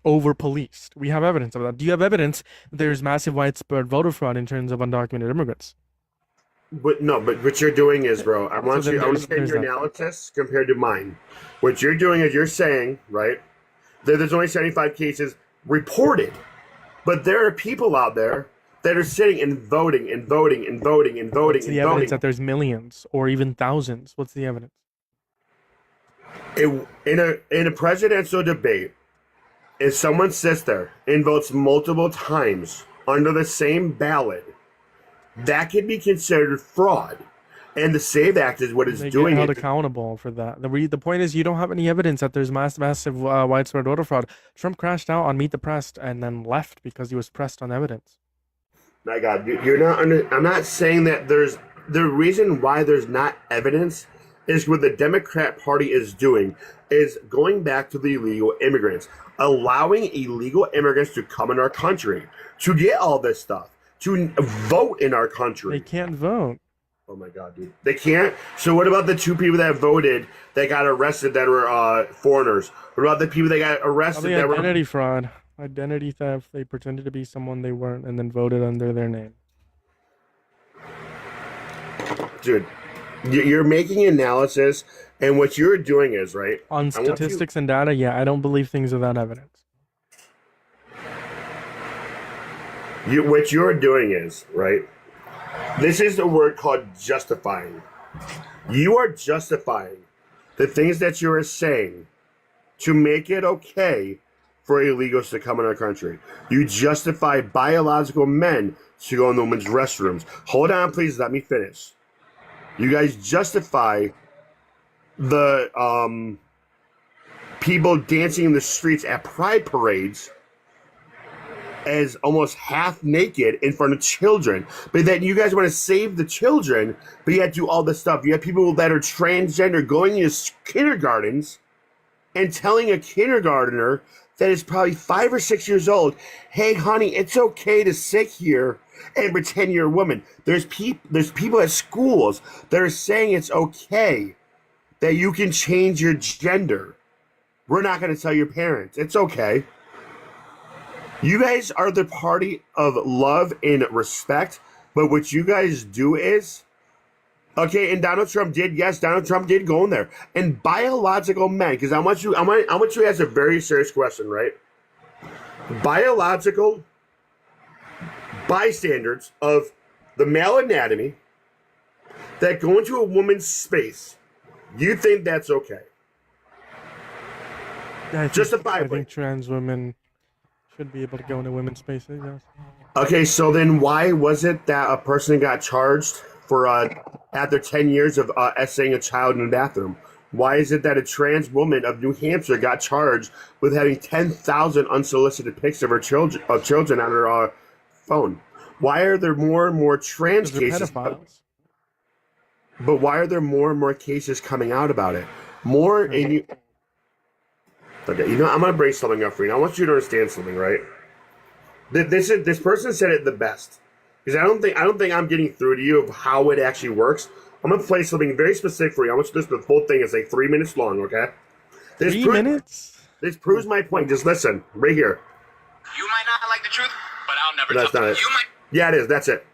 Speaker 1: over-policed. We have evidence of that. Do you have evidence that there's massive widespread voter fraud in terms of undocumented immigrants?
Speaker 4: But no, but what you're doing is, bro, I want
Speaker 1: then
Speaker 4: to
Speaker 1: there's
Speaker 4: understand your
Speaker 1: that.
Speaker 4: analysis compared to mine. What you're doing is you're saying, right, that there's only 75 cases reported. But there are people out there that are sitting and voting and voting and voting and voting
Speaker 1: What's
Speaker 4: and
Speaker 1: the evidence
Speaker 4: voting.
Speaker 1: that there's millions or even thousands? What's the evidence?
Speaker 4: In a presidential debate, if someone sits there and votes multiple times under the same ballot, that could be considered fraud. And the SAVE Act is what is
Speaker 1: They get
Speaker 4: doing
Speaker 1: held
Speaker 4: it.
Speaker 1: accountable for that. The point is you don't have any evidence that there's massive widespread voter fraud. Trump crashed out on Meet the Press and then left because he was pressed on evidence.
Speaker 4: My God, you're not. I'm not saying that there's the reason why there's not evidence is what the Democrat Party is doing is going back to the illegal immigrants, allowing illegal immigrants to come in our country, to get all this stuff, to vote in our country.
Speaker 1: They can't vote.
Speaker 4: Oh my God, dude. They can't? So what about the 2 people that voted that got arrested that were foreigners? What about the people that got arrested
Speaker 1: Probably
Speaker 4: that were...
Speaker 1: identity fraud, identity theft. They pretended to be someone they weren't and then voted under their name.
Speaker 4: Dude, you're making analysis, and what you're doing is, right?
Speaker 1: On statistics and data, yeah, I don't believe things without evidence.
Speaker 4: What you're doing is, right? This is the word called justifying. You are justifying the things that you are saying to make it okay for illegals to come in our country. You justify biological men to go in the women's restrooms. Hold on, please, let me finish. You guys justify the people dancing in the streets at pride parades as almost half naked in front of children. But then you guys want to save the children, but you have to do all this stuff. You have people that are transgender going into kindergartens and telling a kindergartner that is probably 5 or 6 years old, hey, honey, it's okay to sit here and pretend you're a woman. There's people at schools that are saying it's okay that you can change your gender. We're not going to tell your parents. It's okay. You guys are the party of love and respect, but what you guys do is, okay, and Donald Trump did go in there. And biological men, because I want you to ask a very serious question, right? Biological bystanders of the male anatomy that go into a woman's space, you think that's okay?
Speaker 1: I think trans women should be able to go into women's spaces, yes.
Speaker 4: Okay, so then why was it that a person got charged for after 10 years of essaying a child in the bathroom? Why is it that a trans woman of New Hampshire got charged with having 10,000 unsolicited pics of her children on her phone? Why are there more and more trans cases?
Speaker 1: Pedophiles.
Speaker 4: But why are there more and more cases coming out about it? More and you. Okay, you know, I'm gonna bring something up for you. I want you to understand something, right? This person said it the best, because I don't think I'm getting through to you of how it actually works. I'm gonna play something very specific for you. I want you to listen to the full thing. It's like 3 minutes long. Okay.
Speaker 1: 3 minutes.
Speaker 4: This proves my point. Just listen, right here.
Speaker 13: You might not like the truth, but I'll never
Speaker 4: That's
Speaker 13: tell
Speaker 4: not
Speaker 13: you.
Speaker 4: it.
Speaker 13: You might.
Speaker 4: Yeah, it is. That's it.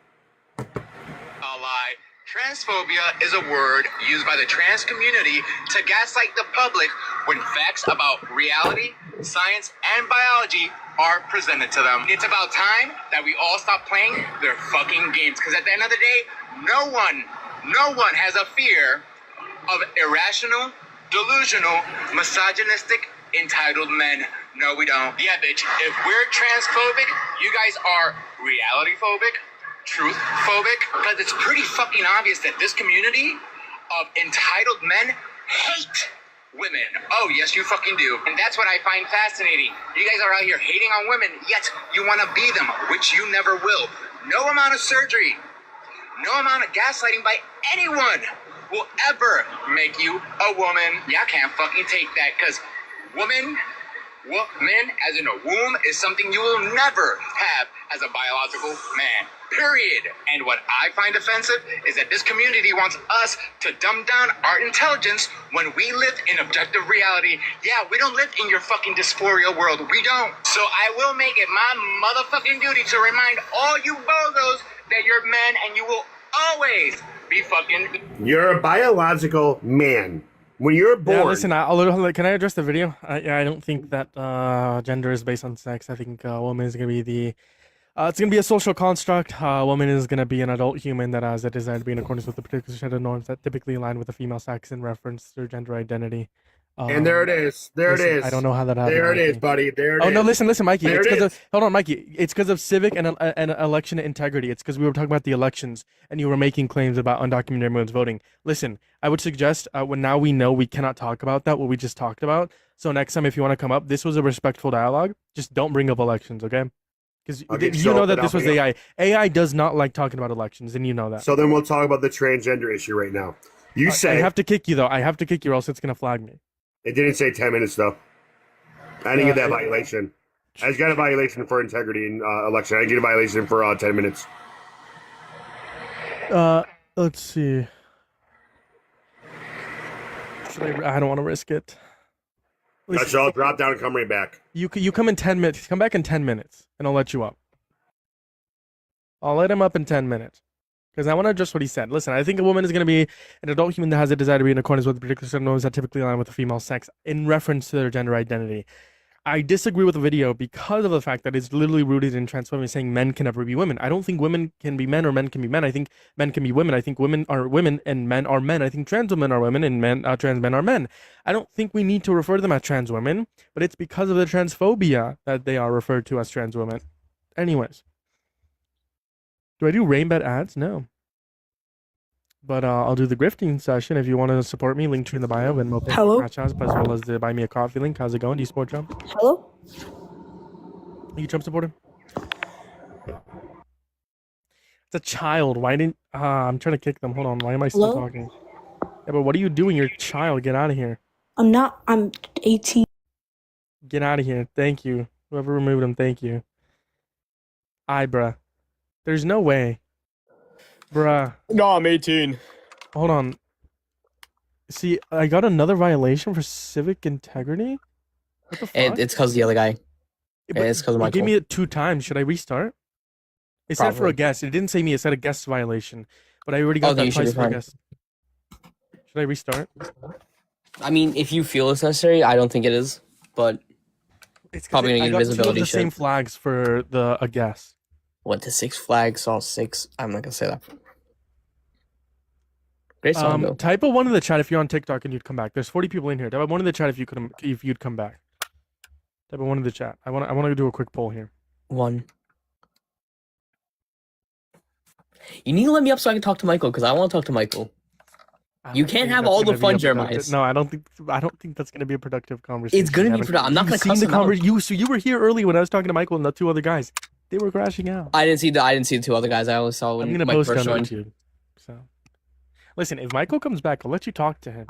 Speaker 13: I'll lie. Transphobia is a word used by the trans community to gaslight the public when facts about reality, science, and biology are presented to them. It's about time that we all stop playing their fucking games, because at the end of the day, no one has a fear of irrational, delusional, misogynistic, entitled men. No, we don't. Yeah, bitch. If we're transphobic, you guys are reality phobic, truth phobic, because it's pretty fucking obvious that this community of entitled men hate women. Oh, yes, you fucking do. And that's what I find fascinating. You guys are out here hating on women, yet you want to be them, which you never will. No amount of surgery, no amount of gaslighting by anyone will ever make you a woman. Y'all can't fucking take that, because woman, as in a womb, is something you will never have as a biological man. Period. And what I find offensive is that this community wants us to dumb down our intelligence when we live in objective reality. Yeah, we don't live in your fucking dysphoria world. We don't. So I will make it my motherfucking duty to remind all you bozos that you're men and you will always be fucking...
Speaker 4: You're a biological man. When you're born...
Speaker 1: Yeah, listen, can I address the video? I don't think that gender is based on sex. I think a woman is going to be it's going to be a social construct. A woman is going to be an adult human that has a desire to be in accordance with the particular set of norms that typically align with the female sex in reference to their gender identity.
Speaker 4: And there it is. There it is.
Speaker 1: I don't know how that happened.
Speaker 4: There it is, buddy. There it is.
Speaker 1: Oh, no, listen, Mikey.
Speaker 4: There
Speaker 1: It's
Speaker 4: it
Speaker 1: because
Speaker 4: is.
Speaker 1: hold on, Mikey. It's because of civic and election integrity. It's because we were talking about the elections and you were making claims about undocumented immigrants voting. Listen, I would suggest when now we know we cannot talk about that, what we just talked about. So next time, if you want to come up, this was a respectful dialogue. Just don't bring up elections, okay? Because you know that this was AI. AI does not like talking about elections, and you know that.
Speaker 4: So then we'll talk about the transgender issue right now. You
Speaker 1: I
Speaker 4: say
Speaker 1: have to kick you though. I have to kick you, or else it's gonna flag me.
Speaker 4: it didn't say 10 minutes though. I didn't get that violation. I just got a violation for integrity in election. I get a violation for 10 minutes.
Speaker 1: Let's see. I don't want to risk it.
Speaker 4: So I'll drop down and come right back.
Speaker 1: You come in 10 minutes. Come back in 10 minutes, and I'll let you up. I'll let him up in 10 minutes. Because I want to adjust what he said. Listen, I think a woman is going to be an adult human that has a desire to be in accordance with the particular set of norms that typically align with the female sex in reference to their gender identity. I disagree with the video because of the fact that it's literally rooted in transphobia, saying men can never be women. I don't think women can be men or men can be men. I think men can be women. I think women are women and men are men. I think trans women are women and trans men are men. I don't think we need to refer to them as trans women, but it's because of the transphobia that they are referred to as trans women. Anyways. Do I do Rainbet ads? No. But I'll do the grifting session if you want to support me. Link tree in the bio. Venmo,
Speaker 2: Hello?
Speaker 1: as well as the Buy Me a Coffee link. How's it going? Do you support Trump?
Speaker 2: Hello?
Speaker 1: Are you Trump supporter? It's a child. Why didn't... I'm trying to kick them. Hold on. Why am I still
Speaker 2: Hello?
Speaker 1: talking? Yeah, but what are you doing? You're a child. Get out of here.
Speaker 2: I'm not. I'm 18.
Speaker 1: Get out of here. Thank you. Whoever removed him, thank you. Bruh. There's no way. Bruh.
Speaker 14: No, I'm 18.
Speaker 1: Hold on. See, I got another violation for civic integrity? What the fuck?
Speaker 14: It's because the other guy. It's because of
Speaker 1: It
Speaker 14: Michael.
Speaker 1: gave me it 2 times. Should I restart? It said for
Speaker 14: Probably.
Speaker 1: a guest. It didn't say me. It said a guest violation. But I already got
Speaker 14: then
Speaker 1: that
Speaker 14: you should
Speaker 1: twice
Speaker 14: be
Speaker 1: for a
Speaker 14: fine.
Speaker 1: guest. Should I restart?
Speaker 14: I mean, if you feel it's necessary, I don't think it is, but
Speaker 1: It's 'cause
Speaker 14: probably
Speaker 1: I
Speaker 14: gonna get
Speaker 1: got 2 of
Speaker 14: visibility
Speaker 1: the same
Speaker 14: shit.
Speaker 1: flags for a guest.
Speaker 14: Went to Six Flags, saw 6. I'm not gonna say that. Great song though.
Speaker 1: Type a 1 in the chat if you're on TikTok and you'd come back. There's 40 people in here. Type a 1 in the chat if you'd come back. Type a 1 in the chat. I want to do a quick poll here.
Speaker 14: 1. You need to let me up so I can talk to Michael because I want to talk to Michael. You
Speaker 1: don't
Speaker 14: can't
Speaker 1: think
Speaker 14: have
Speaker 1: that's
Speaker 14: all the
Speaker 1: gonna be
Speaker 14: fun,
Speaker 1: a productive-
Speaker 14: Jeremiahs.
Speaker 1: No, I don't think that's gonna be a productive conversation.
Speaker 14: It's gonna be
Speaker 1: Evan.
Speaker 14: productive. I'm not
Speaker 1: You've
Speaker 14: gonna
Speaker 1: seen
Speaker 14: cuss
Speaker 1: the
Speaker 14: him out.
Speaker 1: So you were here early when I was talking to Michael and the 2 other guys. They were crashing out.
Speaker 14: I didn't see the 2 other guys. I only saw
Speaker 1: I'm
Speaker 14: when
Speaker 1: gonna
Speaker 14: Mike
Speaker 1: post
Speaker 14: first
Speaker 1: it on
Speaker 14: joined.
Speaker 1: YouTube. So, listen, if Michael comes back, I'll let you talk to him.